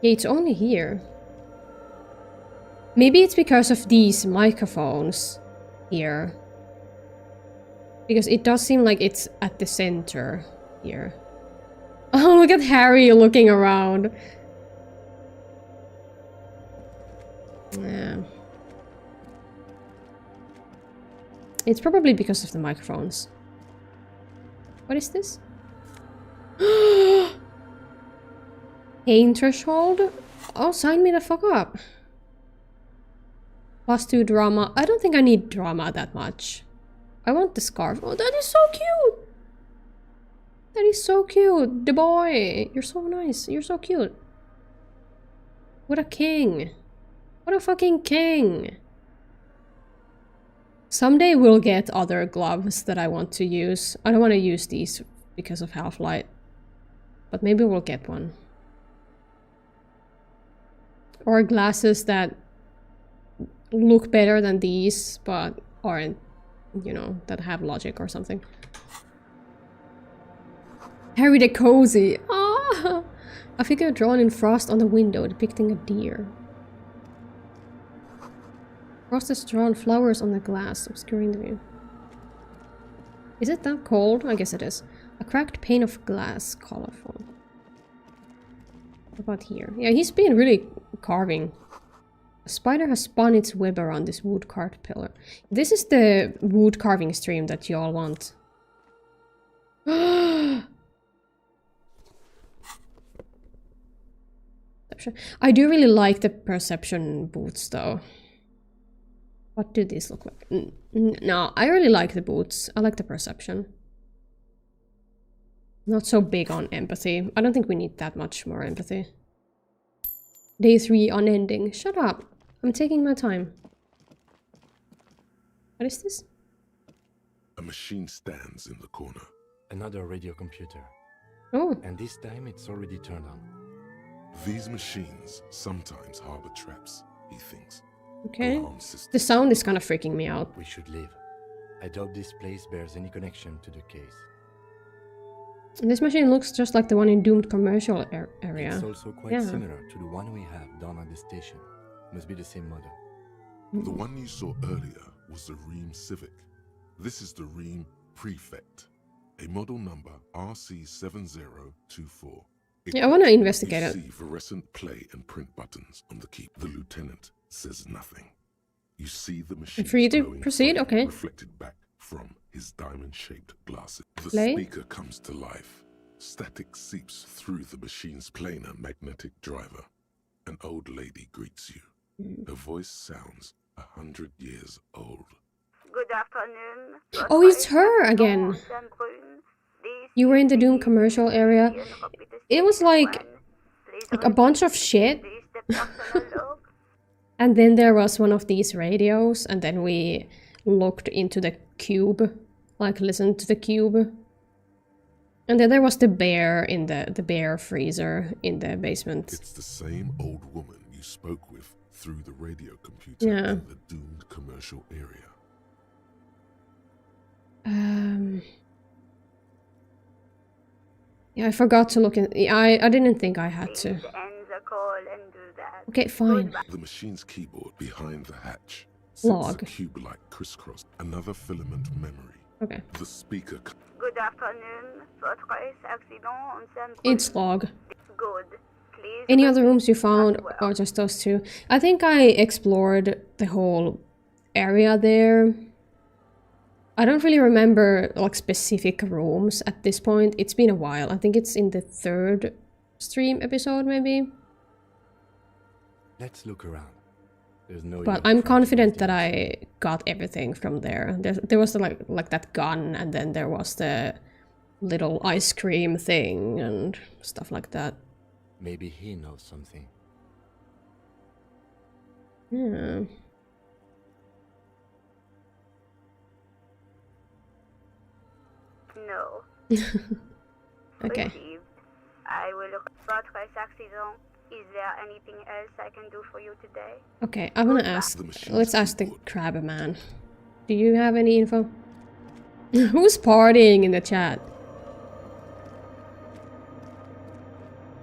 Yeah, it's only here. Maybe it's because of these microphones here. Because it does seem like it's at the center here. Oh, look at Harry looking around. Yeah. It's probably because of the microphones. What is this? Pain threshold? Oh, sign me the fuck up. +2 drama. I don't think I need drama that much. I want the scarf. Oh, that is so cute! That is so cute! The boy! You're so nice. You're so cute. What a king. What a fucking king. Someday we'll get other gloves that I want to use. I don't want to use these because of Half-Light. But maybe we'll get one. Or glasses that look better than these, but aren't, you know, that have logic or something. Harry the Cozy! Ah! A figure drawn in frost on the window depicting a deer. Frost has drawn flowers on the glass, obscuring the view. Is it that cold? I guess it is. A cracked pane of glass, colorful. What about here? Yeah, he's been really carving. A spider has spun its web around this wood carved pillar. This is the wood carving stream that you all want. I do really like the perception boots though. What do these look like? No, I really like the boots. I like the perception. Not so big on empathy. I don't think we need that much more empathy. Day 3 unending. Shut up. I'm taking my time. What is this? A machine stands in the corner. Another radio computer. Oh. And this time it's already turned on. These machines sometimes harbor traps, he thinks. Okay. Alarm systems. The sound is kind of freaking me out. We should leave. I doubt this place bears any connection to the case. This machine looks just like the one in Doomed commercial area. It's also quite similar to the one we have down at the station. Must be the same model. The one you saw earlier was the Ream Civic. This is the Ream Prefect, a model number RC7024. Yeah, I want to investigate it. You see fluorescent play and print buttons on the key. The lieutenant says nothing. You see the machine For you to proceed, okay. reflected back from his diamond-shaped glasses. The Play. speaker comes to life. Static seeps through the machine's planar magnetic driver. An old lady greets you. Her voice sounds 100 years old. Good afternoon. Oh, it's her again. You were in the Doom commercial area. It was like a bunch of shit. And then there was one of these radios, and then we looked into the cube, like listened to the cube. And then there was the bear in the bear freezer in the basement. It's the same old woman you spoke with through the radio computer in the doomed commercial area. Yeah, I forgot to look in. I didn't think I had to. Okay, fine. The machine's keyboard behind the hatch Log. a cube-like crisscross. Another filament memory. Okay. The speaker. Good afternoon. Votre accident on San It's log. Good. Please Any other rooms you repeat found, as well. or just those two? I think I explored the whole area there. I don't really remember like specific rooms at this point. It's been a while. I think it's in the 3rd stream episode, maybe. Let's look around. There's no But use I'm trying to confident that investigate. I got everything from there. There was the, like that gun, and then there was the little ice cream thing and stuff like that. Maybe he knows something. Yeah. No. Okay. Received. I will report this accident. Is there anything else I can do for you today? Okay, I'm gonna ask. The machine's Let's ask the keyboard. crab man. Do you have any info? Who's partying in the chat?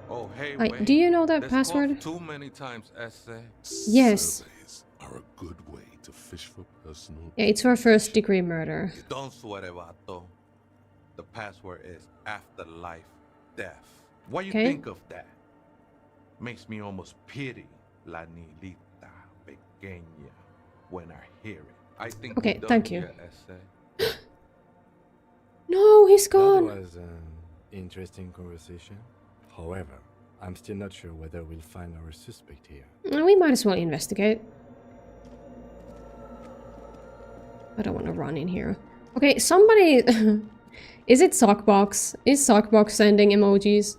Oh, hey, Like, wait. do you know that That's password? called too many times, essay. Yes. Surveys are a good way to fish for personal. Yeah, it's for first-degree murder. Don't sweat it, vato. The password is afterlife death. What you Okay. think of that? Makes me almost pity La Nilita Pequeña when I hear it. I think Okay, we're done thank you. here, essay. No, he's That gone. was an interesting conversation. However, I'm still not sure whether we'll find our suspect here. We might as well investigate. I don't want to run in here. Okay, somebody... Is it Sockbox? Is Sockbox sending emojis?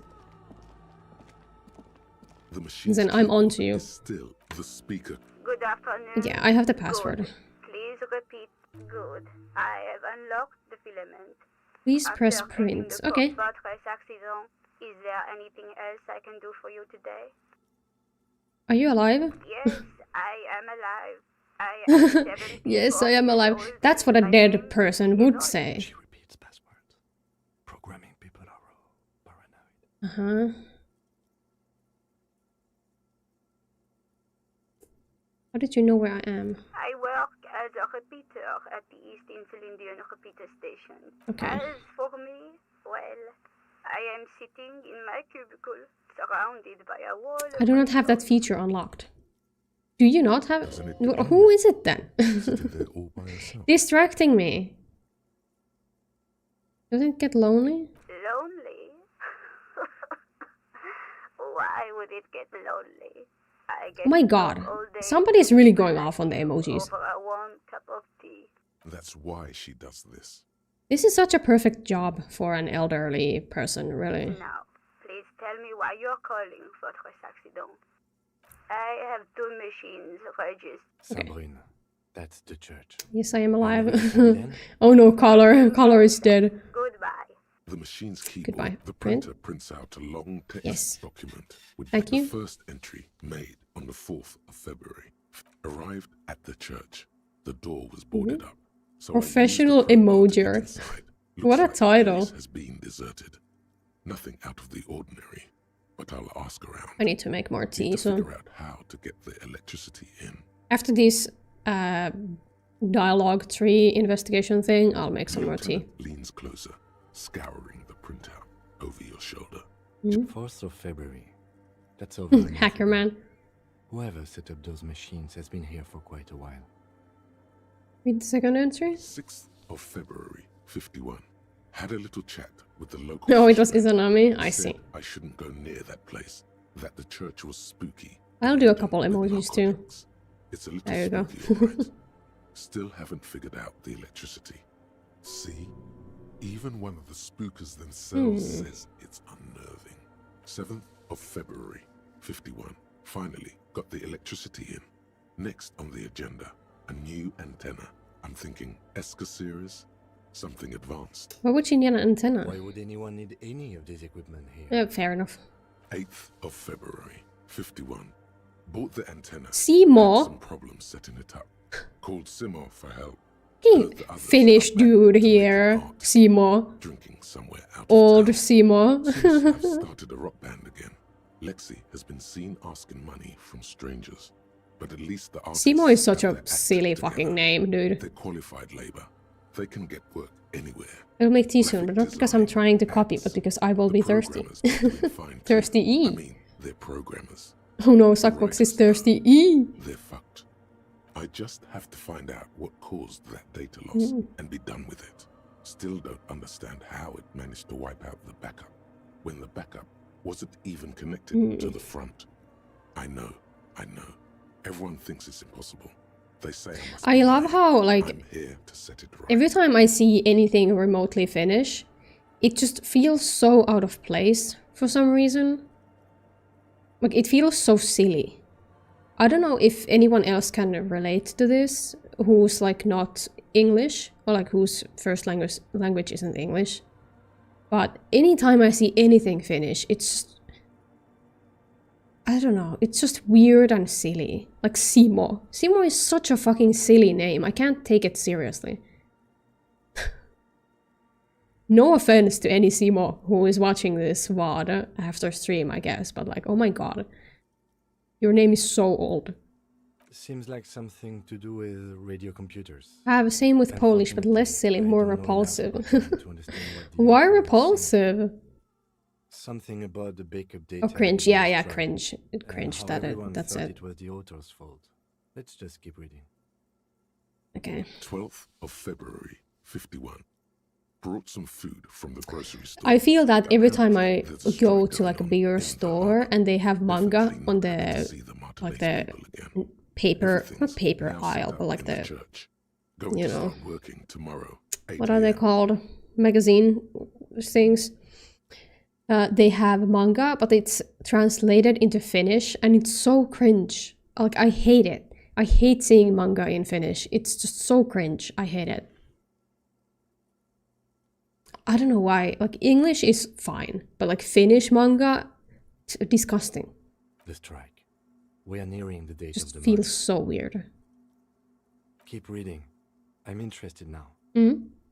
The machine's Then I'm keyboard onto you. is still the speaker. Good afternoon. Yeah, I have the password. Good. Please repeat. Good. I have unlocked the filament. Please After press getting print. the Okay. report this accident, is there anything else I can do for you today? Are you alive? Yes, I am alive. I am 74 Yes, I am years alive. old. That's what a My dead name person is would Eloy. say. She repeats passwords. Programming people are all paranoid. Uh-huh. How did you know where I am? I work as a repeater at the East Insulindian repeater station. Okay. As for me, well, I am sitting in my cubicle, surrounded by a wall of I do not have that windows. feature unlocked. Do you not have it? Doesn't it Who depend? is it then? Sitting there all by herself. Distracting me. Doesn't it get lonely? Lonely? Why would it get lonely? I get Oh my to god. talk all day Somebody's really going off on the emojis. over a warm cup of tea. That's why she does this. This is such a perfect job for an elderly person, really. Now, please tell me why you're calling for this accident. I have two machines registered. Sabrina, that's the church. Yes, I am alive. Then? Oh no, Collar is dead. Goodbye. The machine's keyboard, Goodbye. the Print. printer prints out a long text Yes. document with Thank the you. first entry made on the 4th of February. Arrived at the church. The door was boarded up. So I used the Professional crowbar to get emojier. inside. Looks What a like the title. place has been deserted. Nothing out of the ordinary, but I'll ask around. I need to make more Need tea, to so... figure out how to get the electricity in. After this dialogue tree investigation thing, I'll make some more tea. Lieutenant leans closer, scouring the printout over your shoulder. 4th of February. That's over. a month Hacker ago. man. Whoever set up those machines has been here for quite a while. Read the second entry? 6th of February, 51. Had a little chat with the local. No, it was fisherman. Izanami. I Said see. I shouldn't go near that place. That the church was spooky. I'll do a Laden couple with emojis too. narcotics. It's a little There you go. spooky, all right. Still haven't figured out the electricity. See? Even one of the spookers themselves says it's unnerving. 7th of February, 51. Finally got the electricity in. Next on the agenda, a new antenna. I'm thinking ESCA series, something advanced. Why would she need an antenna? Why would anyone need any of this equipment here? Fair enough. 8th of February, 51. Bought the antenna. Had Seymour? some problems setting it up. Called Seymour for help. Fucking Heard the others Finnish are back dude to making here. art. Seymour. Drinking somewhere out Old of town. Seymour. Since I've started a rock band again. Lexi has been seen asking money from strangers. But at least the artists Seymour is such have a their act silly together. fucking name, dude. They're qualified labor. They can get work anywhere. I'll make tea soon, but not Graphic because I'm design, trying to copy, ads. but because I will The be thirsty. programmers are doing fine too. Thirsty-y. I mean, They're programmers. Oh no, Suckbox is thirsty. They're fucked. I just have to find out what caused that data loss and be done with it. Still don't understand how it managed to wipe out the backup when the backup wasn't even connected to the front. I know. Everyone thinks it's impossible. They say I love how, like, I'm here to set it right. Every time I see anything remotely Finnish, it just feels so out of place for some reason. Like, it feels so silly. I don't know if anyone else can relate to this, who's like not English, or like whose first language isn't English. But anytime I see anything Finnish, it's... I don't know, it's just weird and silly. Like Simo. Simo is such a fucking silly name, I can't take it seriously. No offense to any Simo who is watching this VOD after stream, I guess, but like, oh my god. Your name is so old. Seems like something to do with radio computers. I have the same with Polish, but less silly, more repulsive. Why repulsive? Something about the backup data. Oh, cringe. Yeah, cringe. Cringe. That's it. It was the author's fault. Let's just keep reading. Okay. 12th of February, 51. Brought some food from the grocery store. I feel that every time I go to like a bigger store and they have manga on the like the paper, not paper aisle, but like the, you know, what are they called? Magazine things. They have manga, but it's translated into Finnish, and it's so cringe. Like, I hate it. I hate seeing manga in Finnish. It's just so cringe. I hate it. I don't know why. Like, English is fine, but like Finnish manga, it's disgusting. The strike. We are nearing the date of the month. Feels so weird. Keep reading. I'm interested now.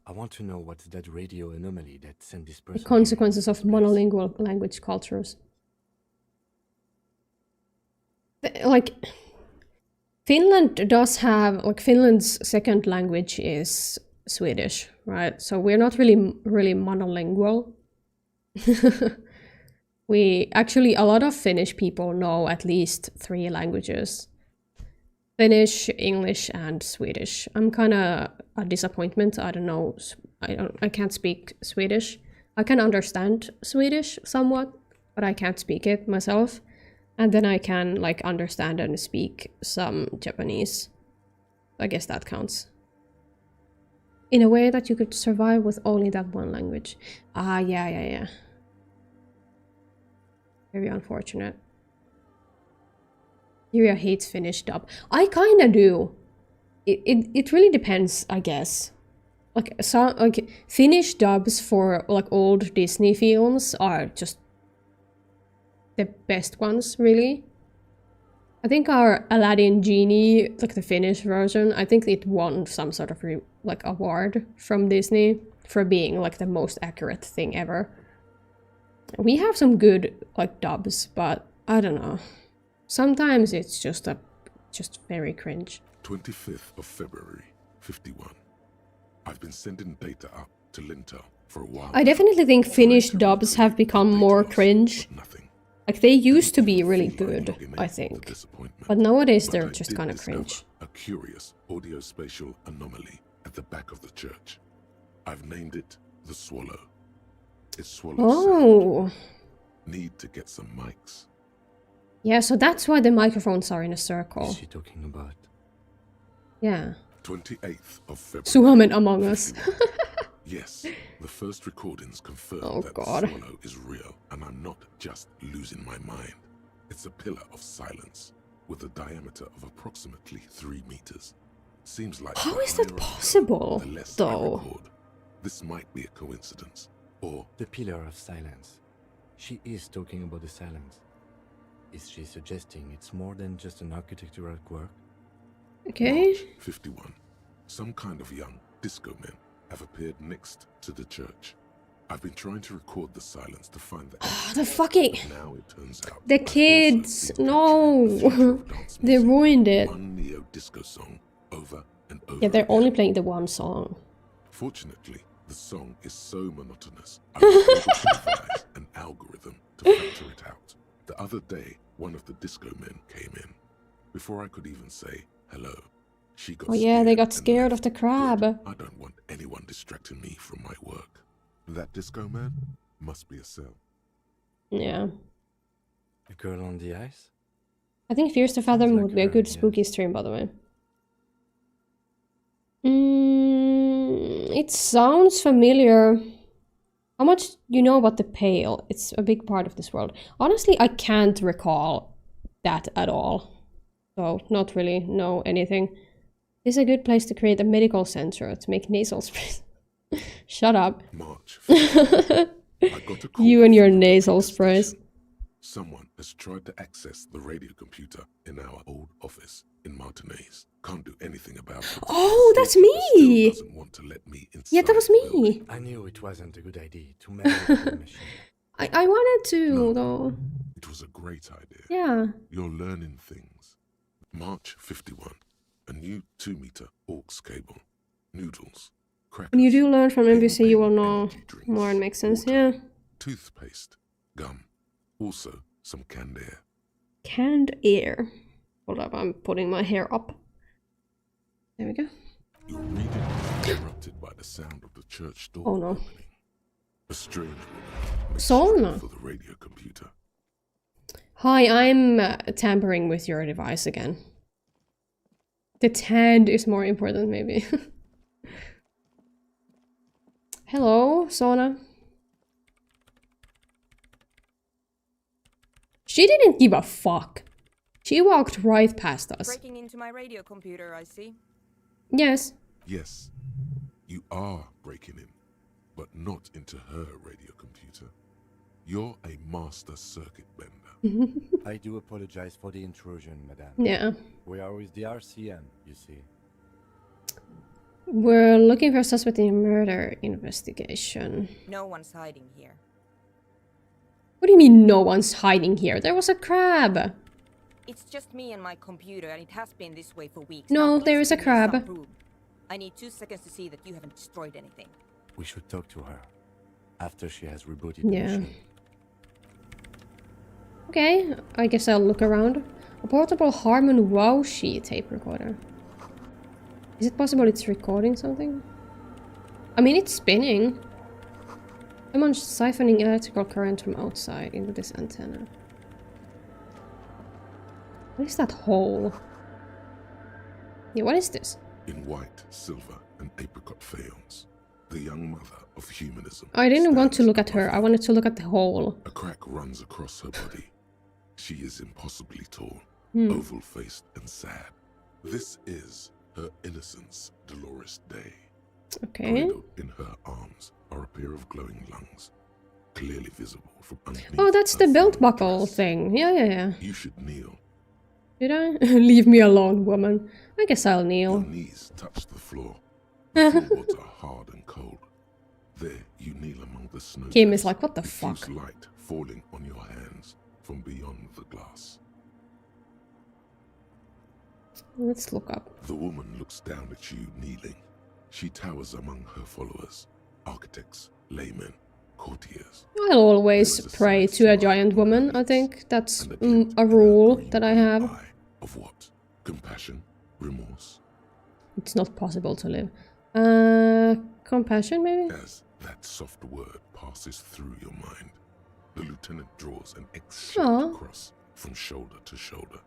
I want to know what's that radio anomaly that sent this person. The consequences of monolingual language cultures. Like, Finland does have, like, Finland's second language is Swedish, right? So we're not really monolingual. We actually, a lot of Finnish people know at least 3 languages. Finnish, English, and Swedish. I'm kind of a disappointment. I don't know. I can't speak Swedish. I can understand Swedish somewhat, but I can't speak it myself. And then I can like understand and speak some Japanese. I guess that counts. In a way that you could survive with only that one language. Ah, yeah. Very unfortunate. Yuria hates Finnish dub. I kinda do. It really depends, I guess. Like Finnish dubs for like old Disney films are just the best ones, really. I think our Aladdin Genie, like the Finnish version, I think it won some sort of like award from Disney for being like the most accurate thing ever. We have some good like dubs, but I don't know. Sometimes it's just very cringe. 25th of February, 51. I've been sending data up to Lintel for a while. I definitely think Finnish dubs have become more cringe. Like, they used to be really good, I think. But nowadays they're just kind of cringe. A curious audio-spatial anomaly at the back of the church. I've named it the Swallow. It swallows sound. Need to get some mics. Yeah, so that's why the microphones are in a circle. What is she talking about? Yeah. 28th of February. Suhamen Among Us. Yes, the first recordings confirm that the swallow is real, and I'm not just losing my mind. It's a pillar of silence with a diameter of approximately 3 meters. Seems like how is that possible, though? This might be a coincidence, or the pillar of silence. She is talking about the silence. Is she suggesting it's more than just an architectural quirk? Okay. March 51. Some kind of young disco men have appeared next to the church. I've been trying to record the silence to find the the fucking... Now it turns out the kids! No! They ruined it. One neo-disco song over and over. Yeah, they're only playing the one song. Fortunately, the song is so monotonous, I was able to devise an algorithm to filter it out. The other day, one of the disco men came in. Before I could even say hello, she got Oh scared. yeah, they got and scared left. of the crab. Good. I don't want anyone distracting me from my work. That disco man must be a cell. Yeah. The girl on the ice? I think Fears to Fathom Sounds like would be a her, good yes. spooky stream, by the way. It sounds familiar. How much you know about the Pale? It's a big part of this world. Honestly, I can't recall that at all. So, not really know anything. This is a good place to create a medical center to make nasal sprays. Shut up. March 15th, I got a call You and your from the nasal computer sprays. station. Someone has tried to access the radio computer in our old office in Martinez. Can't do anything about it. Oh, that's Storekeeper still me! doesn't want to let me inside Yeah, that was the building. me. I knew it wasn't a good idea to manage the machine. I wanted to, No. though. It was a great idea. Yeah. You're learning things. March 51, a new 2-meter aux cable, noodles, crackers. When you do learn from NBC, you will pain know energy drinks, more and make sense, water, yeah. toothpaste, gum, also some canned air. Canned air. Hold up, I'm putting my hair up. There we go. Your reading is interrupted by the sound of the church door Oh, no. opening. A strange woman makes Solna. straight for the radio computer. Hi, I'm tampering with your device again. The tand is more important, maybe. Hello, Sona. She didn't give a fuck. She walked right past us. Breaking into my radio computer, I see. Yes. Yes, you are breaking in, but not into her radio computer. You're a master circuit bender. I do apologize for the intrusion, madame. Yeah. We are with the RCM, you see. We're looking for a suspect in a murder investigation. No one's hiding here. What do you mean no one's hiding here? There was a crab. It's just me and my computer, and it has been this way for weeks. No, Now, there please is a give me some crab. proof. I need 2 seconds to see that you haven't destroyed anything. We should talk to her after she has rebooted Yeah. the machine. Okay, I guess I'll look around. A portable Harman Wowshi tape recorder. Is it possible it's recording something? I mean, it's spinning. Someone's siphoning electrical current from outside into this antenna. What is that hole? Yeah, what is this? In white, silver, and apricot faience, the young mother of humanism. I didn't want to stands look at her, above I wanted to look at the hole. A crack runs across her body. She is impossibly tall, Hmm. oval-faced, and sad. This is her innocence, Dolores Day. Okay. Cradled in her arms are a pair of glowing lungs, clearly visible from underneath. Oh, that's her the belt flowing buckle dress. thing. Yeah. You should kneel. Did I? Leave me alone, woman. I guess I'll Your kneel. knees touch the floor. The floorboards are hard and cold. There, you kneel among the snow. Kim is like, what the diffuse fuck? light falling on your hands from beyond the glass. Let's look up. The woman looks down at you kneeling. She towers among her followers, architects, laymen, courtiers. I'll always pray to a giant woman. I think that's And a glint a in her rule green that I have. eye of what? Compassion? Remorse? It's not possible to live. Compassion, maybe? As that soft word passes through your mind, the lieutenant draws an X-shaped Aw. cross from shoulder to shoulder.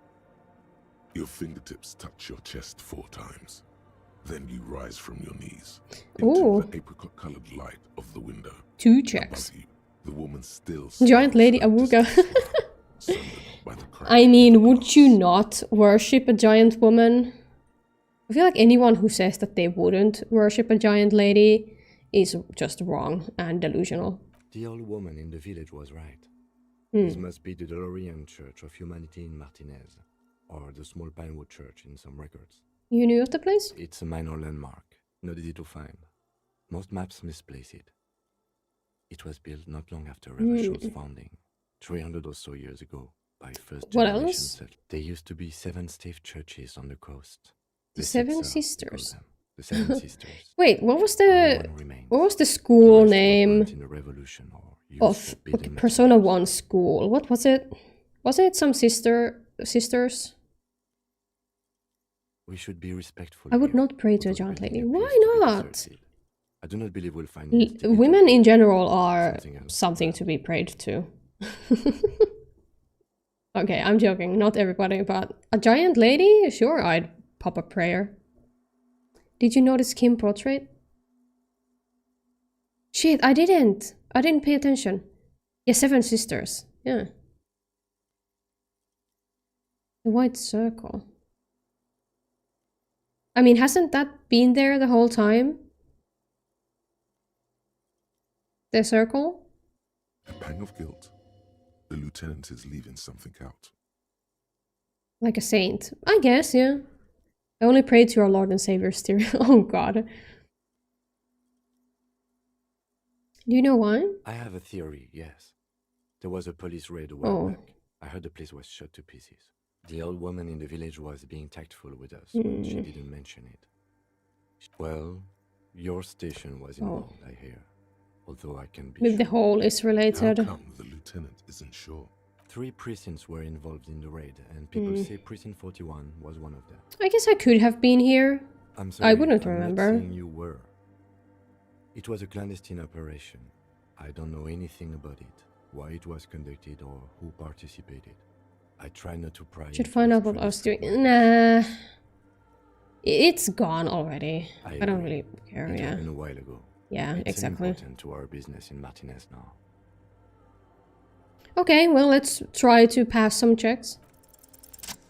Your fingertips touch your chest 4 times. Then you rise from your knees into Ooh. the apricot-colored light of the window. 2 checks. Above you, the woman still Giant lady stands Awuga. sundered by the crack I of mean, the would glass. you not worship a giant woman? I feel like anyone who says that they wouldn't worship a giant lady is just wrong and delusional. The old woman in the village was right. Hmm. This must be the DeLorean Church of Humanity in Martinez, or the small Pinewood Church in some records. You knew of the place? It's a minor landmark, not easy to find. Most maps misplace it. It was built not long after Revolution's founding, 300 or so years ago, by first What generation else? settlers. There used to be 7 stave churches on the coast. The The Seven Sitza, we call Sisters. them. The 7 Sisters. Wait, what was Only the one remains. what was the The school rest were name burnt in the revolution or used of for building Persona materials. 1 school? What was it? Was it some sisters? We should be respectful. I would here. not pray to a Although the giant lady. building appears Why to be not? deserted, I do not believe we'll find it. Women in general are else. something to be prayed to. Okay, I'm joking. Not everybody, but a giant lady? Sure, I'd pop a prayer. Did you notice Kim portrait? Shit, I didn't. I didn't pay attention. Yeah, 7 sisters. Yeah. The white circle. I mean, hasn't that been there the whole time? The circle? A pang of guilt. The lieutenant is leaving something out. Like a saint. I guess, yeah. I only pray to our Lord and Savior still. Oh god. Do you know why? I have a theory, yes. There was a police raid a while back. I heard the place was shot to pieces. The old woman in the village was being tactful with us, but she didn't mention it. Well, your station was involved, I hear. Although I can be Maybe the whole is related. How come the lieutenant isn't sure? 3 precincts were involved in the raid, and people say Precinct 41 was one of them. I guess I could have been here. I'm sorry, I wouldn't I'm remember. not saying you were. It was a clandestine operation. I don't know anything about it, why it was conducted, or who participated. I try not to pry. Should find out what I was doing. Nah. It's gone already. I don't really care, It yeah. happened a while ago. Yeah, It's exactly. important to our business in Martinez now. Okay, well, let's try to pass some checks.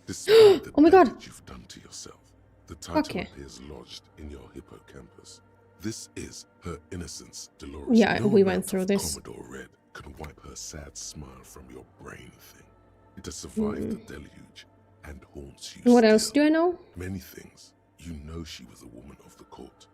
Despite the Oh my god! damage you've done to yourself, the title Okay. appears lodged in your hippocampus. This is her innocence, Dolores. Yeah, No we amount went through of this. Commodore Red can wipe her sad smile from your brain thing. It has survived the deluge and haunts you And what still. else do I know? Many things. You know she was a woman of the court,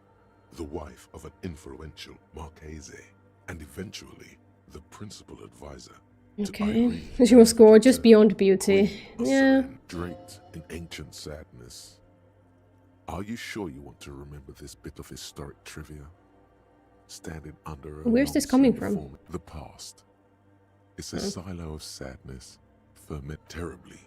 the wife of an influential Marchese, and eventually the principal advisor to Okay. Irene. She was gorgeous beyond beauty. Queen Yeah. Ocean, draped in ancient sadness. Are you sure you want to remember this bit of historic trivia? Standing under a Where's this long coming silver from? form- The past. It's a silo of sadness, ferment terribly.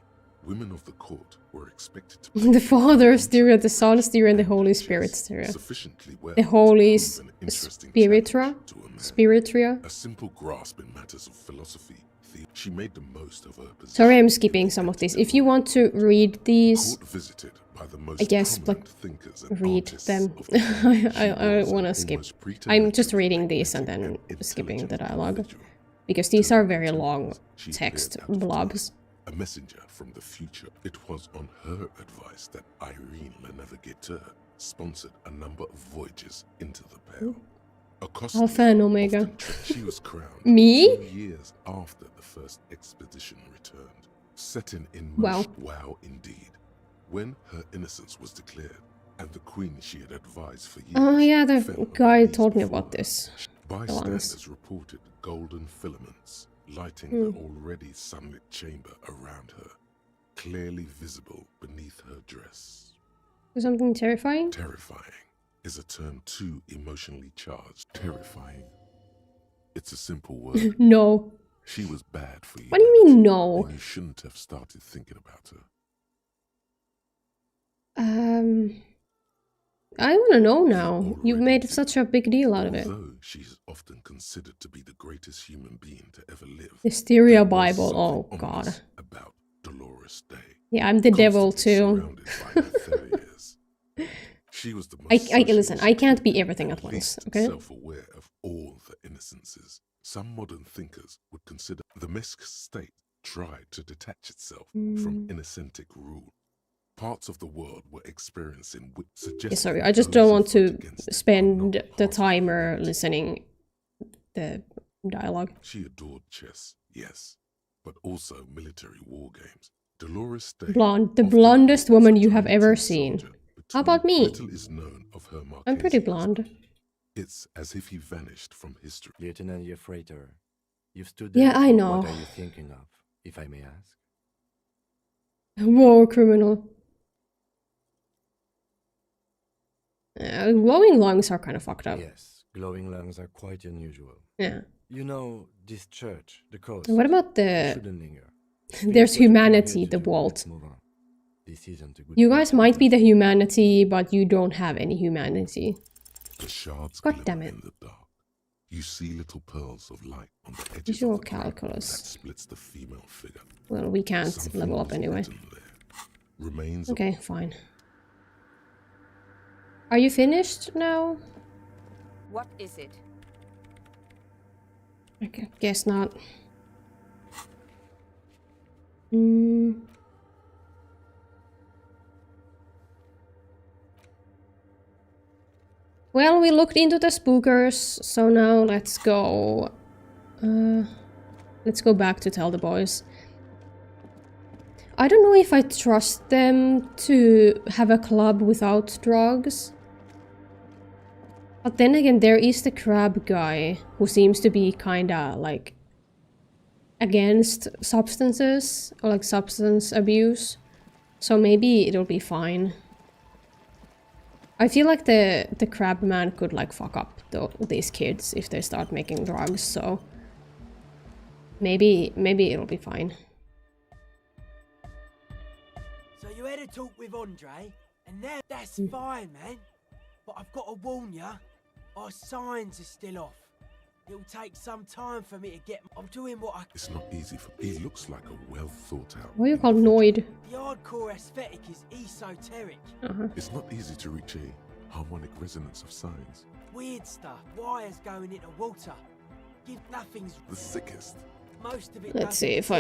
Women of the court were expected to The Father, Styria, the Son, Styria, and the Holy Spirit, Styria. sufficiently well The Holy to prove an interesting Spiritra? challenge to a man. Spiritria? A simple grasp in matters of philosophy. She made the most of her position. Sorry, I'm skipping some of this. If you want to read these, Court visited by the most I guess, like, prominent thinkers and read artists them. of the time. I She want to was skip. almost I'm just preternaturally reading these and then magnetic skipping the intelligent dialogue. individual. Because these are very To long she text appeared out of blobs. A messenger from the future. It was on her advice that Irene Le Navigateur sponsored a number of voyages into the Pale. Accosted Alpha and Omega. often tricked- She was crowned Me? 2 years after the first expedition returned, setting in Wow. motion. Wow, indeed. When her innocence was declared, and the queen she had advised for years. Oh yeah, the fell on guy her knees told me before about her. this. Bystanders reported golden filaments lighting the already sunlit chamber around her, clearly visible beneath her dress. Something terrifying? Terrifying is a term too emotionally charged. Terrifying. It's a simple word. No. She was bad for you. What do you mean no? Then you shouldn't have started thinking about her. I want to know now. You've made such a big deal out of it. Although she's often considered to be the greatest human being to ever live. The Styria there was Bible. something Oh god. ominous about Dolores Day. Yeah, I'm the devil Constantly too. surrounded by her terriers. She was the most Listen, I can't be everything at once, okay? Self-aware of all the innocences. Some modern thinkers would consider the Mesk state tried to detach itself from innocentic rule. Parts of the world were experiencing Yeah, sorry, I just don't want to spend the timer listening the dialogue. She adored chess, yes, but also military war games. Dolores Day, Blonde, the often blondest woman was you have ever talented seen. soldier, but How about me? Little is known of her I'm pretty Marquesianism. blonde. It's as if he vanished from history. Lieutenant Yefrater, you've stood Yeah, there. I know. What are you thinking of, if I may ask? War criminal. Glowing lungs are kind of fucked up. Yes, glowing lungs are quite unusual. Yeah. You know, this church, the coast. What about the shouldn't linger. There's humanity, the vault. This isn't a good You guys might be the humanity, but you don't have any humanity. The shards God glimmer damn it. in the dark. You see little pearls of light on the edges Visual of the crack calculus. that splits the female figure. Well, we can't Something level up was anyway. written there. Remains Okay, fine. Are you finished now? What is it? Okay, guess not. Well, we looked into the spookers, so now let's go. Let's go back to tell the boys. I don't know if I trust them to have a club without drugs. But then again, there is the crab guy who seems to be kinda like against substances or like substance abuse. So maybe it'll be fine. I feel like the crab man could like fuck up these kids if they start making drugs, so maybe it'll be fine. So you had a talk with Andre, and now that's fine, man. But I've got to warn ya, our signs are still off. It'll take some time for me to get. I'm doing what I. It's not easy for. He looks like a well thought out. What are you called, Noid? The hardcore aesthetic is esoteric. It's not easy to reach a harmonic resonance of signs. Weird stuff. Wires going into water. Give nothing's The sickest. most of it. Let's doesn't see if I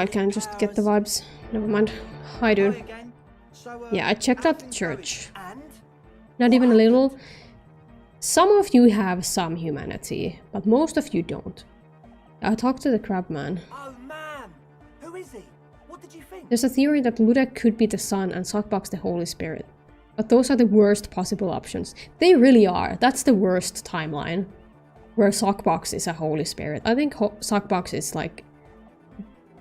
exist. can just get the vibes. Never mind. Hi, dude. Hi again. So, Yeah, I checked out the everything's church. going. And Not even a little. Some of you have some humanity, but most of you don't. I talked to the crab man. oh man, who is he? What did you think? There's a theory that Luda could be the sun and Sockbox the Holy Spirit. But those are the worst possible options. They really are. That's the worst timeline. Where Sockbox is a Holy Spirit. I think Sockbox is like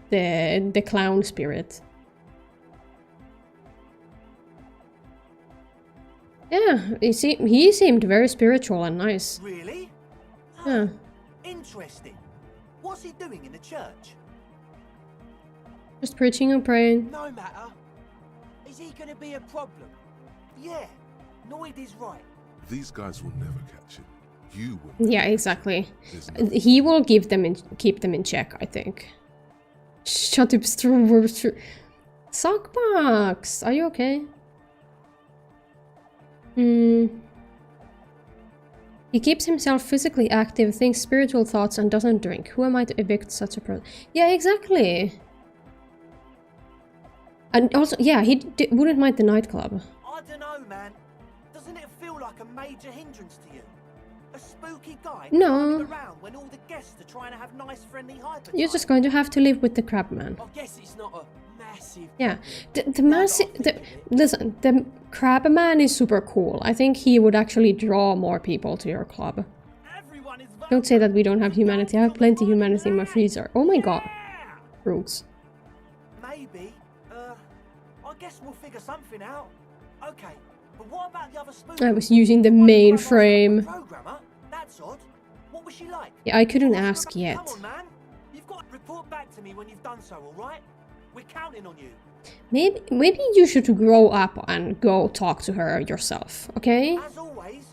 the clown spirit. Yeah, he seemed very spiritual and nice. Really? Yeah. Interesting. What's he doing in the church? Just preaching and praying. No matter. Is he going to be a problem? Yeah, Noid is right. These guys will never catch him. You will. Yeah, exactly. There's nothing. He will keep them in check, I think. Shut up, Sockbox, are you okay? He keeps himself physically active, thinks spiritual thoughts, and doesn't drink. Who am I to evict such a person? Yeah, exactly. And also, yeah, he wouldn't mind the nightclub. I don't know, man. Doesn't it feel like a major hindrance to you? A spooky guy No. climbing around when all the guests are trying to have nice, friendly hyper You're just going to have to live with the crab man. I guess it's not a massive. Yeah, listen, the crab man is super cool. I think he would actually draw more people to your club. Everyone is Don't say that we don't have humanity. I have plenty of humanity in my freezer. Oh my god. Roots. Maybe. I guess we'll figure something out. Okay, but what about the other spookers? I was using the mainframe. Programmer? That's odd. What was she like? Yeah, I couldn't Come ask yet. on, man. You've got to report back to me when you've done so, all right? We're counting on you. Maybe you should grow up and go talk to her yourself, okay? As always.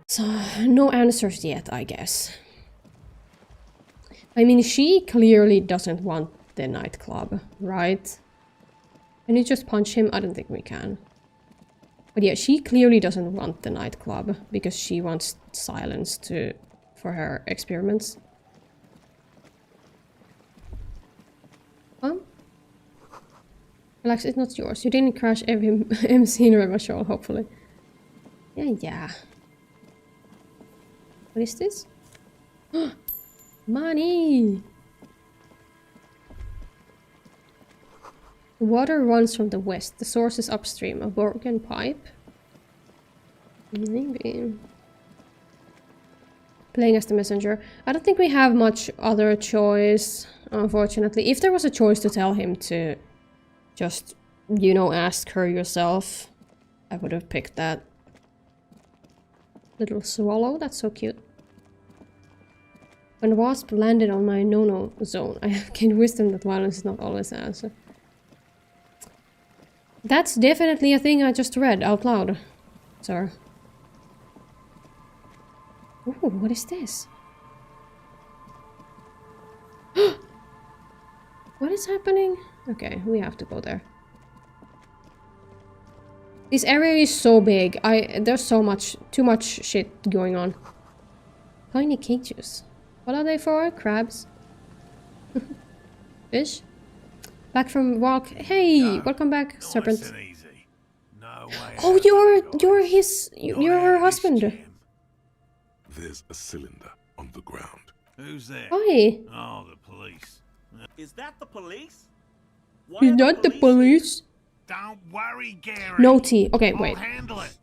So, no answers yet, I guess. I mean, she clearly doesn't want the nightclub, right? Can you just punch him? I don't think we can. But yeah, she clearly doesn't want the nightclub because she wants silence for her experiments. Huh? Relax, it's not yours. You didn't crash every MC in River Show, hopefully. Yeah. What is this? Money! The water runs from the west. The source is upstream. A broken pipe? Maybe. Playing as the messenger. I don't think we have much other choice, unfortunately. If there was a choice to tell him to just, you know, ask her yourself, I would have picked that. Little swallow, that's so cute. When wasp landed on my no-no zone, I have gained wisdom that violence is not always an answer. That's definitely a thing I just read out loud, sir. Ooh, what is this? What is happening? Okay, we have to go there. This area is so big. There's too much shit going on. Tiny cages. What are they for? Crabs? Fish? Back from walk. Hey, welcome back, serpent. Oh, you're her husband. There's a cylinder on the ground. Who's there? Hi. Oh, the police. Is that the police? He's not the police. Don't worry, Gary. No tea. Okay, wait. I'll handle it.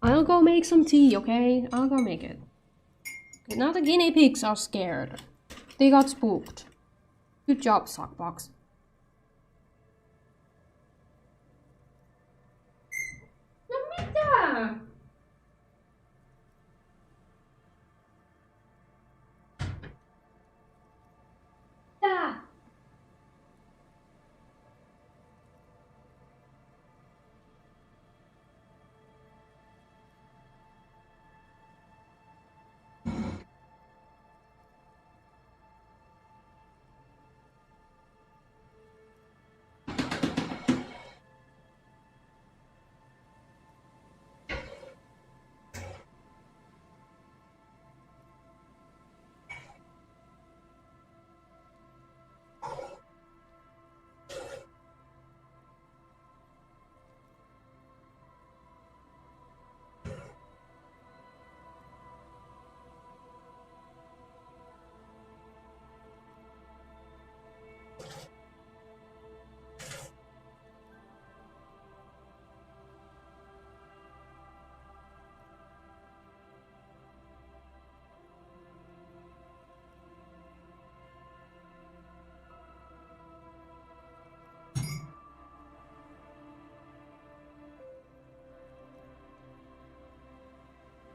I'll go make some tea, okay? I'll go make it. Okay, now the guinea pigs are scared. They got spooked. Good job, Sockbox. Mamita! Da!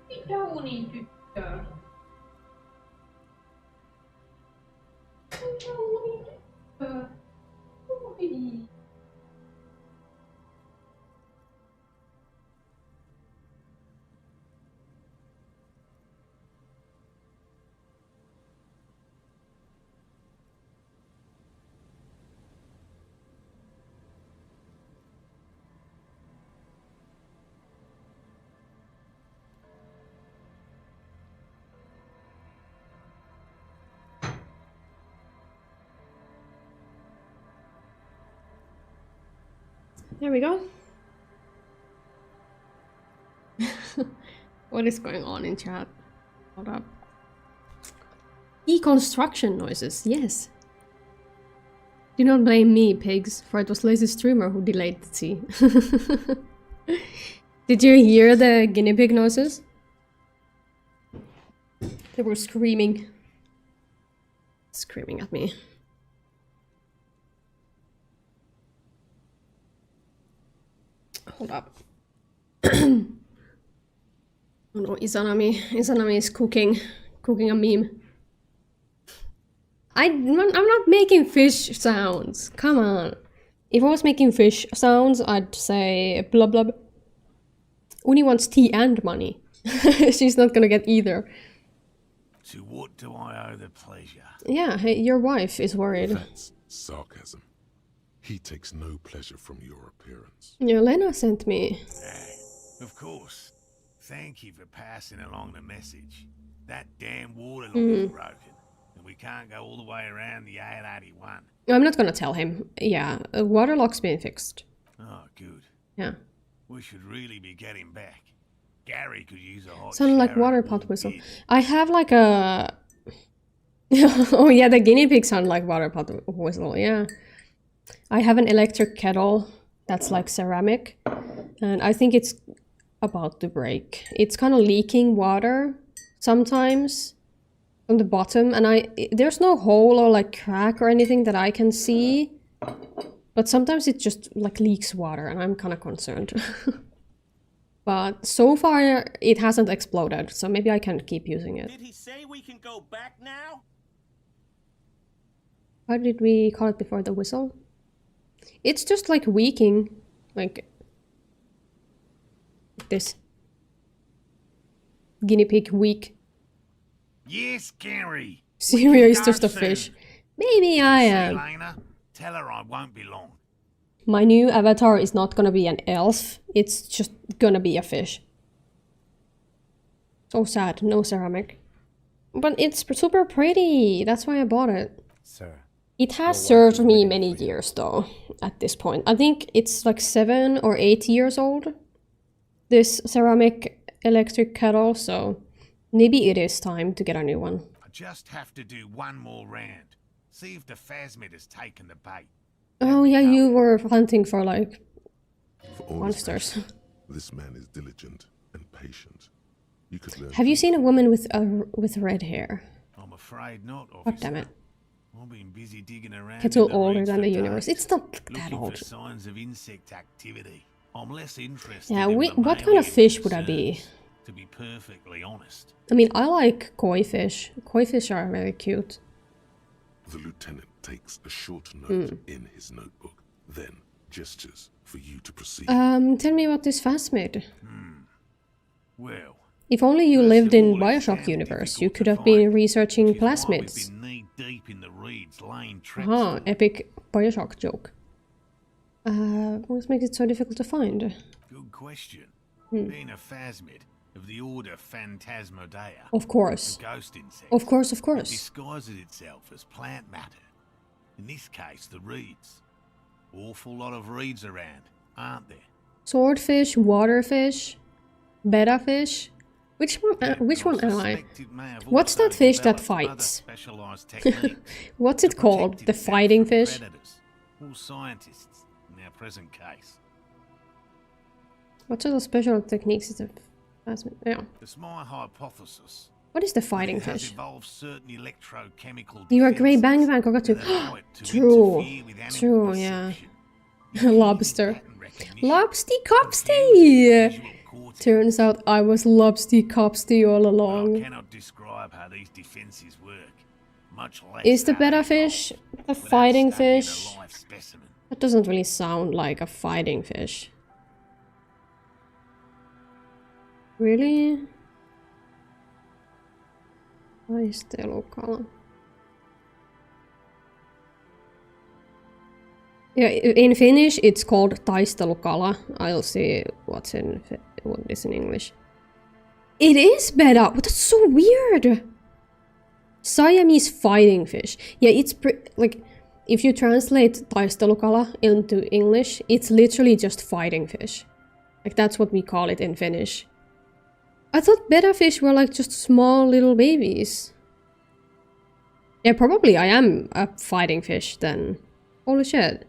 Mitä unin tyttö? Mitä unin tyttö? Ui. There we go. What is going on in chat? Hold up. Deconstruction noises, yes. Do not blame me, pigs, for it was lazy streamer who delayed the tea. Did you hear the guinea pig noises? They were screaming. Screaming at me. Hold up. Oh no, Izanami is cooking a meme. I'm not making fish sounds. Come on. If I was making fish sounds, I'd say blub blub. Uni wants tea and money. She's not gonna get either. To what do I owe the pleasure? Yeah, hey, your wife is worried. That's sarcasm. He takes no pleasure from your appearance. Yeah, Lena sent me. Of course. Thank you for passing along the message. That damn water lock is broken, and we can't go all the way around the A81. I'm not gonna tell him. Yeah, water lock's been fixed. Oh, good. Yeah. We should really be getting back. Gary could use a hot Sounded like shower water in pot one whistle. bit. I have like a... Oh yeah, the guinea pig sound like water pot whistle, yeah. I have an electric kettle that's like ceramic, and I think it's about to break. It's kind of leaking water sometimes on the bottom, and there's no hole or like crack or anything that I can see, but sometimes it just like leaks water, and I'm kind of concerned. But so far, it hasn't exploded, so maybe I can keep using it. Did he say we can go back now? How did we call it before, the whistle? It's just like weaking, like this. Guinea pig weak. Yes, Gary. Syria is just a fish. Maybe I am. Lena, tell her I won't be long. My new avatar is not gonna be an elf, it's just gonna be a fish. So sad, no ceramic. But it's super pretty, that's why I bought it. Sir. It has served me many years though, at this point. I think it's like 7 or 8 years old, this ceramic electric kettle, so maybe it is time to get a new one. I just have to do one more round. See if the phasmid has taken the bait. Oh yeah, you were hunting for like For all his monsters. passion, this man is diligent and patient. You could learn. Have you seen a woman with red hair? I'm afraid not, officer. God damn it. I've been busy digging around. Kettle in the older reeds than for the universe. days, It's not that looking old. for signs of insect activity. I'm less interested Yeah, in the what kind of mammalian fish would I be? concerns, to be perfectly honest. I mean, I like koi fish. Koi fish are very cute. The lieutenant takes a short note in his notebook, then gestures for you to proceed. Tell me about this phasmid. Well, If only you first lived of in all, it Bioshock sounds universe, you difficult could to have been find, researching which is why we've plasmids. been knee-deep in the reeds, laying traps Ah, for epic Bioshock joke. What makes it so difficult to find? Good question. Being a phasmid of the order Phantasmodea, Of course. a ghost insect, Of course, of it course. disguises itself as plant matter. In this case, the reeds. Awful lot of reeds around, aren't there? Swordfish, waterfish, betta fish. Which one am I? suspect it may have What's also that fish that developed other fights? specialised techniques What's to it called? protect The itself fighting from fish? predators, or scientists in our present case. What sort of special techniques is the phasmid? Yeah. It's my hypothesis. What is the that fighting it has fish? evolved certain electrochemical You are great, defenses bang bang, I got to. that allow it to True. interfere with animal True, yeah. perception, Lobster. pattern recognition, Lobsty confusing Copsty! visual cortex. Turns out I was Lobsty Copsty all But I along. cannot describe how these defenses work, much less Is the how they betta evolve, fish the without fighting studying a fish? live specimen. That doesn't really sound like a fighting fish. Really? Taistelukala. Yeah, in Finnish it's called taistelukala. I'll see what is in English. It is betta! But that's so weird! Siamese fighting fish. Yeah, it's like, if you translate taistelukala into English, it's literally just fighting fish. Like, that's what we call it in Finnish. I thought betta fish were like just small little babies. Yeah, probably I am a fighting fish then. Holy shit.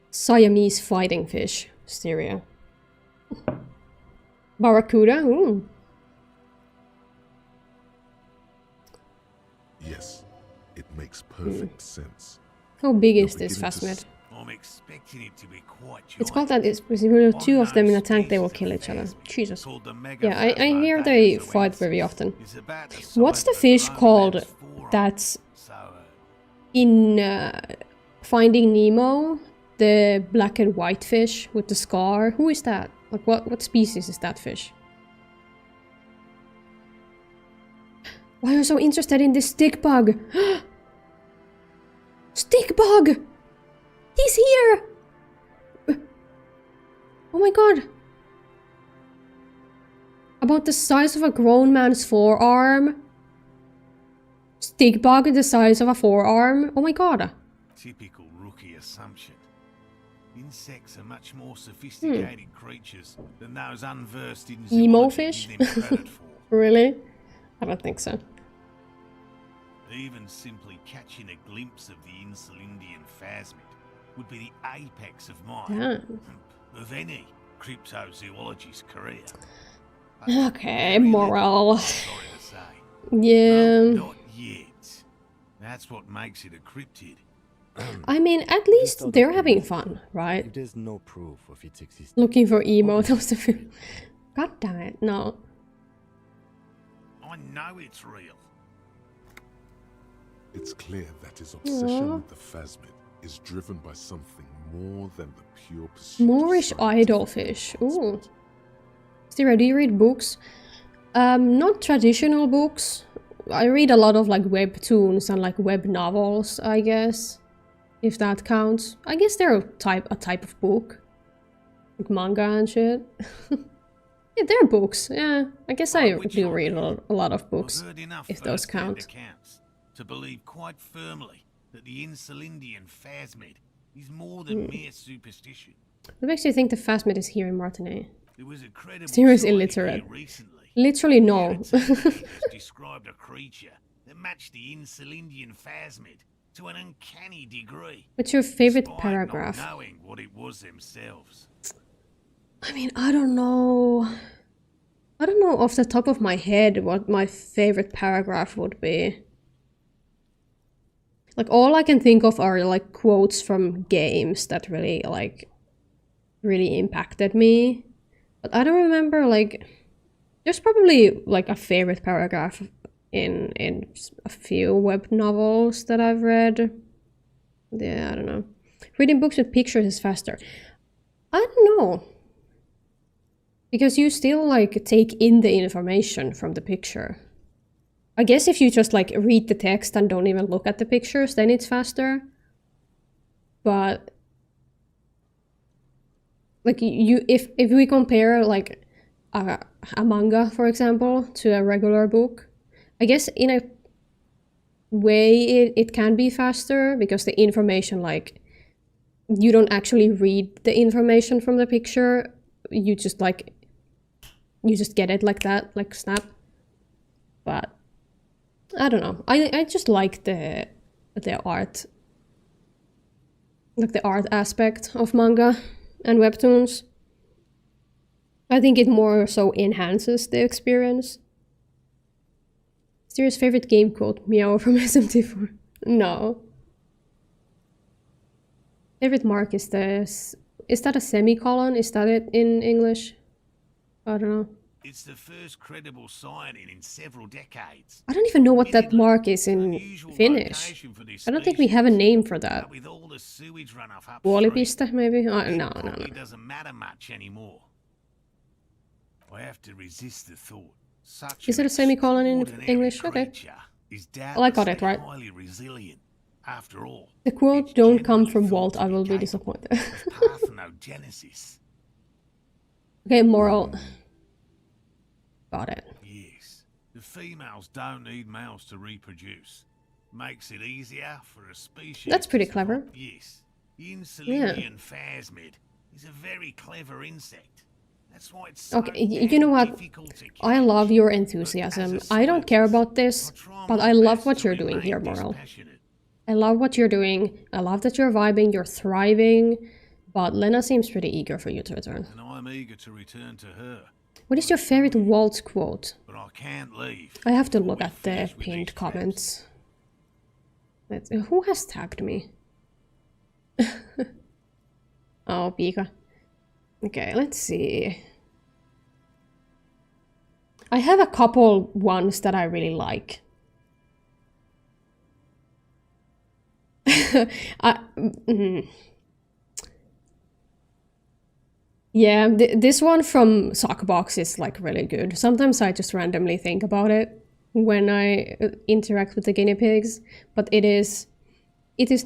Siamese fighting fish. Styria. Barracuda? Ooh. Yes, it makes perfect sense. How big is You're this beginning to phasmid? I'm expecting it to be quite It's called giant. that. If you have two of them in a tank, they will kill each other. Jesus. Yeah, I hear they fight very often. What's the fish called that's in Finding Nemo? The black and white fish with the scar? Who is that? Like, what species is that fish? Why are you so interested in this stick bug? Stick bug! He's here! Oh my god! About the size of a grown man's forearm. Stick bug the size of a forearm. Oh my god. Typical rookie assumption. Insects are much more sophisticated creatures than those unversed in Emo zoology fish? give them credit for. Really? I don't think so. Even simply catching a glimpse of the Insulindian phasmid would be the apex of of any cryptozoologist's career. Okay, moral. Sorry to say. Yeah. Not yet. That's what makes it a cryptid. I mean, at least they're having fun, right? If there's no proof of its existence. Looking for emo. That was the film. God damn it, no. I know it's real. It's clear that his obsession with the phasmid is driven by something more than the pure pursuit Moorish of idolfish. Ooh. Stira, do you read books? Not traditional books. I read a lot of like webtoons and like web novels, I guess. If that counts. I guess they're a type of book. Like manga and shit. Yeah, they're books. Yeah, I guess I do read a lot of books. If those count. To believe quite firmly that the Insulindian phasmid is more than mere superstition. What makes you think the phasmid is here in Martinique? There was a credible Stira's illiterate. Literally no. Described a creature that matched the Insulindian phasmid to an uncanny degree. What's your favorite paragraph? Not knowing what it was themselves. I mean, I don't know. I don't know off the top of my head what my favorite paragraph would be. Like, all I can think of are, like, quotes from games that really, like, really impacted me. But I don't remember, like, there's probably, like, a favorite paragraph in a few web novels that I've read. Yeah, I don't know. Reading books with pictures is faster. I don't know. Because you still, like, take in the information from the picture. I guess if you just like read the text and don't even look at the pictures, then it's faster. But like if we compare like a manga, for example, to a regular book, I guess in a way it can be faster because the information, like, you don't actually read the information from the picture. You just get it like that, like snap. But I don't know. I just like the art, like the art aspect of manga and webtoons. I think it more so enhances the experience. Stira's favorite game quote, meow from SMT4. No. Favorite mark is this. Is that a semicolon? Is that it in English? I don't know. It's the first credible sighting in several decades. I don't even know what that mark is in Finnish. I don't think we have a name for that. With all the sewage runoff Puolipiste, maybe? No. It doesn't matter much anymore. I have to resist the thought. Is it a semicolon in English? Okay. Well, I got it right. Highly resilient. After all, the quote, "Don't come from Walt, I will be disappointed." Parthenogenesis. Okay, moral. Got it. Yes. The females don't need males to reproduce. Makes it easier for a species. That's pretty clever. Yes. The Insulindian phasmid is a very clever insect. That's why it's so okay, you know what? I love your enthusiasm. I don't care about this, but I love what you're doing here, Moral. I love what you're doing. I love that you're vibing, you're thriving, but Lena seems pretty eager for you to return. And I'm eager to return to her. What is your favorite Walt quote? But I can't leave. I have to look at the pinned comments. Who has tagged me? Oh, Pika. Okay, let's see. I have a couple ones that I really like. Yeah, this one from Sockbox is like really good. Sometimes I just randomly think about it when I interact with the guinea pigs, but it is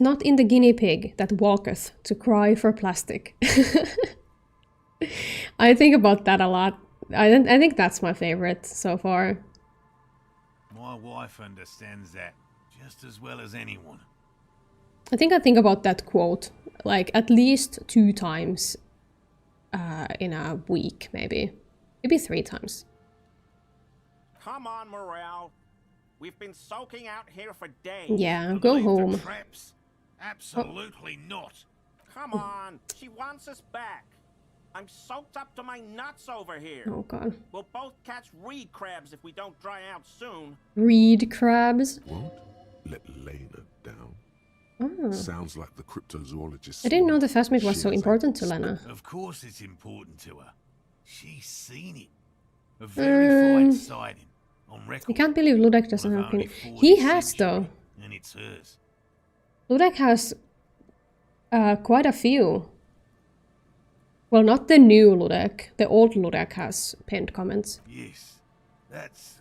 not in the guinea pig that walketh to cry for plastic. I think about that a lot. I think that's my favorite so far. My wife understands that just as well as anyone. I think about that quote like at least 2 times in a week, maybe 3 times. Come on, Morale. We've been soaking out here for days. Yeah, go home. Absolutely not. Come on, she wants us back. I'm soaked up to my nuts over here. Oh god. We'll both catch reed crabs if we don't dry out soon. Reed crabs? Won't let Lena down. Oh. Sounds like the cryptozoologist. I didn't know the phasmid was so important to Lena. Of course it's important to her. She's seen it. A very fine sighting. On record. I can't believe Ludek doesn't have a pin. He has though. And it's hers. Ludek has quite a few. Well, not the new Ludek. The old Ludek has pinned comments. Yes, that's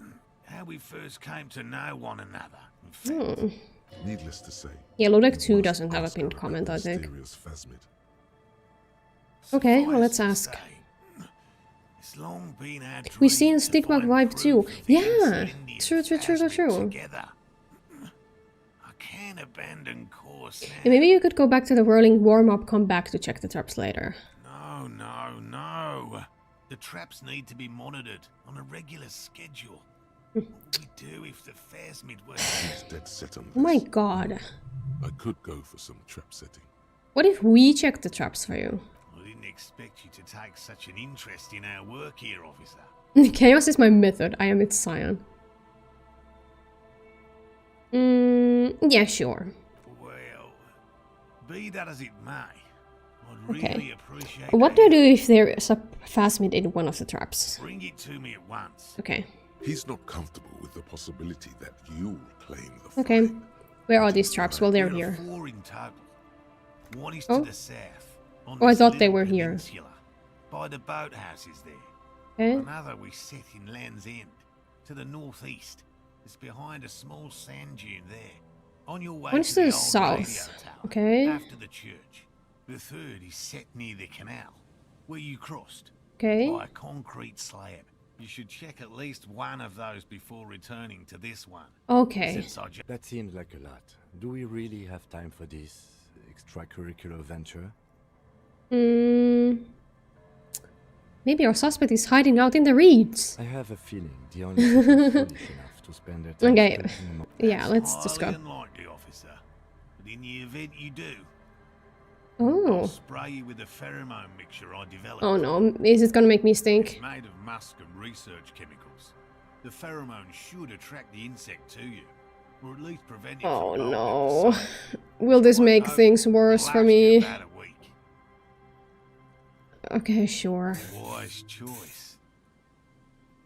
how we first came to know one another. In fact. Needless to say. Yeah, Ludek 2 doesn't have a pinned comment, I think. Okay, well, let's ask. We seen Stigma vibe too. Yeah, true. I can't abandon course now. And maybe you could go back to the whirling warm-up, come back to check the traps later. No. The traps need to be monitored on a regular schedule. Hmm. What would we do if the Phasmid were dead set on this. Oh my god. I could go for some trap setting. What if we check the traps for you? I didn't expect you to take such an interest in our work here, officer. Chaos is my method. I am its scion. Yeah, sure. Well, be that as it may, I'd really appreciate What do I do if there is a Phasmid in one of the traps? Bring it to me at once. Okay. He's not comfortable with the possibility that you'll claim the Okay. Where are these traps? Well, they're here. 4 in total. One is to the south. Oh, I thought they were here. By the boathouses there. Okay. Another we set in Land's End. To the northeast. It's behind a small sand dune there. On your way One's to to the the old south. radio tower, Okay. after the church. The third is set near the canal, where you crossed. Okay. By a concrete slab. You should check at least one of those before returning to this one. Okay. That seems like a lot. Do we really have time for this extracurricular venture? Maybe our suspect is hiding out in the reeds. I have a feeling the only people foolish enough to spend their time Okay. spending Yeah, let's just go. Unlikely, officer. But in the event you do, Oh. I'll spray you with a pheromone mixture I developed. Oh no, is it gonna make me stink? It's made of musk and research chemicals. The pheromone should attract the insect to you, or at least prevent it Oh from no. Will this make things worse for me? about a week. Okay, sure. Wise choice.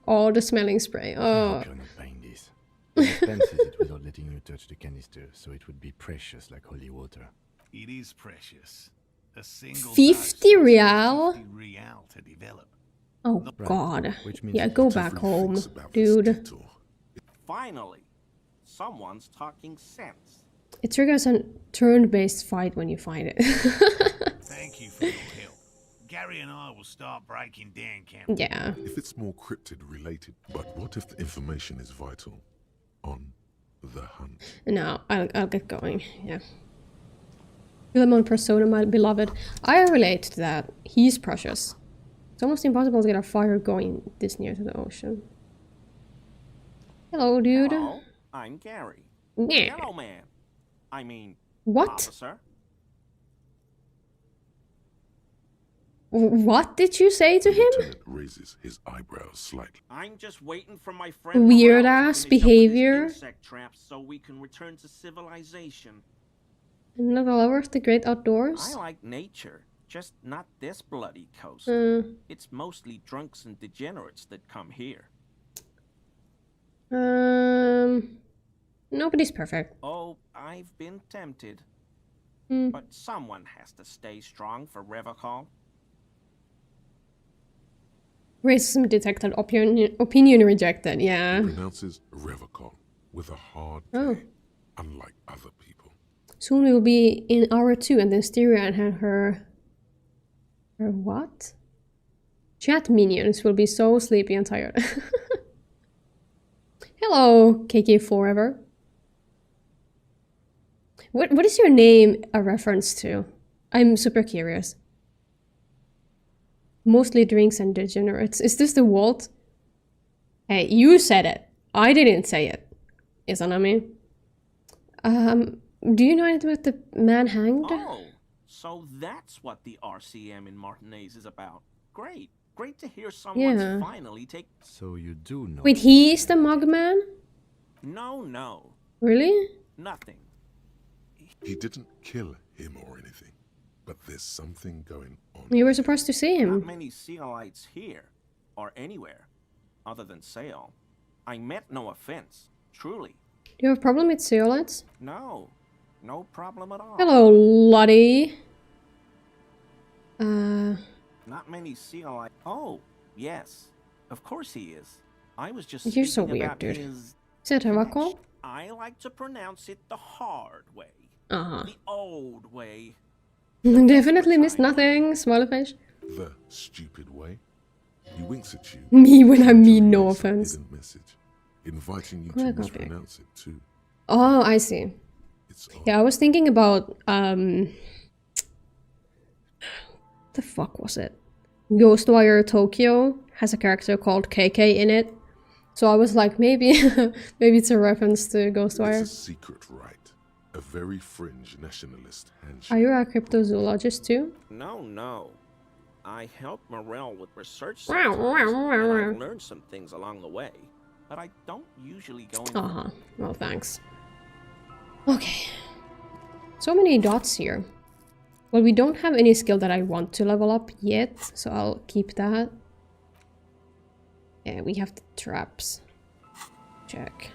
Oh, the smelling spray. Oh. You're not buying this. It dispenses it without letting you touch the canister, so it would be precious like holy water. It is precious. A single 50 real? 50 real to develop. Oh god. Yeah, go back home, dude. Finally, someone's talking sense. It triggers a turn-based fight when you find it. Thank you for your help. Gary and I will start breaking down camp. Yeah. If it's more cryptid related, but what if the information is vital on the hunt? No, I'll get going. Yeah. Philemon Persona, my beloved. I relate to that. He's precious. It's almost impossible to get a fire going this near to the ocean. Hello, dude. Hello, I'm Gary. Yeah. Hello, man. I mean, What? officer. What did you say to him? Lieutenant raises his eyebrows slightly. I'm just waiting for my friend Weird Morel to ass finish up with his behavior. insect traps so we can return to civilization. Not a lover of the great outdoors? I like nature, just not this bloody coast. It's mostly drunks and degenerates that come here. Nobody's perfect. Oh, I've been tempted. Hmm. But someone has to stay strong for Revocall. Racism detected, opinion rejected, yeah. Pronounces Revocall with a hard Oh. K, unlike other people. Soon we will be in hour 2 and then Styria and her what? Chat minions will be so sleepy and tired. Hello, KK Forever. What is your name a reference to? I'm super curious. Mostly drinks and degenerates. Is this the Walt? Hey, you said it. I didn't say it. Izanami. Do you know anything about the man hanged? Oh, so that's what the RCM in Martinez is about. Great. Great to hear someone's Yeah. finally take... So you do know... Wait, he is the mug man? No. Really? Nothing. He didn't kill him or anything, but there's something going on. You were supposed to see him. Not many Sealites here, or anywhere. other than Sail. I meant no offense, truly. Do you have a problem with zeolites? No, no problem at all. Hello, Lottie. Not many Zeolite. Oh, yes. Of course he is. I was just You're so speaking weird, about dude. his Is it Tavako? I like to pronounce it the hard way. Uh-huh. The old way. Definitely missed nothing. Smiley face. The stupid way. He winks at you. Me when I mean no Release a offense. hidden message, inviting you Oh, I to got it. mispronounce it too. Oh, I see. It's Yeah, I was thinking about the fuck was it? Ghostwire Tokyo has a character called KK in it. So I was like, maybe maybe it's a reference to It's Ghostwire. a secret right. A very fringe nationalist handshake. Are you a cryptozoologist too? No, no. I helped Morel with research Wow, sometimes, wow, wow, and wow. I've learned some things along the way, but I don't usually go into Uh-huh. Well, thanks. Okay. So many dots here. Well, we don't have any skill that I want to level up yet, so I'll keep that. Yeah, we have the traps. Check.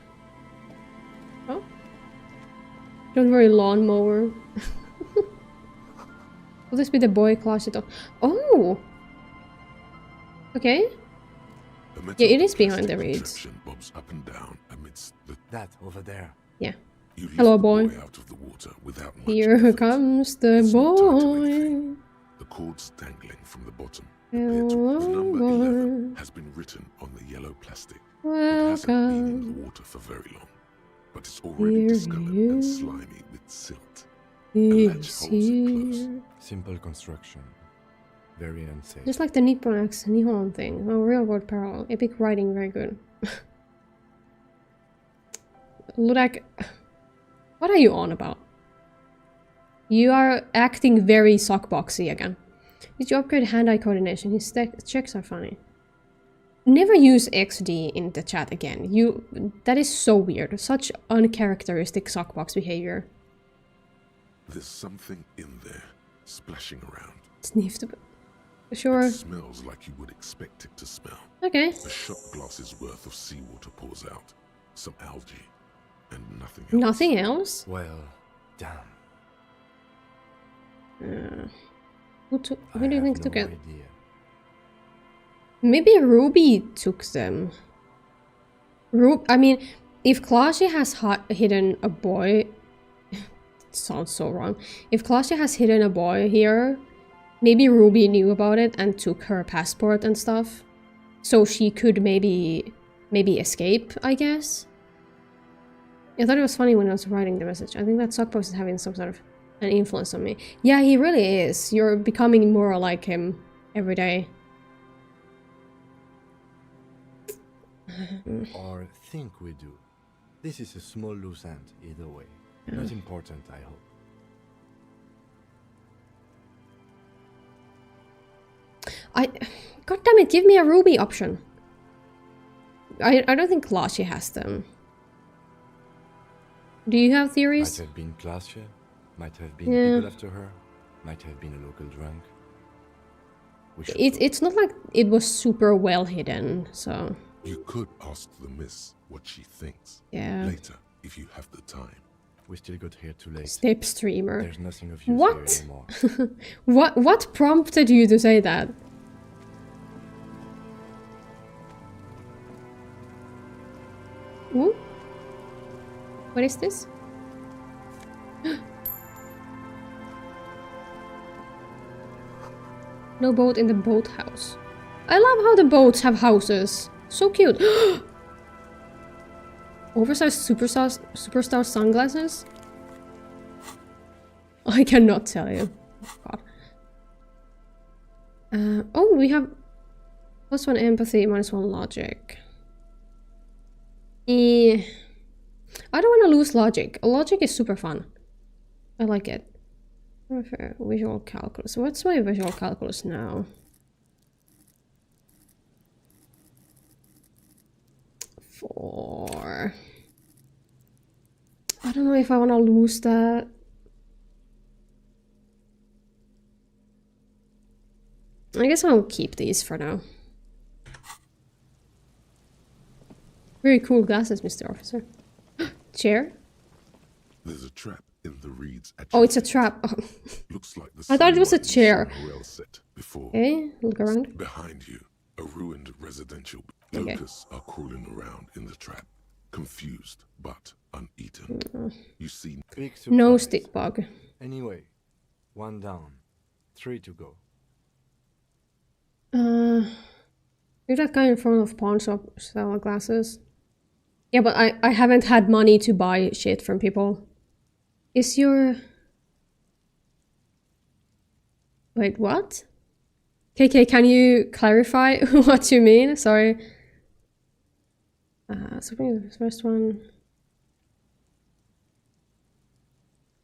Oh. Don't worry, lawnmower. Will this be the boy closet? Oh! Okay. Yeah, it is behind the reeds. Bobs up and down amidst the That over there. Yeah. You lift Hello, the boy. out of the water without much Here effort. comes the It's not tied to boy. anything. The cords dangling from the bottom. appear to- Hello, The number 11 boy. has been written on the yellow plastic. It hasn't been in Welcome. the water for very long, but it's already Here discolored he and is. slimy with silt. The latch He's holds it close. here. Simple construction. Very unsafe. Just like the Nippon X Nihon thing. Oh, real world parallel. Epic writing, very good. Ludak, what are you on about? You are acting very sockboxy again. Did you upgrade hand-eye coordination? His checks are funny. Never use XD in the chat again. That is so weird. Such uncharacteristic sockbox behavior. There's something in there, splashing around. Sniffed. Sure. It smells like you would expect it to smell. Okay. A shot glass's worth of seawater pours out. Some algae. And nothing else. Nothing else? Well, damn. Who do you think took no it? idea. Maybe Ruby took them. I mean, if Clashy has hidden a boy... it sounds so wrong. If Clashy has hidden a boy here, maybe Ruby knew about it and took her passport and stuff. So she could maybe escape, I guess. I thought it was funny when I was writing the message. I think that Sockbox is having some sort of an influence on me. Yeah, he really is. You're becoming more like him every day. Or think we do. This is a small loose end, either way. Not important, I hope. God damn it, give me a Ruby option. I don't think Clashy has them. Do you have theories? Might have been Klasha, might have been Yeah. people after her, might have been a local drunk. We should It's not like it was super well hidden, so... You could ask the miss what she thinks. Yeah. Later, if you have the time. We still got here too late. Step streamer. There's nothing of use What? here anymore. What prompted you to say that? Ooh? What is this? No boat in the boathouse. I love how the boats have houses. So cute. Oversized superstar sunglasses? I cannot tell you. Oh, God. Oh, we have +1 empathy, -1 logic. I don't want to lose logic. Logic is super fun. I like it. Visual calculus. What's my visual calculus now? 4. I don't know if I want to lose that. I guess I'll keep these for now. Very cool glasses, Mr. Officer. Chair? There's a trap in the reeds at Oh, your it's a feet. trap. Looks like the I thought it same was a one you chair. saw Morel set before. Okay, look around. Behind you, a ruined residential. Okay. Locusts are crawling around in the trap, confused but uneaten. You see Big no surprise. stick bug. Anyway, 1 down, 3 to go. You're that guy in front of pawn shop selling glasses. Yeah, but I haven't had money to buy shit from people. Is your... Wait, what? KK, can you clarify what you mean? Sorry. So the first one.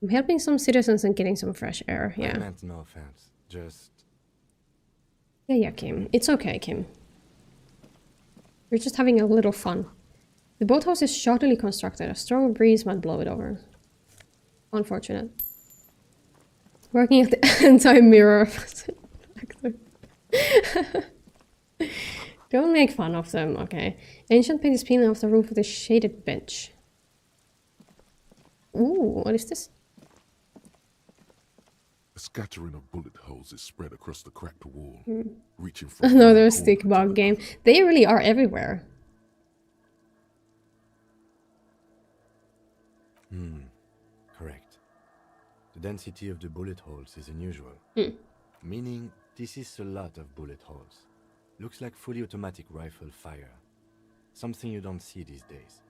I'm helping some citizens and getting some fresh air. I Yeah. meant no offense. Just Yeah, Kim. It's okay, Kim. We're just having a little fun. The boathouse is shoddily constructed. A strong breeze might blow it over. Unfortunate. Working at the anti-mirror factor. Don't make fun of them, okay? Ancient paint is peeling off the roof of the shaded bench. Ooh, what is this? a scattering of bullet holes is spread across the cracked wall, Mm. reaching from Another one stick corner to bug game. They really are everywhere. Correct. The density of the bullet holes is unusual. Meaning, this is a lot of bullet holes. Looks like fully automatic rifle fire. Something you don't see these days.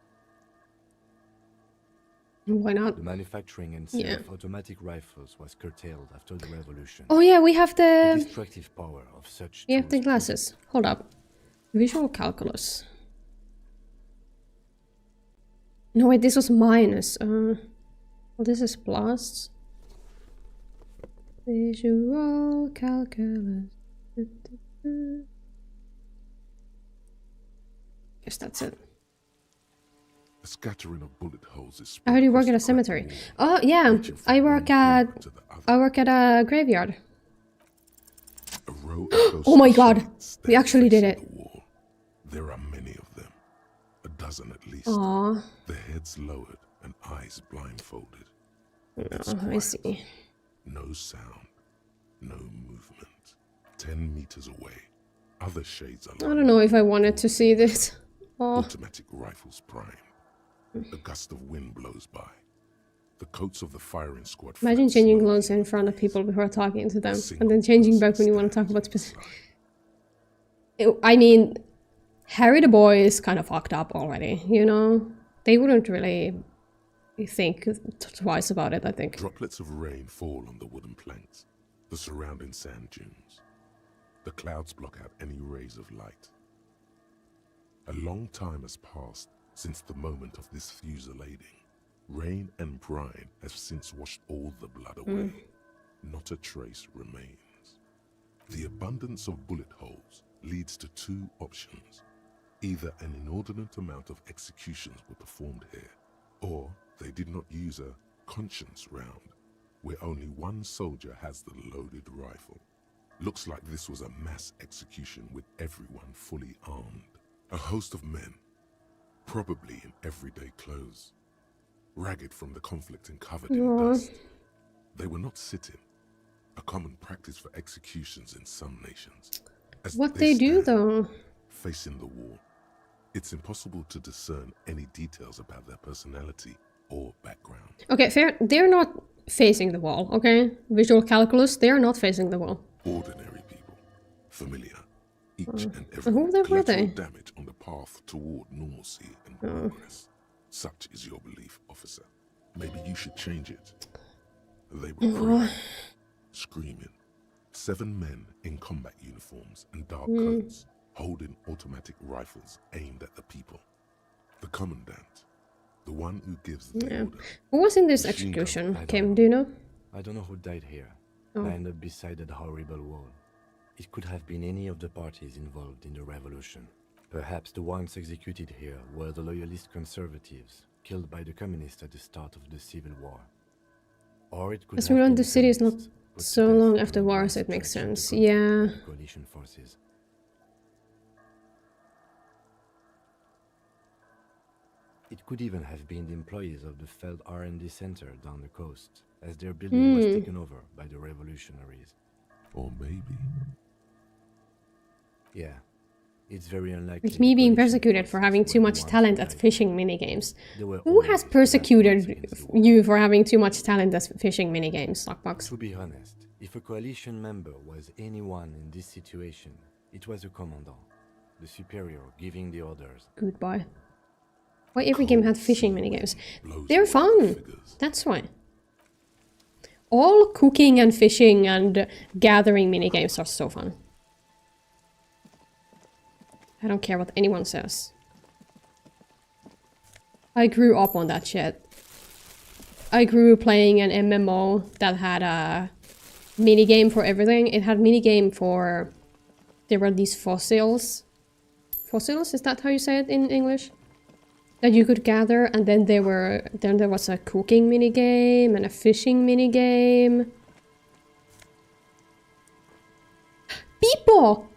Why not? The manufacturing and sale Yeah. of automatic rifles was curtailed after the revolution. Oh yeah, we have The the... destructive power of such We have the tools glasses. Hold up. Visual calculus. No, wait, this was minus. Well, this is plus. Visual calculus. Guess that's it. A scattering of bullet holes is I spread already work across at a the cracked cemetery. wall, Oh yeah, reaching from I one work corner at to the other. I work at a graveyard. A row of Oh my ghostly god, shades we stand actually did facing it. the wall. There are many of them, a dozen at least. Aww. Their heads lowered and eyes blindfolded. It's Oh, I quiet. see. No sound, no movement. 10 meters away, other shades are I don't know if I wanted to see this. Oh. automatic rifles prime. A gust of wind blows by. The coats of the firing squad. Imagine flap changing slowly clothes in in front of breeze. people before talking to them, Single and then changing back person when you want to talk stands about on specific. side. I mean, Harry the boy is kind of fucked up already. You know, they wouldn't really think twice about it. I think. Droplets of rain fall on the wooden planks, the surrounding sand dunes. The clouds block out any rays of light. A long time has passed since the moment of this fusillading. Rain and brine have since washed all the blood away. Not a trace remains. The abundance of bullet holes leads to two options. Either an inordinate amount of executions were performed here, or they did not use a conscience round, where only one soldier has the loaded rifle. Looks like this was a mass execution with everyone fully armed. A host of men, probably in everyday clothes, ragged from the conflict and covered in Aw. dust. They were not sitting, a common practice for executions in some nations. As What they do stand, though? facing the wall, it's impossible to discern any details about their personality or background. Okay, fair. They're not facing the wall. Okay, visual calculus. They are not facing the wall. Ordinary people, familiar, each and Who every were collateral they? damage on the path toward normalcy and progress. Such is your belief, officer. Maybe you should change it. They were crying, screaming. 7 men in combat uniforms and dark coats, holding automatic rifles aimed at the people. The commandant, the one who gives the Yeah. order. Who was in this Machine gun. execution? I don't Kim, know. do you know? I don't know who died here. Oh. I ended up beside that horrible wall. It could have been any of the parties involved in the revolution. Perhaps the ones executed here were the loyalist conservatives, killed by the communists at the start of the Civil War. Or it could As have we run been the city is not communists put to so death long during after the war, so it makes insurrection sense. to conflict Yeah. with the coalition forces. It could even have been the employees of the failed R&D center down the coast, as their building was taken over by the revolutionaries. Or maybe... Yeah, it's very unlikely. Like me being persecuted for having too much talent at fishing minigames. Who has persecuted you for having too much talent at fishing minigames, Sockbox? To be honest, if a coalition member was anyone in this situation, it was the commandant, the superior giving the orders. Goodbye. Why every game had fishing minigames? They're fun. That's why. All cooking and fishing and gathering minigames are so fun. I don't care what anyone says. I grew up on that shit. I grew playing an MMO that had a minigame for everything. It had minigame for... There were these fossils. Fossils? Is that how you say it in English? That you could gather, and then there was a cooking minigame and a fishing minigame. People!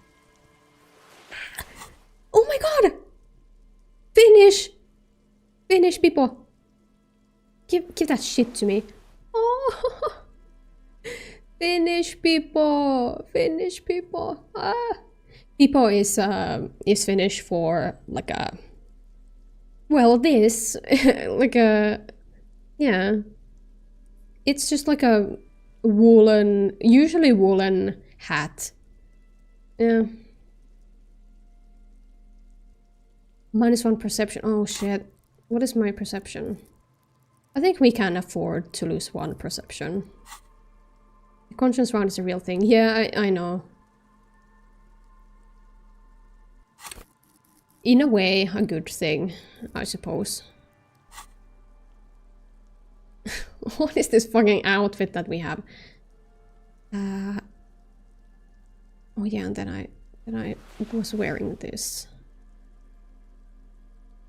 Oh my god! Finish! Finish, people! Give that shit to me. Oh! Finish, people! Finish, people! Ah! People is Finnish for like a... Well, this... like a... Yeah. It's just like a woolen... Usually woolen hat. Yeah. -1 perception. Oh shit. What is my perception? I think we can afford to lose 1 perception. The conscience round is a real thing. Yeah, I know. In a way, a good thing, I suppose. What is this fucking outfit that we have? Oh yeah, and then I was wearing this.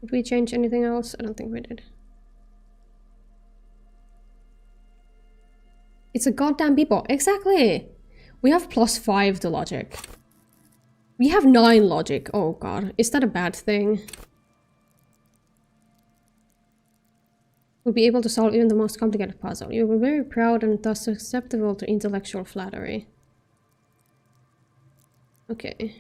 Did we change anything else? I don't think we did. It's a goddamn people. Exactly! We have +5 to logic. We have 9 logic. Oh god. Is that a bad thing? We'll be able to solve even the most complicated puzzle. You were very proud and thus susceptible to intellectual flattery. Okay.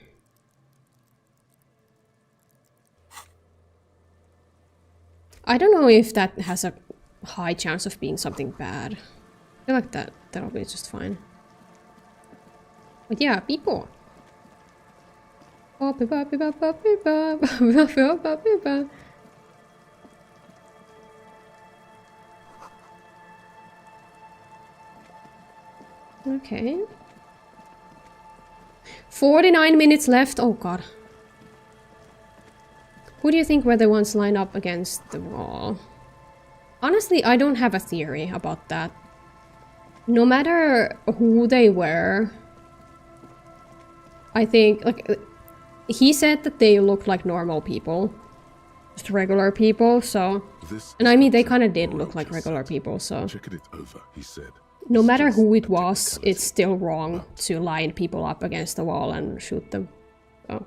I don't know if that has a high chance of being something bad. I feel like that'll be just fine. But yeah, people. Okay. 49 minutes left. Oh god. Who do you think were the ones lined up against the wall? Honestly, I don't have a theory about that. No matter who they were, I think, like, he said that they looked like normal people. Just regular people, so... And I mean, they kind of did look like regular people, so... Checking it over, he said. No matter who it was, it's still wrong to line people up against the wall and shoot them. Oh.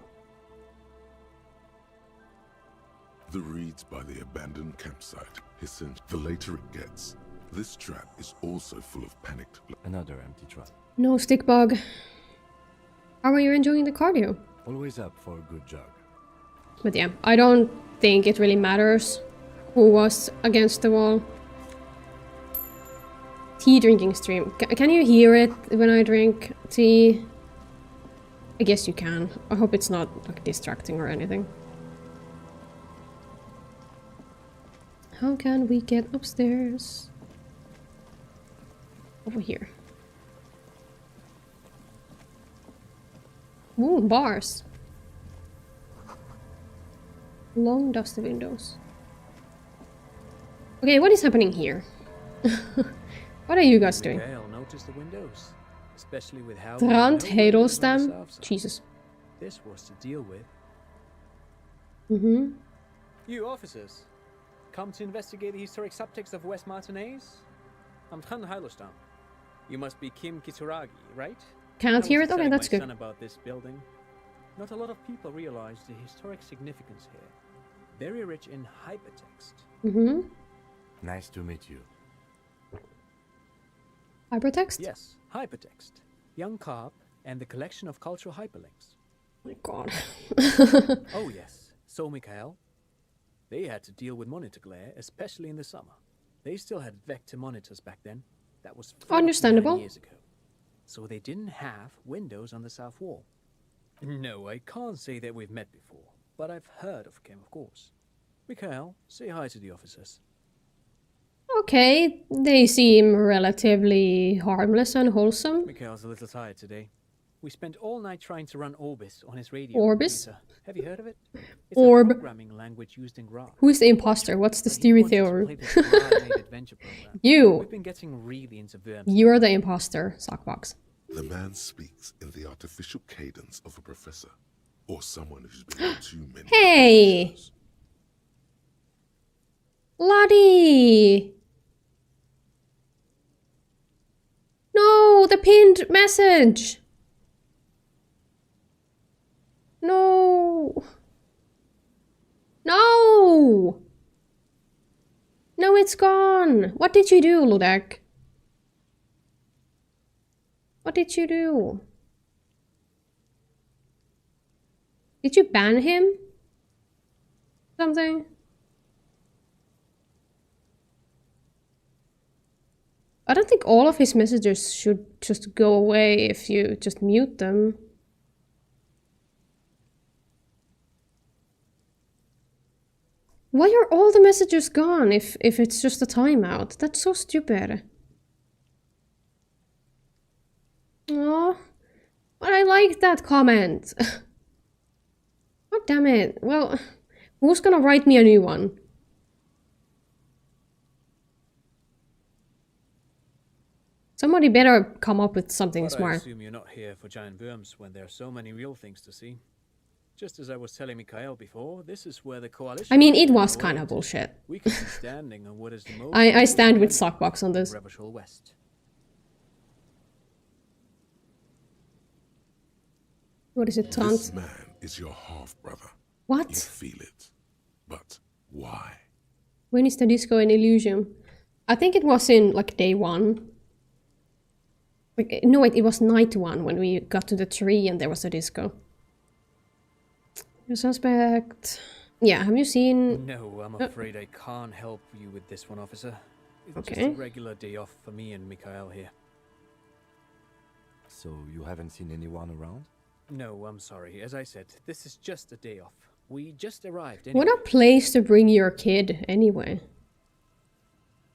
The reeds by the abandoned campsite, hissing. The later it gets, this trap is also full of panicked... Another empty trap. No stick bug. How are you enjoying the cardio? Always up for a good jog. But yeah, I don't think it really matters who was against the wall. Tea drinking stream. Can you hear it when I drink tea? I guess you can. I hope it's not like distracting or anything. How can we get upstairs? Over here. Ooh, bars. Long dusty windows. Okay, what is happening here? What are you guys doing? I'll notice the windows, especially with how Strandhedelstam? Jesus. This was to deal with. Mm-hmm. You officers, come to investigate the historic subtext of West Martinez? I'm Strandhedelstam. You must be Kim Kitsuragi, right? Can't hear it? Okay, that's good. About this building. Not a lot of people realize the historic significance here. very rich in hypertext. Mm-hmm. Nice to meet you. Hypertext? Yes, hypertext. Young Carp and the collection of cultural hyperlinks. Oh my god. Oh yes, so Mikhail. They had to deal with monitor glare, especially in the summer. They still had vector monitors back then. That was 49 understandable. years ago. So they didn't have windows on the south wall. No, I can't say that we've met before, but I've heard of Kim, of course. Mikhail, say hi to the officers. Okay, they seem relatively harmless and wholesome. Mikhail's a little tired today. We spent all night trying to run Orbis on his radio. Orbis? computer. Have you heard of it? It's Orb. a programming language used in Graph. Who is the imposter? What's the theory theory? You. We've been getting really into Worms. You're the imposter, Sockbox. The man speaks in the artificial cadence of a professor, or someone who's been on too many. Hey! Lottie! No, the pinned message! No! No! No, it's gone! What did you do, Ludek? What did you do? Did you ban him? Something? I don't think all of his messages should just go away if you just mute them. Why are all the messages gone if it's just a timeout? That's so stupid. Oh, but I like that comment. God damn it. Well, who's gonna write me a new one? Somebody better come up with something But I smart. assume you're not here for giant worms when there are so many real things to see. Just as I was telling Mikhail before, this is where the coalition... I mean, it was kind of bullshit. We could be standing on what is the most... I stand with Sockbox on this. Revachol West. What is it, Taunt? This man is your half-brother. What? You feel it. But why? When is the disco in ELYSIUM? I think it was in, like, day one. Like, no, wait, it was night one when we got to the tree and there was a disco. The suspect... Yeah, have you seen... No, I'm afraid I can't help you with this one, officer. It's Okay. just a regular day off for me and Mikhail here. So you haven't seen anyone around? No, I'm sorry. As I said, this is just a day off. We just arrived What a place to bring your kid, anyway.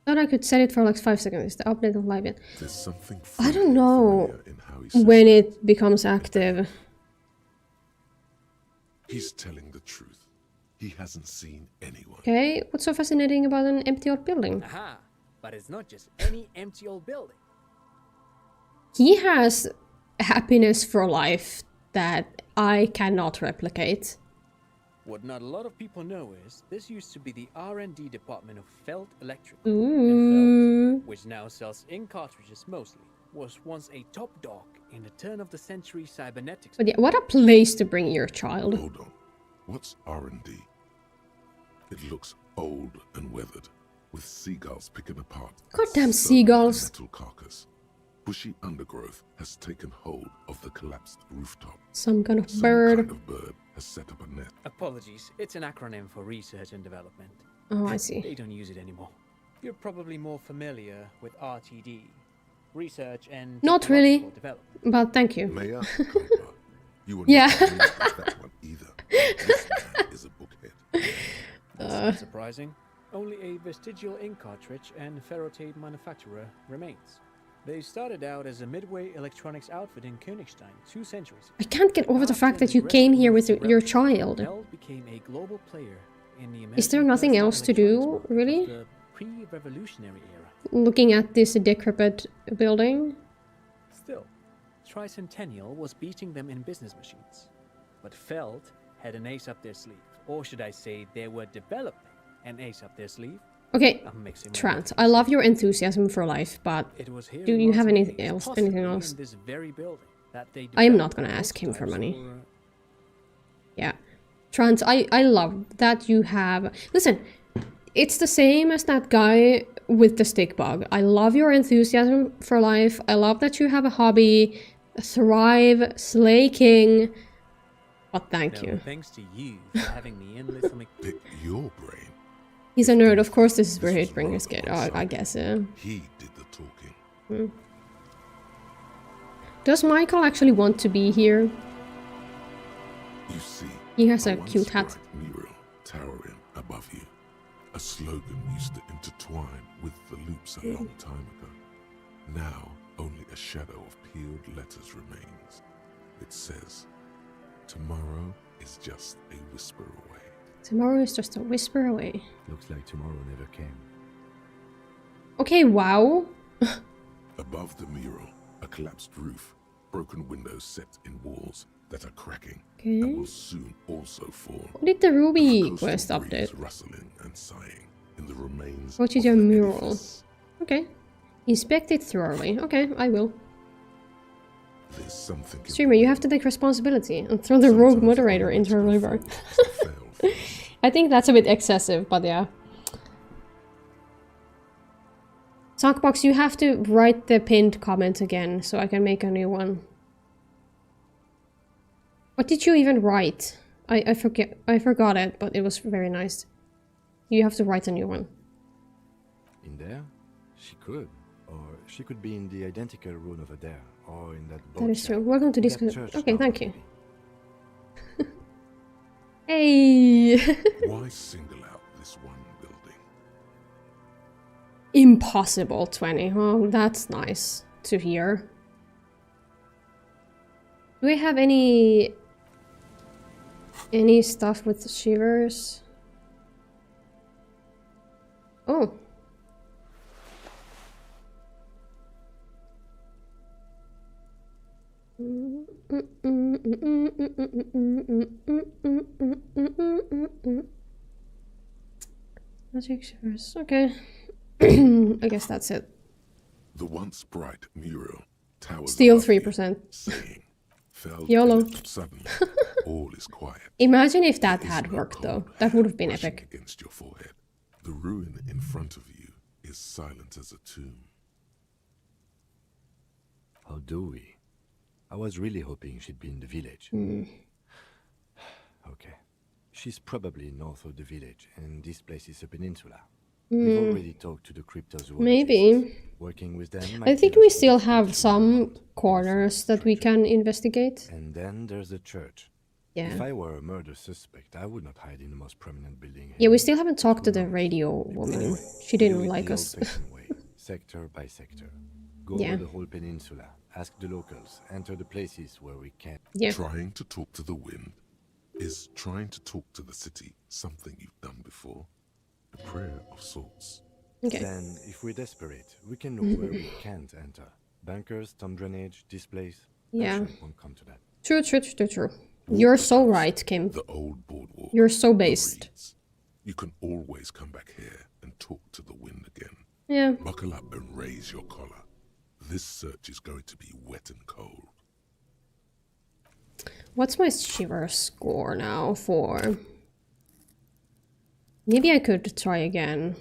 Thought I could set it for like 5 seconds. The update of live yet. There's something I don't know familiar in how he says when that. it becomes active. He's telling the truth. He hasn't seen anyone. Okay, what's so fascinating about an empty old building? Aha! But it's not just any empty old building. He has happiness for life that I cannot replicate. What not a lot of people know is this used to be the R&D department of Felt Electric. Ooh. And Felt, which now sells ink cartridges mostly, was once a top dog in the turn-of-the-century cybernetics. But yeah, what a place to bring your child. Hold on. What's R&D? It looks old and weathered, with seagulls picking apart. Goddamn so seagulls. Metal carcass. Bushy undergrowth has taken hold of the collapsed rooftop. Some kind of Some bird. kind of bird has set up a net. Apologies, it's an acronym for research and development. Oh, I see. They don't use it anymore. You're probably more familiar with RTD, research and Not really, technological development. but thank you. Mayor, you were Yeah. not amused with that one either. This man is a bookhead. That's not surprising. Only a vestigial ink cartridge and ferrotape manufacturer remains. They started out as a midway electronics outfit in Königstein 2 centuries ago. I can't get over the fact that you came here with your child. Bell became a global player in the Is there American nothing personal else to electronics do, market of really? the pre-revolutionary era. Looking at this decrepit building. Still, Tricentennial was beating them in business machines. But Felt had an ace up their sleeve. Or should I say, they were developing an ace up their sleeve. Okay, I'm mixing my Trant, words. I love your enthusiasm for life, but It was here do in you have Martinique, anything else? possibly Anything else? in this very building, that they I am developed not gonna ask him for prototypes money. Yeah. Trans, I love that you have... Listen, it's the same as that guy with the stick bug. I love your enthusiasm for life. I love that you have a hobby, thrive, slay king. But thank you. Thanks to you for having me endless on Pick your brain. He's a nerd, of course this is where he'd bring his kid. Oh, I guess, yeah. He did the talking. Hmm. Does Michael actually want to be here? You see, he has a cute hat. Mural towering above you. A slogan used to intertwine with the loops a long time ago. Now, only a shadow of peeled letters remains. It says, tomorrow is just a whisper away. Tomorrow is just a whisper away. Looks like tomorrow never came. Okay, wow. Above the mural, a collapsed roof, broken windows set in walls that are cracking and will soon also fall. What did the Ruby quest update? Rustling and sighing in the remains. What is your mural? Okay. Inspect it thoroughly. Okay, I will. There's something. Streamer, you have to take responsibility and throw the rogue moderator into a river. I think that's a bit excessive, but yeah. Sockbox, you have to write the pinned comment again so I can make a new one. What did you even write? I forgot it, but it was very nice. You have to write a new one. In there? She could. Or she could be in the identical room over there. Or in that boat. That is true. Welcome to this. Okay, thank you. Maybe. Hey! Why single out this one building? Impossible 20. Oh, that's nice to hear. Do we have any stuff with shivers? Oh. Magic shivers. Okay. I guess that's it. The once bright mural towers. Steal 3%. Saying, YOLO. Suddenly, all is quiet. Imagine if that had worked though. That would have been epic. Against your forehead. The ruin in front of you is silent as a tomb. How do we? I was really hoping she'd be in the village. Okay. She's probably north of the village, and this place is a peninsula. We've already talked to the cryptozoologists. Maybe. Working with them. I think we still have some corners that we can investigate. And then there's the church. Yeah. If I were a murder suspect, I would not hide in the most prominent building here. Yeah, we still haven't talked to the radio woman. She didn't like us. Sector by sector. Go over the whole peninsula. Ask the locals. Enter the places where we can. Yeah. Trying to talk to the wind is trying to talk to the city. Something you've done before. A prayer of sorts. Okay. Then, if we're desperate, we can look where we can't enter. Bunkers, storm drainage, displays. Yeah. I'm sure it won't come to that. True. You're so right, Kim. The old boardwalk. You're so based. You can always come back here and talk to the wind again. Yeah. Buckle up and raise your collar. This search is going to be wet and cold. What's my shiver score now for? Maybe I could try again.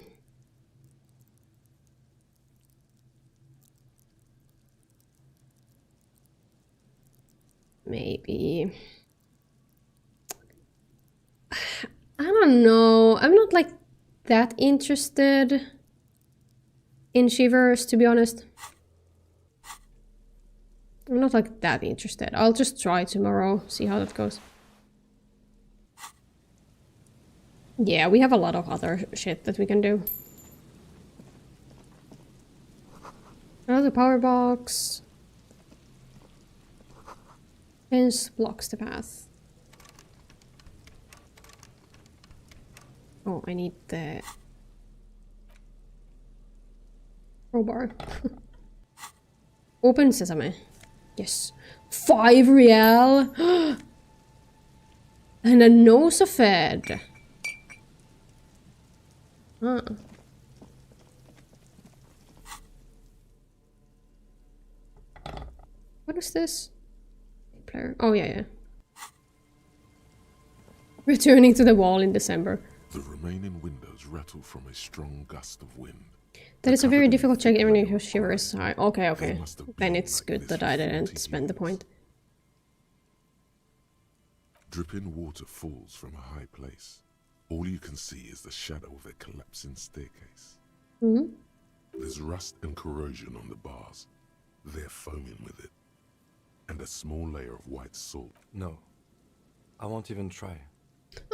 Maybe. I don't know. I'm not like that interested in shivers, to be honest. I'm not like that interested. I'll just try tomorrow, see how that goes. Yeah, we have a lot of other shit that we can do. Another power box. Fence blocks the path. Oh, I need the crowbar. Open sesame. Yes. 5 real. And a nosafed. Huh. What is this? Player. Oh, yeah. Returning to the wall in December. The remaining windows rattle from a strong gust of wind. That is a very difficult check even if you shivers. Okay. Then it's good that I didn't spend the point. Dripping water falls from a high place. All you can see is the shadow of a collapsing staircase. There's rust and corrosion on the bars. They're foaming with it. And a small layer of white salt. No, I won't even try.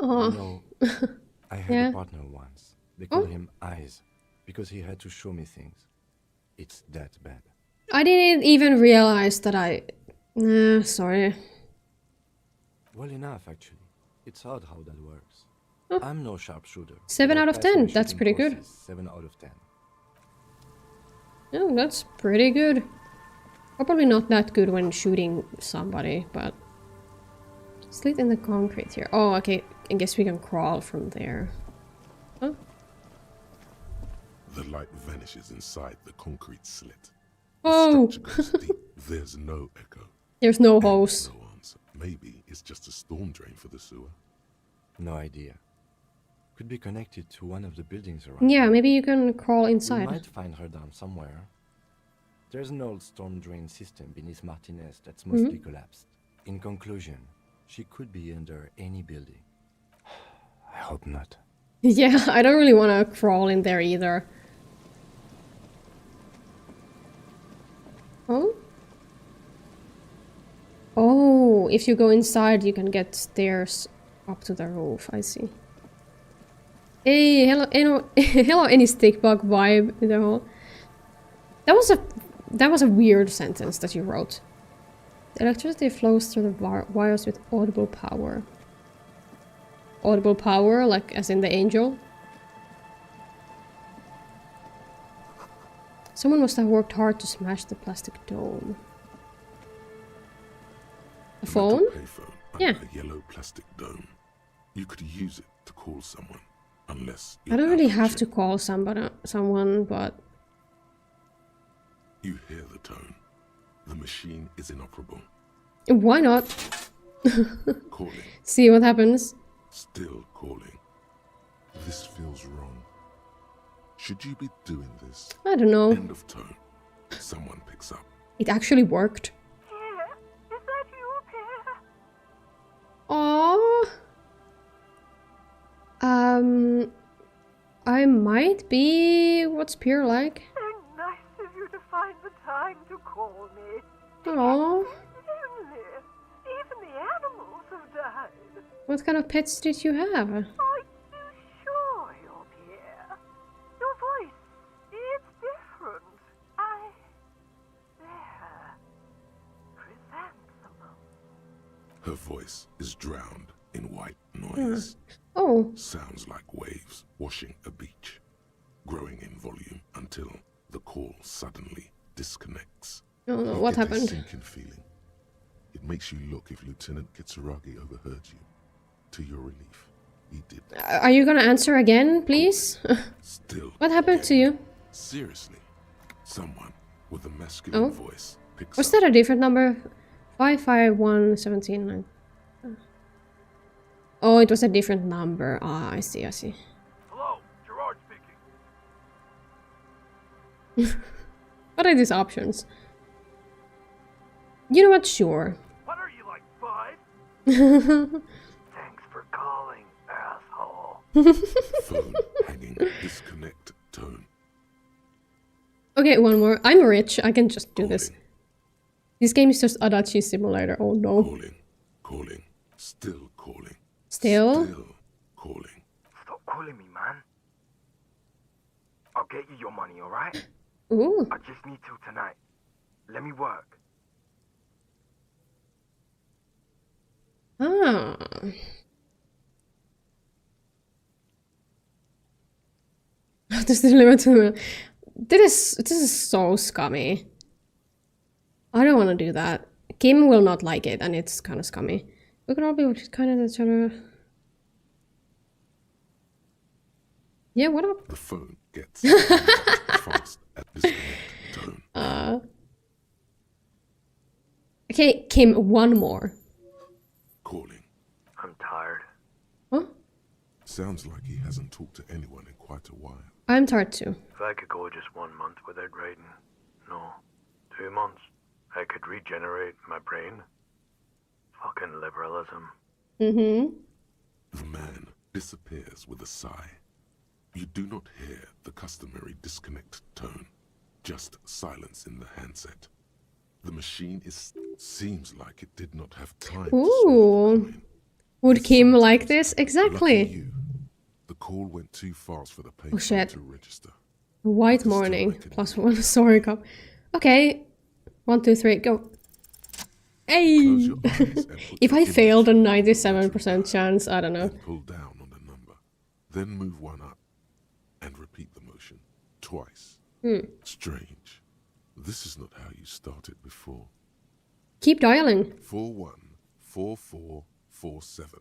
Oh. You know, I had a partner once. They called him Eyes, because he had to show me things. It's that bad. I didn't even realize that I... sorry. Well enough, actually. It's odd how that works. Oh. I'm no sharpshooter. 7 out of 10. That's pretty good. 7 out of 10. Oh, that's pretty good. Probably not that good when shooting somebody, but... Slit in the concrete here. Oh, okay. I guess we can crawl from there. Huh? The light vanishes inside the concrete slit. Oh! The structure goes deep. There's no echo. There's no hose. No answer. Maybe it's just a storm drain for the sewer. No idea. Could be connected to one of the buildings around. Yeah, maybe you can crawl inside. We might find her down somewhere. There's an old storm drain system beneath Martinez that's mostly collapsed. In conclusion, she could be under any building. I hope not. Yeah, I don't really want to crawl in there either. Oh? Oh, if you go inside, you can get stairs up to the roof. I see. Hey, hello, any stickbug vibe, you know. That was a weird sentence that you wrote. The electricity flows through the wires with audible power. Audible power, like as in the angel. Someone must have worked hard to smash the plastic dome. A phone? Yeah. A yellow plastic dome. You could use it to call someone, unless I don't really have to call someone, but you hear the tone. The machine is inoperable. Why not? Calling. See what happens. Still calling. This feels wrong. Should you be doing this? I don't know. End of tone. Someone picks up. It actually worked. Pierre, is that you, Pierre? Aww. I might be. What's Pierre like? So nice of you to find the time to call me. Aww. Even the animals have died. What kind of pets did you have? Are you sure you're Pierre? Your voice, it's different. There. Chrysanthemum. Her voice is drowned in white noise. Oh. Sounds like waves washing a beach, growing in volume until the call suddenly disconnects. Oh no, what happened? A sinking feeling. It makes you look if Lieutenant Kitsuragi overheard you. To your relief, he did. Are you gonna answer again, please? Still. What happened to you? Seriously, someone with a masculine voice picks Was up. that a different number? 55117. Oh, it was a different number. Ah, I see. Hello, Gerard speaking. What are these options? You know what? Sure. What are you, like 5? Thanks for calling, asshole. Phone hanging, disconnect tone. Okay, one more. I'm rich. I can just do this. This game is just Adachi Simulator. Oh no. Calling. Still calling. Still calling. Stop calling me, man. I'll get you your money, alright? Ooh. I just need till tonight. Let me work. Ah. This is so scummy. I don't want to do that. Kim will not like it, and it's kind of scummy. We can all be kind of each other. Yeah, what up? The phone gets fast at disconnect tone. Okay, Kim, one more. Calling. I'm tired. sounds like he hasn't talked to anyone in quite a while. I'm tired too. If I could go just 1 month without writing, no, 2 months, I could regenerate my brain. Fucking liberalism. Mm-hmm. The man disappears with a sigh. You do not hear the customary disconnect tone, just silence in the handset. The machine seems like it did not have time. Ooh. Would Kim like this? Exactly. You. The call went too fast for the payphone to register. White morning +1 sorry cup. Okay. 1, 2, 3, go. Hey! If I failed a 97% chance, I don't know. Pull down on the number, then move one up, and repeat the motion twice. Strange. This is not how you started before. Keep dialing. 414447.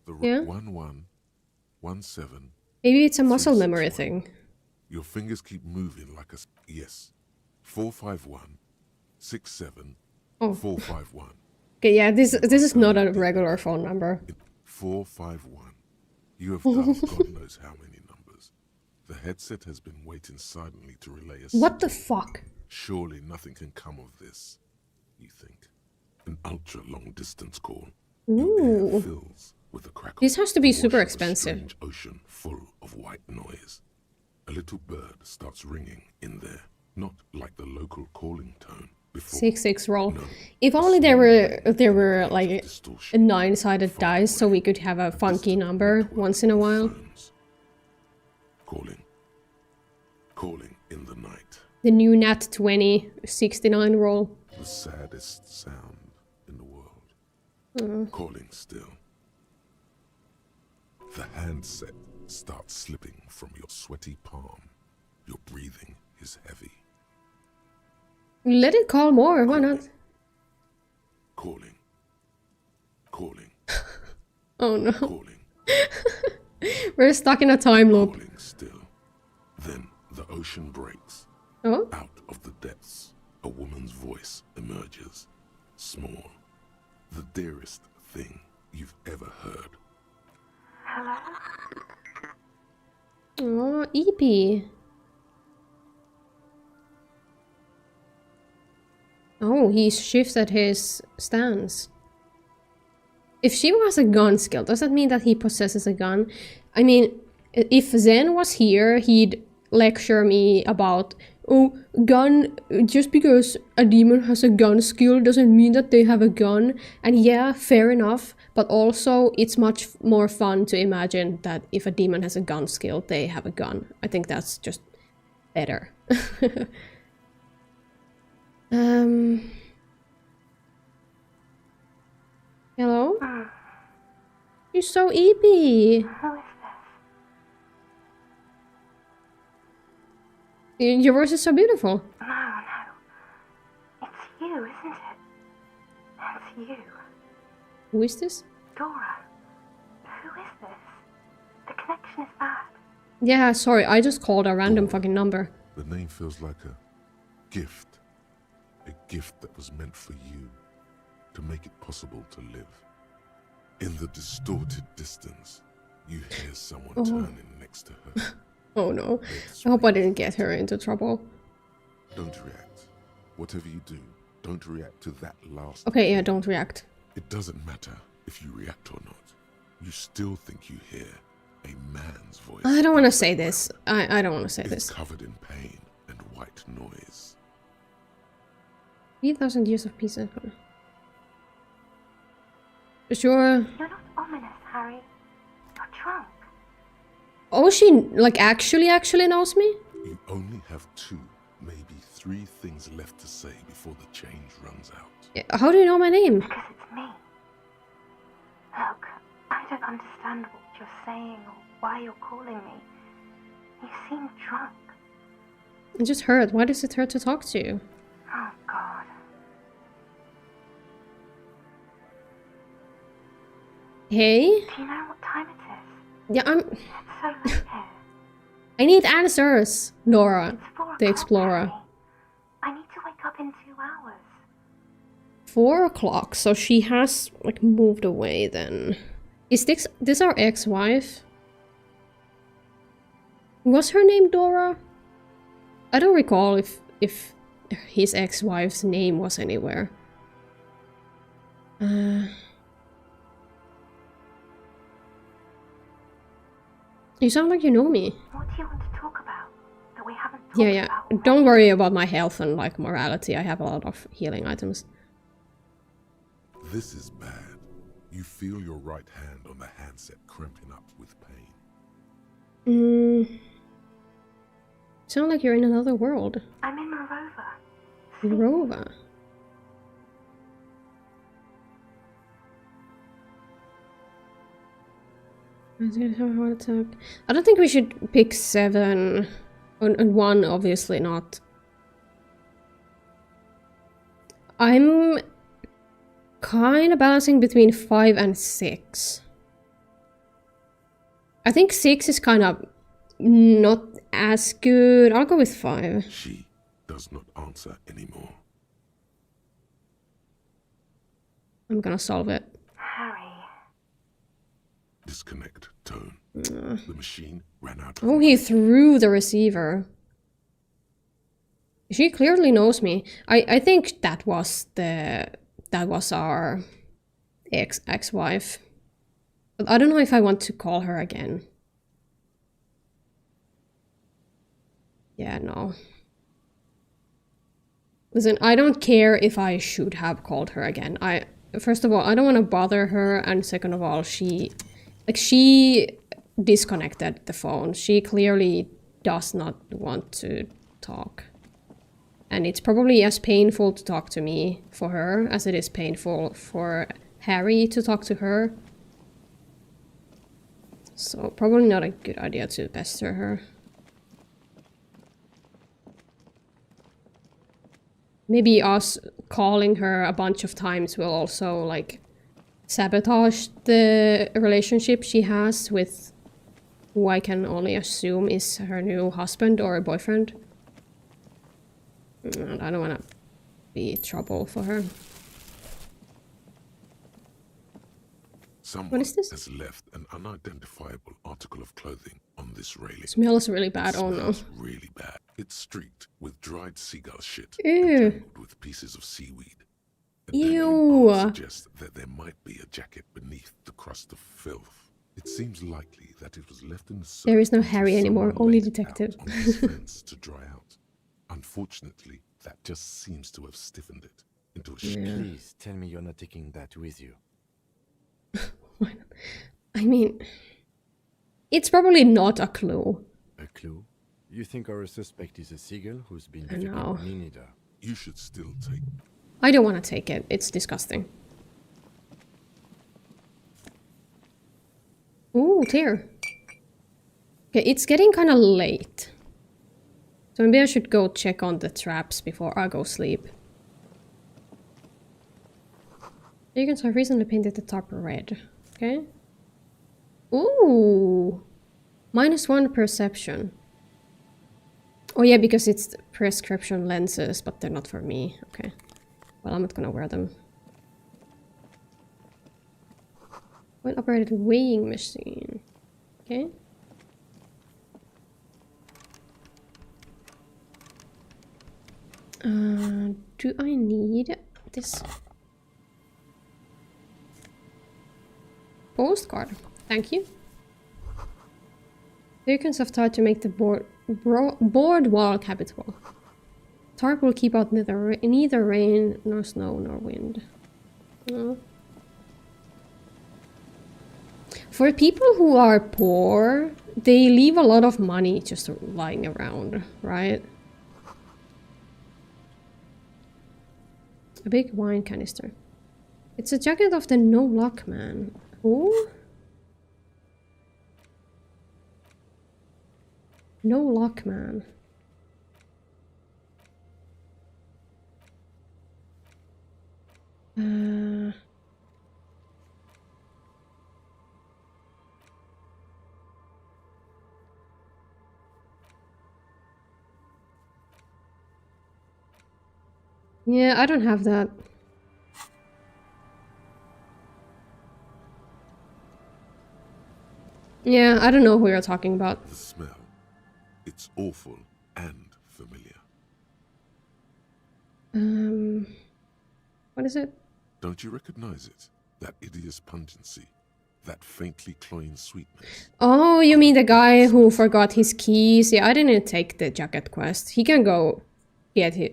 The 1117. Maybe it's a muscle memory thing. Your fingers keep moving like a yes. 45167. Oh. 451. Okay, yeah, this is not a regular phone number. 451. You have dialed God knows how many numbers. The headset has been waiting silently to relay a What the fuck? Surely nothing can come of this, you think. An ultra-long distance call. Ooh. Air fills with a crackle. This has to be super expensive. A ocean full of white noise. A little bird starts ringing in there, not like the local calling tone. 6-6 roll. If only there were like a 9-sided dice, so we could have a funky number once in a while. Calling in the night. The new Nat 20 69 roll. The saddest sound in the world. Calling still. The handset starts slipping from your sweaty palm. Your breathing is heavy. Let it call more, why not? Calling. Oh no. We're stuck in a time loop. Calling still. Then the ocean breaks. Oh? Out of the depths, a woman's voice emerges. Small. The dearest thing you've ever heard. Hello? Oh, EP. Oh, he shifted his stance. If she has a gun skill, does that mean that he possesses a gun? I mean, if Zen was here, he'd lecture me about, oh, gun, just because a demon has a gun skill doesn't mean that they have a gun. And yeah, fair enough, but also it's much more fun to imagine that if a demon has a gun skill, they have a gun. I think that's just better. Hello? You're so eepy. Who is this? Your voice is so beautiful. No. It's you, isn't it? That's you. Who is this? Dora. Who is this? The connection is bad. Yeah, sorry, I just called a random fucking number. The name feels like a gift. A gift that was meant for you, to make it possible to live. In the distorted distance, you hear someone turning next to her. Oh no, I hope I didn't get her into trouble. Don't react. Whatever you do, don't react to that last. Okay, yeah, don't react. It doesn't matter if you react or not. You still think you hear a man's voice. I don't want to say this. I don't want to say this. Covered in pain and white noise. 3,000 years of peace and calm. Sure. You're not ominous, Harry. You're drunk. Oh, she like actually knows me? You only have 2, maybe 3 things left to say before the change runs out. How do you know my name? Because it's me. Look, I don't understand what you're saying or why you're calling me. You seem drunk. I just heard. Why does it hurt to talk to you? Oh, God. Hey? Do you know what time it is? Yeah, I'm... It's so late here. I need answers, Nora, the explorer. Harry. I need to wake up in 2 hours. 4 o'clock, so she has, like, moved away then. Is this our ex-wife? Was her name Dora? I don't recall if his ex-wife's name was anywhere. You sound like you know me. What do you want to talk about that we haven't talked Yeah. about? Don't worry about my health and like morality. I have a lot of healing items. This is bad. You feel your right hand on the handset cramping up with pain. Sound like you're in another world. I'm in Morova. Morova. I was gonna have a heart attack. I don't think we should pick 7. And 1, obviously not. I'm kind of balancing between 5 and 6. I think 6 is kind of not as good. I'll go with 5. She does not answer anymore. I'm gonna solve it. Harry. Disconnect tone. The machine ran out of Oh, he threw the receiver. She clearly knows me. I think that was our ex-wife. But I don't know if I want to call her again. Yeah, no. Listen, I don't care if I should have called her again. First of all, I don't want to bother her, and second of all, she disconnected the phone. She clearly does not want to talk. And it's probably as painful to talk to me for her as it is painful for Harry to talk to her. So probably not a good idea to pester her. Maybe us calling her a bunch of times will also like sabotage the relationship she has with who I can only assume is her new husband or boyfriend. I don't want to be trouble for her. Someone What is this? has left an unidentifiable article of clothing on this railing. Smells really bad. Oh no. Really bad. It's streaked with dried seagull shit. Ew. Tangled with pieces of seaweed. Ew. Suggests that there might be a jacket beneath the crust of filth. It seems likely that it was left in the sun. There is no Harry anymore, only detective. On this fence to dry out. Unfortunately, that just seems to have stiffened it into a shape. Please tell me you're not taking that with you. I mean, it's probably not a clue. A clue? You think our suspect is a seagull who's been I difficult? know. Me neither. You should still take. I don't want to take it. It's disgusting. Ooh, tear. Okay, it's getting kind of late. So maybe I should go check on the traps before I go sleep. Vegans have recently painted the top red. Okay. Ooh. -1 perception. Oh yeah, because it's prescription lenses, but they're not for me. Okay. Well, I'm not gonna wear them. Well-operated weighing machine. Okay. Do I need this? Postcard. Thank you. Vehicles have tried to make the boardwalk habitable. Tarp will keep out neither rain, nor snow, nor wind. Oh. For people who are poor, they leave a lot of money just lying around, right? A big wine canister. It's a jacket of the No Luck Man. Who? No Luck Man. Yeah, I don't have that. Yeah, I don't know who you're talking about. The smell It's awful and familiar. What is it? Don't you recognize it? That hideous pungency, that faintly cloying sweetness. Oh, you mean the guy who forgot his keys? Yeah, I didn't take the jacket quest. He can go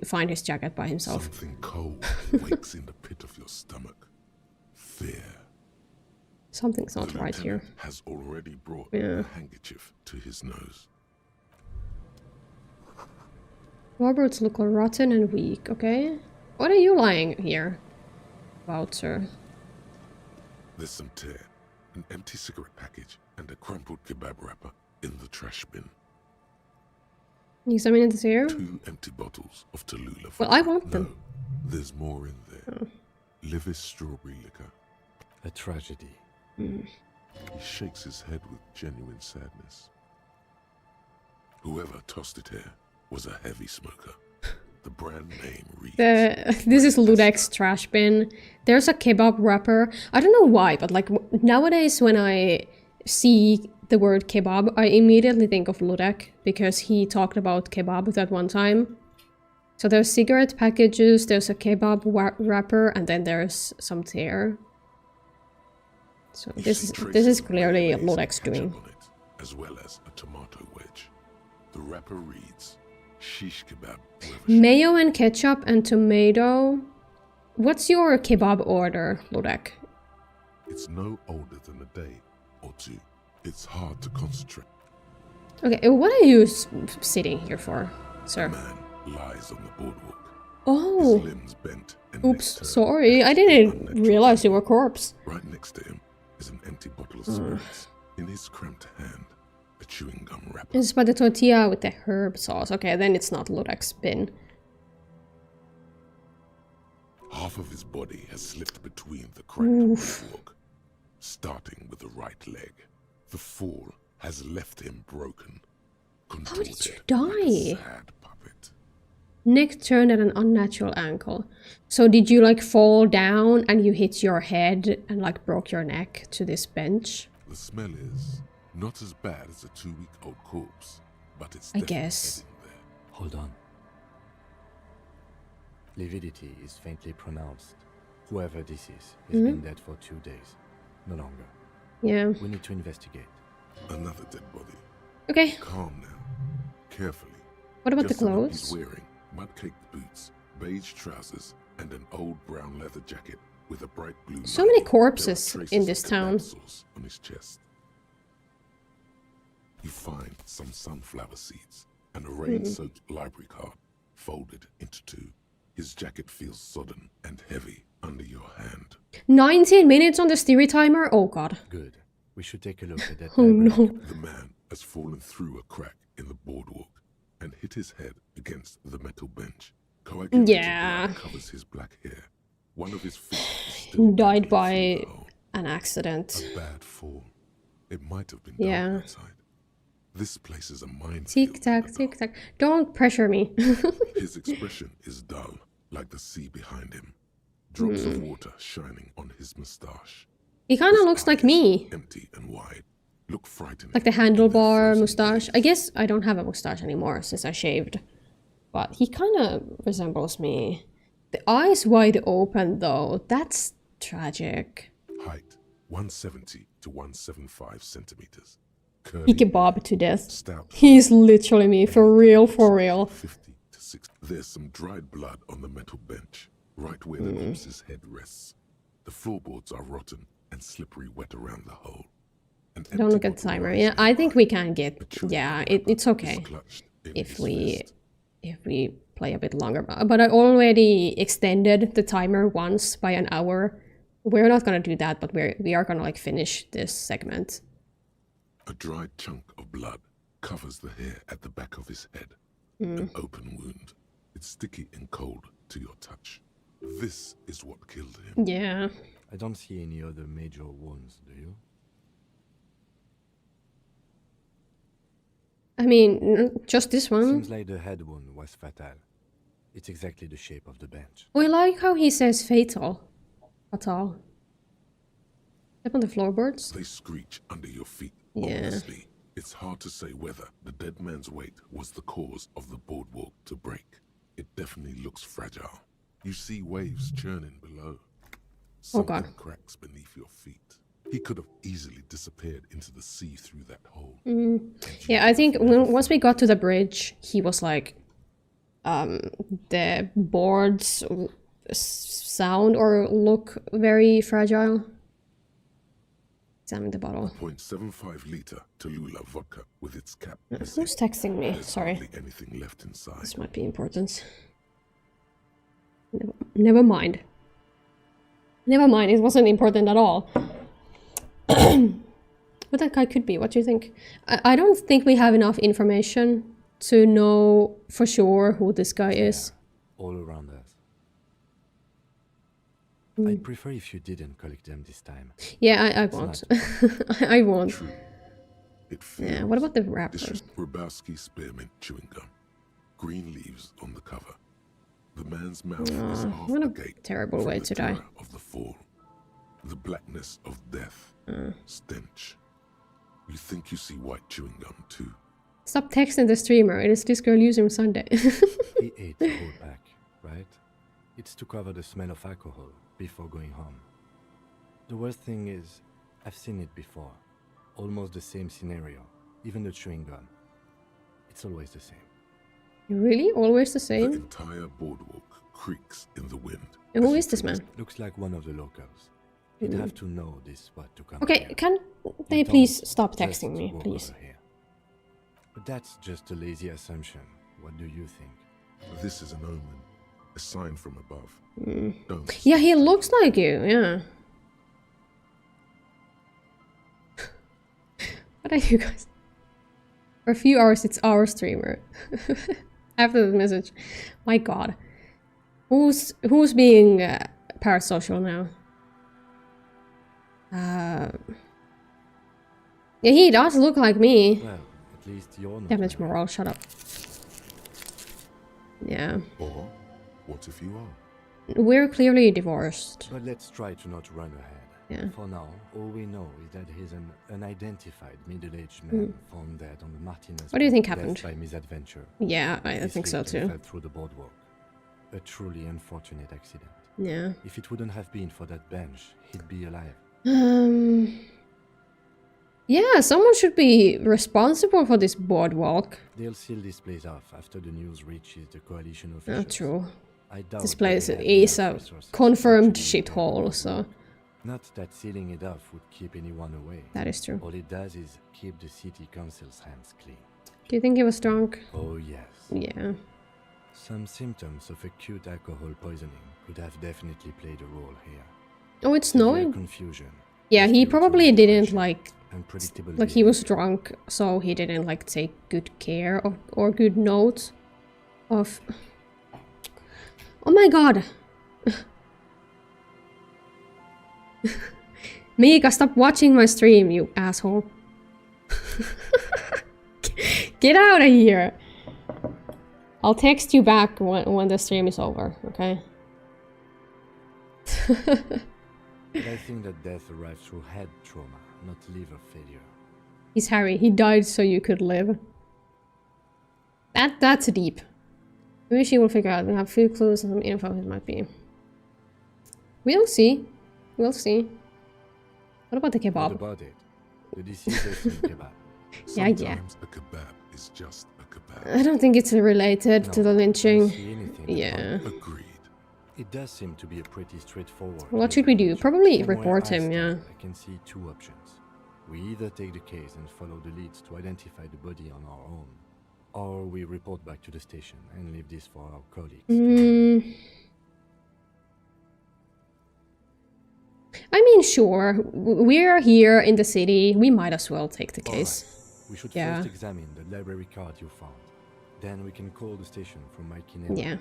find his jacket by himself. Something cold wakes in the pit of your stomach. Fear. Something's not right here. Has already brought a handkerchief to his nose. Floorboards look rotten and weak, okay? What are you lying here about, sir? There's some tear, an empty cigarette package, and a crumpled kebab wrapper in the trash bin. Examine it here. 2 empty bottles of Tallulah. Well, I want them. There's more in there. Livis strawberry liquor. A tragedy. He shakes his head with genuine sadness. Whoever tossed it here was a heavy smoker. The brand name reads... This is Ludek's trash bin. There's a kebab wrapper. I don't know why, but like nowadays when I see the word kebab, I immediately think of Ludek because he talked about kebab that one time. So there's cigarette packages, there's a kebab wrapper, and then there's some tear. So this is clearly Ludek's doing. As well as a tomato wedge. The wrapper reads shish kebab. Mayo and ketchup and tomato. What's your kebab order, Ludek? It's no older than a day or two. It's hard to concentrate. Okay, what are you sitting here for, sir? A man lies on the boardwalk. Oh. His limbs bent and oops, sorry. I didn't realize you were a corpse. Right next to him is an empty bottle of spirits. In his cramped hand, a chewing gum wrapper. It's by the tortilla with the herb sauce. Okay, then it's not Ludek's bin. Half of his body has slipped between the cracked boardwalk, starting with the right leg. The fall has left him broken. How did you die? Like a sad puppet. Neck turned at an unnatural angle. So did you like fall down and you hit your head and like broke your neck to this bench? The smell is not as bad as a 2-week-old corpse, but it's I guess. Hold on. Lividity is faintly pronounced. Whoever this is has been dead for 2 days. No longer. Yeah. We need to investigate. Another dead body. Okay. Calm now. Carefully. What about Just the look, clothes? He's wearing mud-caked boots, beige trousers, and an old brown leather jacket with a bright blue. So many corpses in this town. On his chest. You find some sunflower seeds and a rain-soaked library card folded into 2. His jacket feels sodden and heavy under your hand. 19 minutes on the stereo timer? Oh god. Good. We should take a look at that. Oh no. The man has fallen through a crack in the boardwalk and hit his head against the metal bench. Coagulated blood covers his black hair. One of his feet is still died by an accident. A bad fall. It might have been dark outside. This place is a minefield. Tick tack, tick tack. Don't pressure me. His expression is dull, like the sea behind him. Drops of water shining on his moustache. He kind of looks like me. Empty and wide. Look frightening. Like the handlebar moustache. I guess I don't have a moustache anymore since I shaved. But he kind of resembles me. The eyes wide open though. That's tragic. Height 170 to 175 centimeters. He kebab to death. Stout. He's literally me, for real, for real. 50 to 60. There's some dried blood on the metal bench, right where the corpse's head rests. The floorboards are rotten and slippery wet around the hole. Don't look at the timer. Yeah, I think we can get. Yeah, it's okay if we play a bit longer. But I already extended the timer once by an hour. We're not gonna do that, but we are gonna like finish this segment. A dried chunk of blood covers the hair at the back of his head. An open wound. It's sticky and cold to your touch. This is what killed him. Yeah. I don't see any other major wounds, do you? I mean, just this one. Seems like the head wound was fatal. It's exactly the shape of the bench. I like how he says fatal. Fatal. Step on the floorboards. They screech under your feet. Yeah. Obviously. It's hard to say whether the dead man's weight was the cause of the boardwalk to break. It definitely looks fragile. You see waves churning below. Something cracks beneath your feet. He could have easily disappeared into the sea through that hole. Yeah, I think once we got to the bridge, he was like, the boards sound or look very fragile. Examine the bottle. 0.75 liter Tallulah vodka with its cap. Who's texting me? Sorry. Anything left inside. This might be important. Never mind. Never mind, it wasn't important at all. What that guy could be, what do you think? I don't think we have enough information to know for sure who this guy is. All around us. I'd prefer if you didn't collect them this time. Yeah, I won't. I won't. True. Yeah, what about the wrapper? This is Grabowski spearmint chewing gum. Green leaves on the cover. The man's mouth is half what a agape terrible from way the to die. terror of the fall. The blackness of death. Stench. You think you see white chewing gum too. Stop texting the streamer, it is this girl ELYSIUM Sunday. He ate the whole pack, right? It's to cover the smell of alcohol before going home. The worst thing is, I've seen it before. Almost the same scenario. Even the chewing gum. It's always the same. Really? Always the same? The entire boardwalk creaks in the wind. And who is this man? Looks like one of the locals. He'd have to know this spot to come. Okay, here. can they please stop texting me, please? But that's just a lazy assumption. What do you think? This is an omen. A sign from above. Don't. Yeah, he looks like you, yeah. What are you guys? For a few hours, it's our streamer. After the message. My god. Who's being parasocial now? Yeah, he does look like me. Well, at least you're not. Damage morale, shut up. Yeah. Or what if you are? We're clearly divorced. But let's try to not run ahead. Yeah. For now, all we know is that he's an unidentified middle-aged man found dead on the Martinez. What do you think happened? By misadventure. Yeah, I think so too. Fell through the boardwalk. A truly unfortunate accident. Yeah. If it wouldn't have been for that bench, he'd be alive. Yeah, someone should be responsible for this boardwalk. They'll seal this place off after the news reaches the coalition officials. Not true. I doubt this place they have is enough a resources confirmed to actually shithole, so... Not that sealing it off would keep anyone away. That is true. All it does is keep the city council's hands clean. Do you think he was drunk? Oh yes. Yeah. Some symptoms of acute alcohol poisoning could have definitely played a role here. Oh, it's Severe snowing? Confusion. Yeah, he probably didn't like... Unpredictable Like he was drunk, so he didn't like take good care of or good note of... Oh my god! Mika, stop watching my stream, you asshole. Get out of here! I'll text you back when the stream is over, okay? I think that death arrived through head trauma, not liver failure. He's Harry. He died so you could live. That's deep. Maybe she will figure out. We have few clues and some info it might be. We'll see. We'll see. What about the kebab? What about it? The deceased ate some kebab. Sometimes a kebab is just a kebab. I don't think it's related to the lynching. Yeah. Agreed. It does seem to be a pretty straightforward. What should we do? Probably report him, yeah. I can see two options. We either take the case and follow the leads to identify the body on our own, or we report back to the station and leave this for our colleagues. I mean, sure. We're here in the city. We might as well take the case. Right. We should first examine the library card you found. Then we can call the station from my Kinema. Yeah.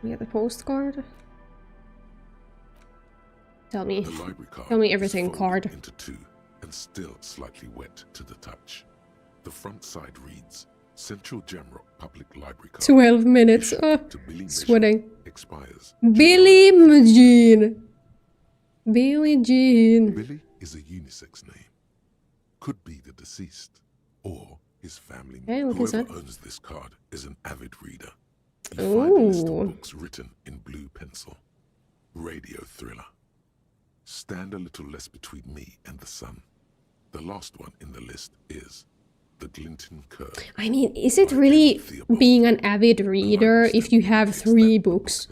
We get the postcard. Tell me. The library card Tell me everything, card. Into two and still slightly wet to the touch. The front side reads, Central Jamrock Public Library card 12 minutes. issued to Billy Sweating. Mission expires. Billy Jean. Billy Jean. Billy is a unisex name. Could be the deceased or his family. Okay, what is Whoever that? owns this card is an avid reader. You find a list Ooh. of books written in blue pencil. Radio thriller. Stand a little less between me and the sun. The last one in the list is The Glinton Curve. I mean, is it really being an avid reader if you have 3 books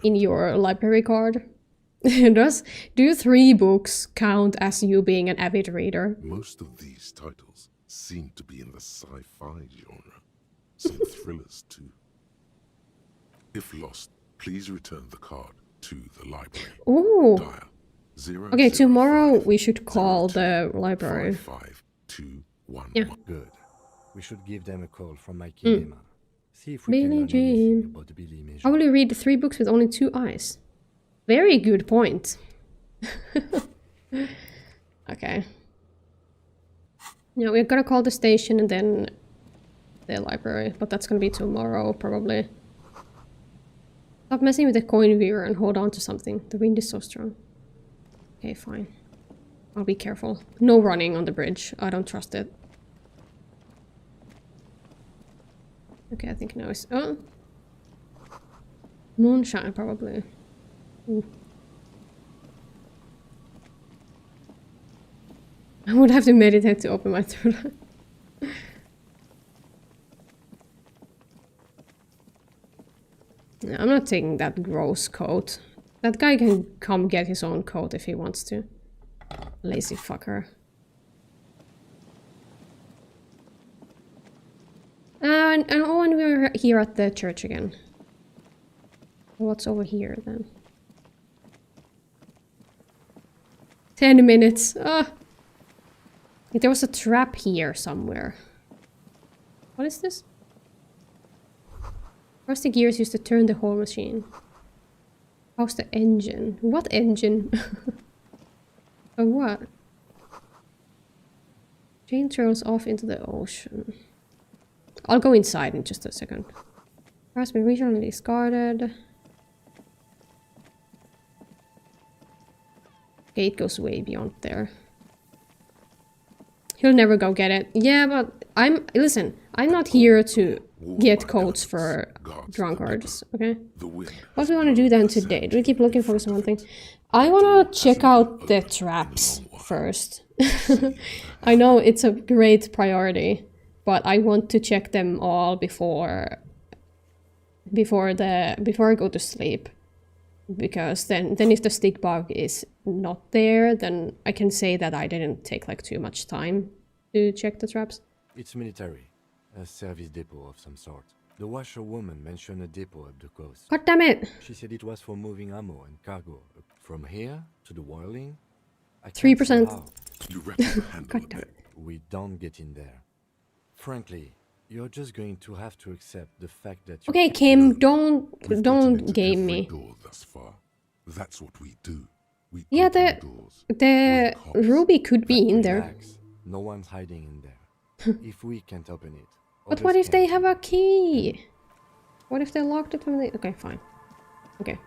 in your library card? Do 3 books count as you being an avid reader? Most of these titles seem to be in the sci-fi genre. Some thrillers too. If lost, please return the card to the library. Ooh. Dial 0 Okay, tomorrow we should call the library. 5521. Yeah. Good. We should give them a call from my kinema. See if we can Billie learn anything Jean. about Billy Mission. How will you read 3 books with only 2 eyes? Very good point. Okay. Yeah, we're gonna call the station and then the library, but that's gonna be tomorrow probably. Stop messing with the coin viewer and hold on to something. The wind is so strong. Okay, fine. I'll be careful. No running on the bridge. I don't trust it. Okay, I think now it's... Oh! Moonshine, probably. Ooh. I would have to meditate to open my third eye. No, I'm not taking that gross coat. That guy can come get his own coat if he wants to. Lazy fucker. And we're here at the church again. What's over here then? 10 minutes. Ah. There was a trap here somewhere. What is this? Press the gears used to turn the whole machine. How's the engine? What engine? Or what? Chain trails off into the ocean. I'll go inside in just a second. Has been recently discarded. Okay, it goes way beyond there. He'll never go get it. Yeah, but listen, I'm not here to get codes for drunkards, okay? What do we want to do then today? Do we keep looking for something? I want to check out the traps first. I know it's a great priority, but I want to check them all before I go to sleep. Because then if the stick bug is not there, then I can say that I didn't take like too much time to check the traps. It's military. A service depot of some sort. The washerwoman mentioned a depot up the coast. God damn it! She said it was for moving ammo and cargo. From here to the whirling, 3%. God damn it. We don't get in there. Frankly, you're just going to have to accept the fact that you Okay, Kim, don't game me. Thus far. That's what we do. We Yeah, the ruby could be in there. Relax. No one's hiding in there. If we can't open it. But what if they have a key? What if they locked it from the... Okay, fine. Okay.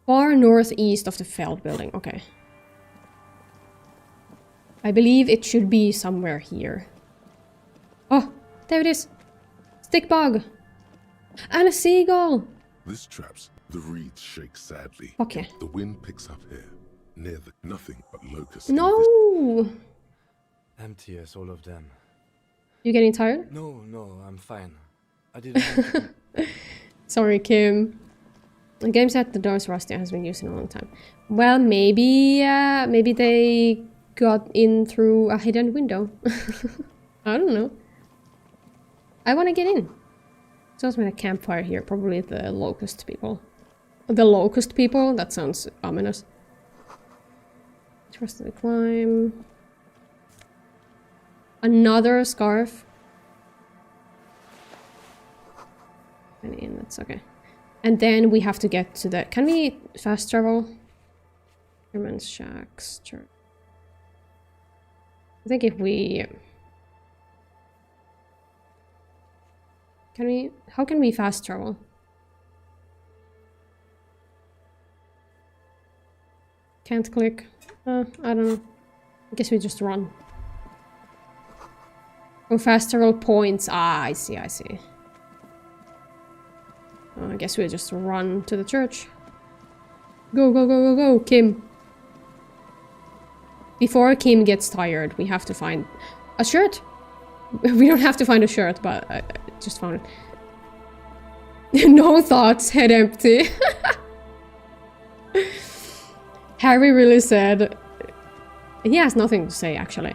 Far northeast of the Feld building. Okay. I believe it should be somewhere here. Oh, there it is. Stick bug. And a seagull. This traps. The reeds shake sadly. Okay. The wind picks up here. Near the nothing but locusts. No. Empty as all of them. You getting tired? No, I'm fine. I didn't want to... Sorry, Kim. The game set the doors rusty has been used in a long time. Well, maybe they got in through a hidden window. I don't know. I want to get in. There's also a campfire here. Probably the locust people. The locust people? That sounds ominous. Trust the climb. Another scarf. And in, that's okay. And then we have to get to the... Can we fast travel? Fisherman's shacks. I think if we... How can we fast travel? Can't click. I don't know. I guess we just run. Oh, fast travel points. Ah, I see, I see. I guess we just run to the church. Go, go, go, go, go, Kim. Before Kim gets tired, we have to find a shirt. We don't have to find a shirt, but I just found it. No thoughts, head empty. Harry really said... He has nothing to say, actually.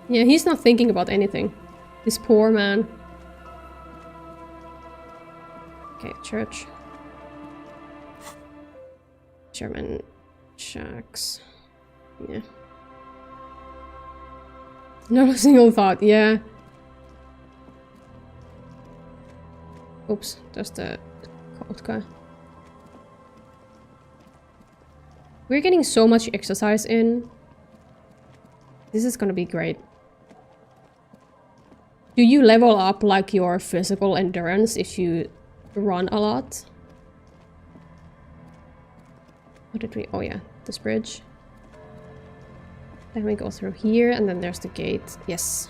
Yeah, he's not thinking about anything. This poor man. Okay, church. German shacks. Yeah. Not a single thought, yeah. Oops, that's the cold guy. We're getting so much exercise in. This is gonna be great. Do you level up like your physical endurance if you run a lot? What did we... Oh yeah, this bridge. Then we go through here and then there's the gate. Yes.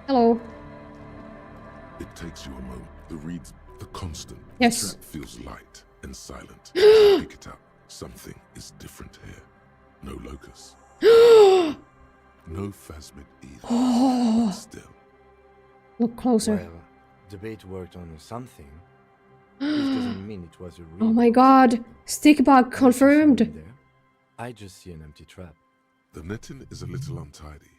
Hello. It takes you a moment. The reeds, the constant. Yes. The trap feels light and silent. Pick it up. Something is different here. No locus. No phasmid either. Oh. Still. Look closer. Well, the bait worked on something. This doesn't mean it was a real... Oh my god! Stickbug confirmed! I just see an empty trap. The netting is a little untidy.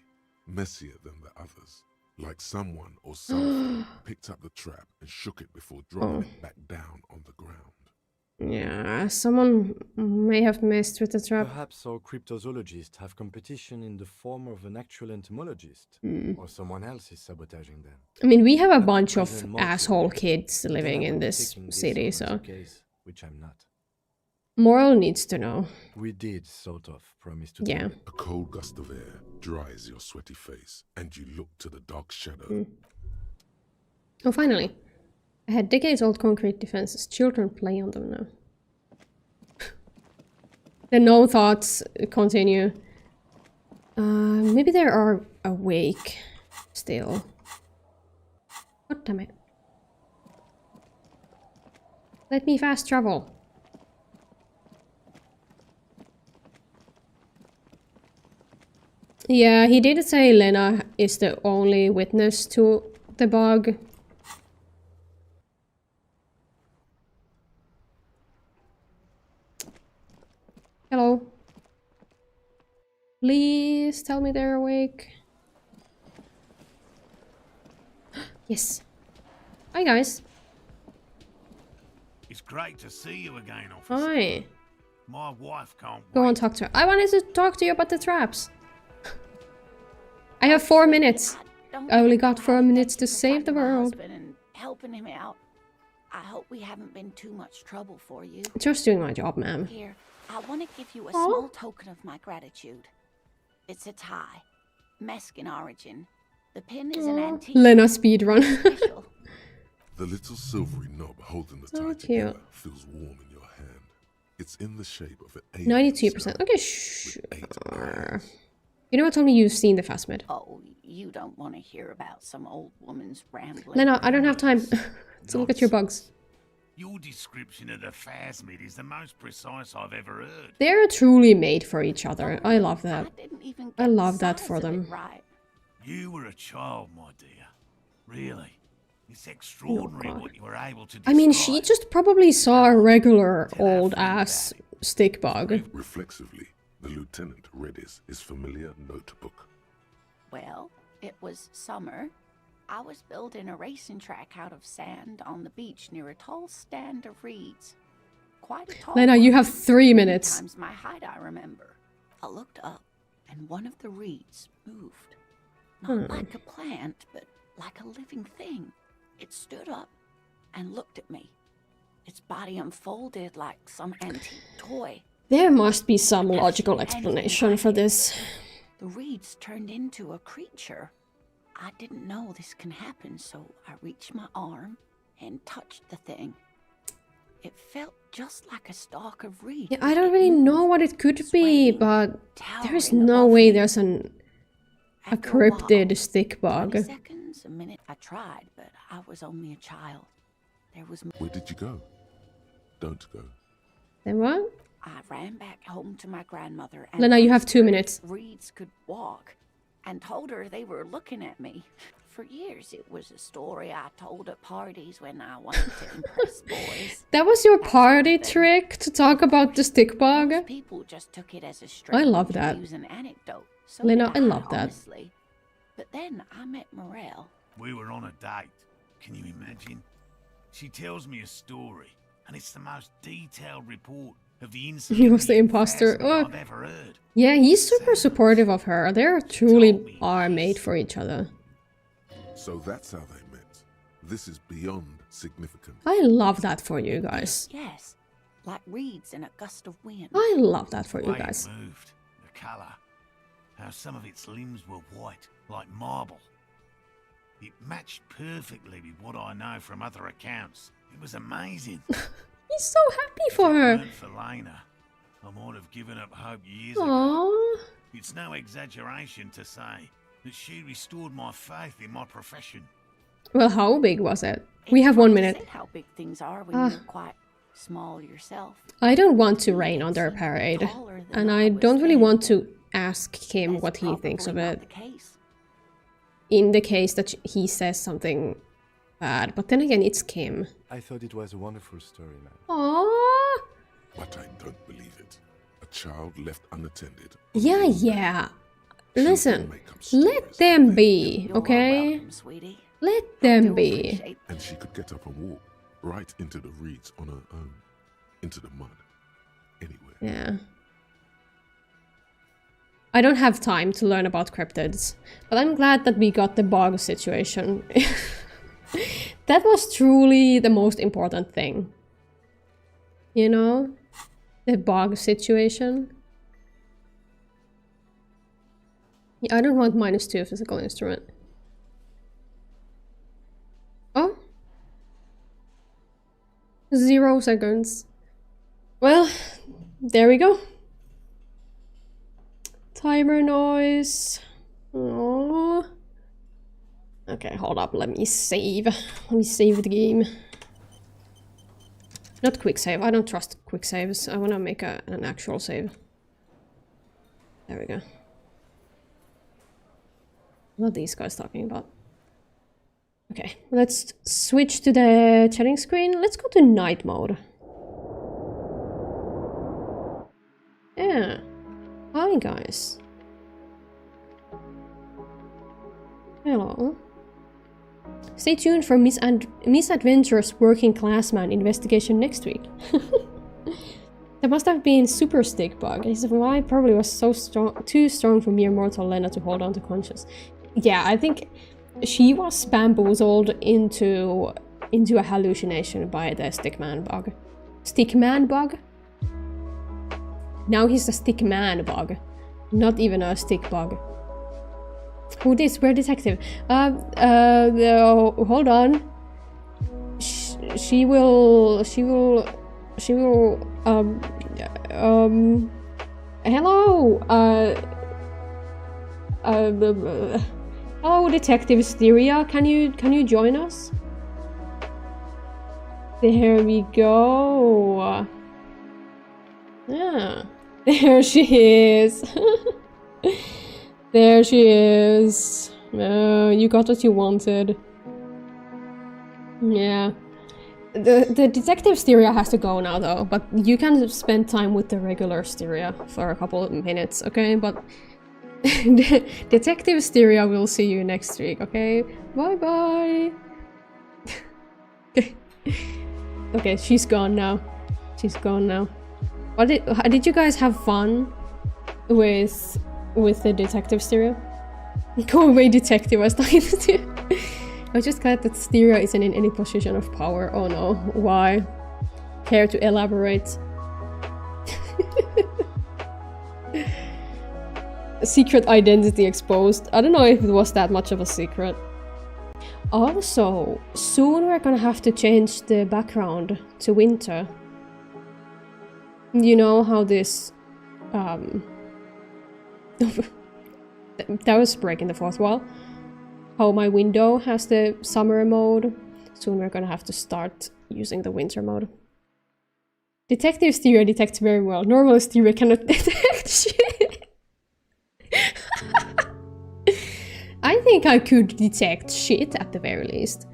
Messier than the others. Like someone or something picked up the trap and shook it before dropping it back down on the ground. Yeah, someone may have messed with the trap. Perhaps our cryptozoologists have competition in the form of an actual entomologist. Or someone else is sabotaging them. I mean, we have a bunch of asshole kids living in this city, so... Which I'm not. Moral needs to know. We did sort of promise to... Yeah. A cold gust of air dries your sweaty face, and you look to the dark shadow. Oh, finally. I had decades-old concrete defenses. Children play on them now. The no thoughts continue. Maybe they are awake still. God damn it. Let me fast travel. Yeah, he did say Lena is the only witness to the bug. Hello. Please tell me they're awake. Yes. Hi, guys. It's great to see you again, officer. Hi. My wife can't Go on, talk to her. I wanted to talk to you about the traps. I have 4 minutes. I only got 4 minutes to save the world. And helping him out. I hope we haven't been too much trouble for you. Just doing my job, ma'am. Here, I want to give you a small token of my gratitude. It's a tie. Mexican origin. The pin is an antique. Lena speedrun. The little silvery knob holding the tie cute. together feels warm in your hand. It's in the shape of an 92%. Okay, sure. You never told me you've seen the phasmid. Oh, you don't want to hear about some old woman's rambling. Lena, I don't have time to look at your bugs. Your description of the phasmid is the most precise I've ever heard. They're truly made for each other. I love that. I love that for them. Right. You were a child, my dear. Really. It's extraordinary what you were able to describe. I mean, she just probably saw a regular old-ass stick bug. Reflexively, the lieutenant read his familiar notebook. Well, it was summer. I was building a racing track out of sand on the beach near a tall stand of reeds. Quite a tall Lena, you have 3 minutes. Times my height, I remember. I looked up, and one of the reeds moved. Not like a plant, but like a living thing. It stood up and looked at me. Its body unfolded like some antique toy. There must be some logical explanation for this. The reeds turned into a creature. I didn't know this can happen, so I reached my arm and touched the thing. It felt just like a stalk of reeds. Yeah, I don't really know what it could be, but there's no way there's a cryptid stick bug. Seconds, a minute. I tried, but I was only a child. There was. Where did you go? Don't go. Then what? I ran back home to my grandmother and Lena, you have 2 minutes. Reeds could walk, and told her they were looking at me. For years, it was a story I told at parties when I wanted to impress boys. That was your party trick to talk about the stick bug? Most people just took it as a strange I love that. use an anecdote. So Lena, did I love that. Honestly. But then I met Morel. We were on a date. Can you imagine? She tells me a story, and it's the most detailed report of the incident He was the imposter. I've ever heard. Yeah, he's super supportive of her. They truly are made for each other. So that's how they met. This is beyond significant. I love that for you guys. Yes, like reeds in a gust of wind. I love that for you The way guys. it moved, the colour, how some of its limbs were white, like marble. It matched perfectly with what I know from other accounts. It was amazing. He's so happy for her. If it weren't for Lena, I might have given up hope years ago. Aww. It's no exaggeration to say that she restored my faith in my profession. Well, how big was it? We have 1 minute. Say how big things are when you're quite small yourself. I don't want to rain on their parade. And I don't really want to ask him what he thinks of it. In the case that he says something bad. But then again, it's Kim. I thought it was a wonderful story, man. Aww. But I don't believe it. A child left unattended. Yeah. Listen, let them be, okay? Let them be. And she could get up and walk right into the reeds on her own. Into the mud. Anywhere. Yeah. I don't have time to learn about cryptids, but I'm glad that we got the bug situation. That was truly the most important thing. You know? The bug situation. Yeah, I don't want -2 physical instrument. Oh. 0 seconds. Well, there we go. Timer noise. Oh. Okay, hold up. Let me save. Let me save the game. Not quick save. I don't trust quick saves. I want to make an actual save. There we go. What are these guys talking about? Okay, let's switch to the chatting screen. Let's go to night mode. Yeah. Hi, guys. Hello. Stay tuned for Misadventurous Working Classman investigation next week. That must have been super stick bug. This is why it probably was so strong, too strong for mere mortal Lena to hold on to conscience. Yeah, I think she was bamboozled into a hallucination by the stickman bug. Stickman bug? Now he's a stickman bug, not even a stick bug. Who this? We're detective. Hold on. She will. Hello. Hello, Detective Styria. Can you join us? There we go. Yeah. There she is. There she is. You got what you wanted. Yeah. The detective Styria has to go now though, but you can spend time with the regular Styria for a couple of minutes, okay? But Detective Styria will see you next week, okay? Bye bye. Okay, she's gone now. She's gone now. What did you guys have fun with the detective Styria? Go away, detective, I was talking to you. I was just glad that Styria isn't in any position of power. Oh no, why? Care to elaborate? secret identity exposed. I don't know if it was that much of a secret. Also, soon we're gonna have to change the background to winter. You know how this... that was breaking the fourth wall. How my window has the summer mode. Soon we're gonna have to start using the winter mode. Detective Stereo detects very well. Normal Stereo cannot detect shit. I think I could detect shit at the very least.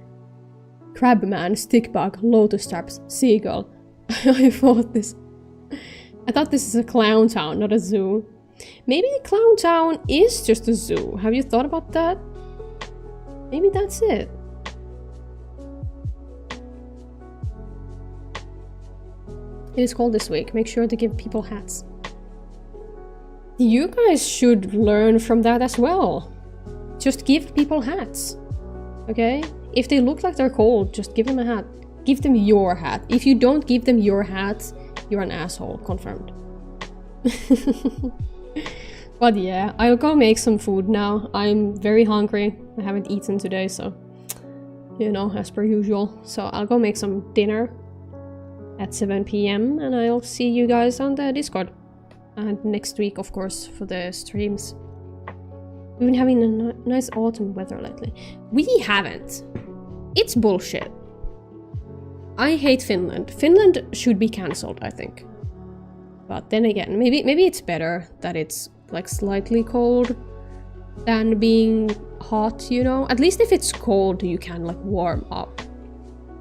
Crabman, Stickbug, Lotus Traps, Seagull. I thought this is a clown town, not a zoo. Maybe Clown Town is just a zoo. Have you thought about that? Maybe that's it. It is cold this week. Make sure to give people hats. You guys should learn from that as well. Just give people hats. Okay? If they look like they're cold, just give them a hat. Give them your hat. If you don't give them your hat, you're an asshole. Confirmed. But yeah, I'll go make some food now. I'm very hungry. I haven't eaten today, so... You know, as per usual. So I'll go make some dinner at 7 PM and I'll see you guys on the Discord. And next week, of course, for the streams. We've been having a nice autumn weather lately. We haven't. It's bullshit. I hate Finland. Finland should be cancelled, I think. But then again, maybe it's better that it's like slightly cold than being hot, you know? At least if it's cold, you can like warm up.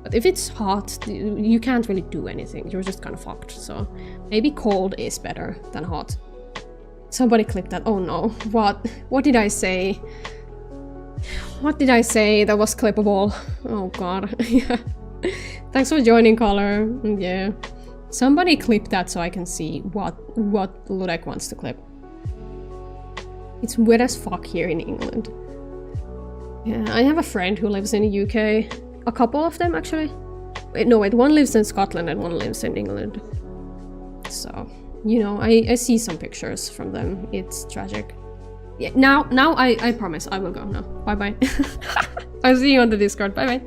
But if it's hot, you can't really do anything. You're just kind of fucked. So maybe cold is better than hot. Somebody clipped that. Oh no. What did I say? What did I say that was clippable? Oh god. Yeah. Thanks for joining, caller. Yeah. Somebody clip that so I can see what Ludek wants to clip. It's wet as fuck here in England. Yeah, I have a friend who lives in the UK. A couple of them, actually. Wait, one lives in Scotland and one lives in England. So, you know, I see some pictures from them. It's tragic. Yeah, now I promise I will go now. Bye-bye. I'll see you on the Discord. Bye-bye.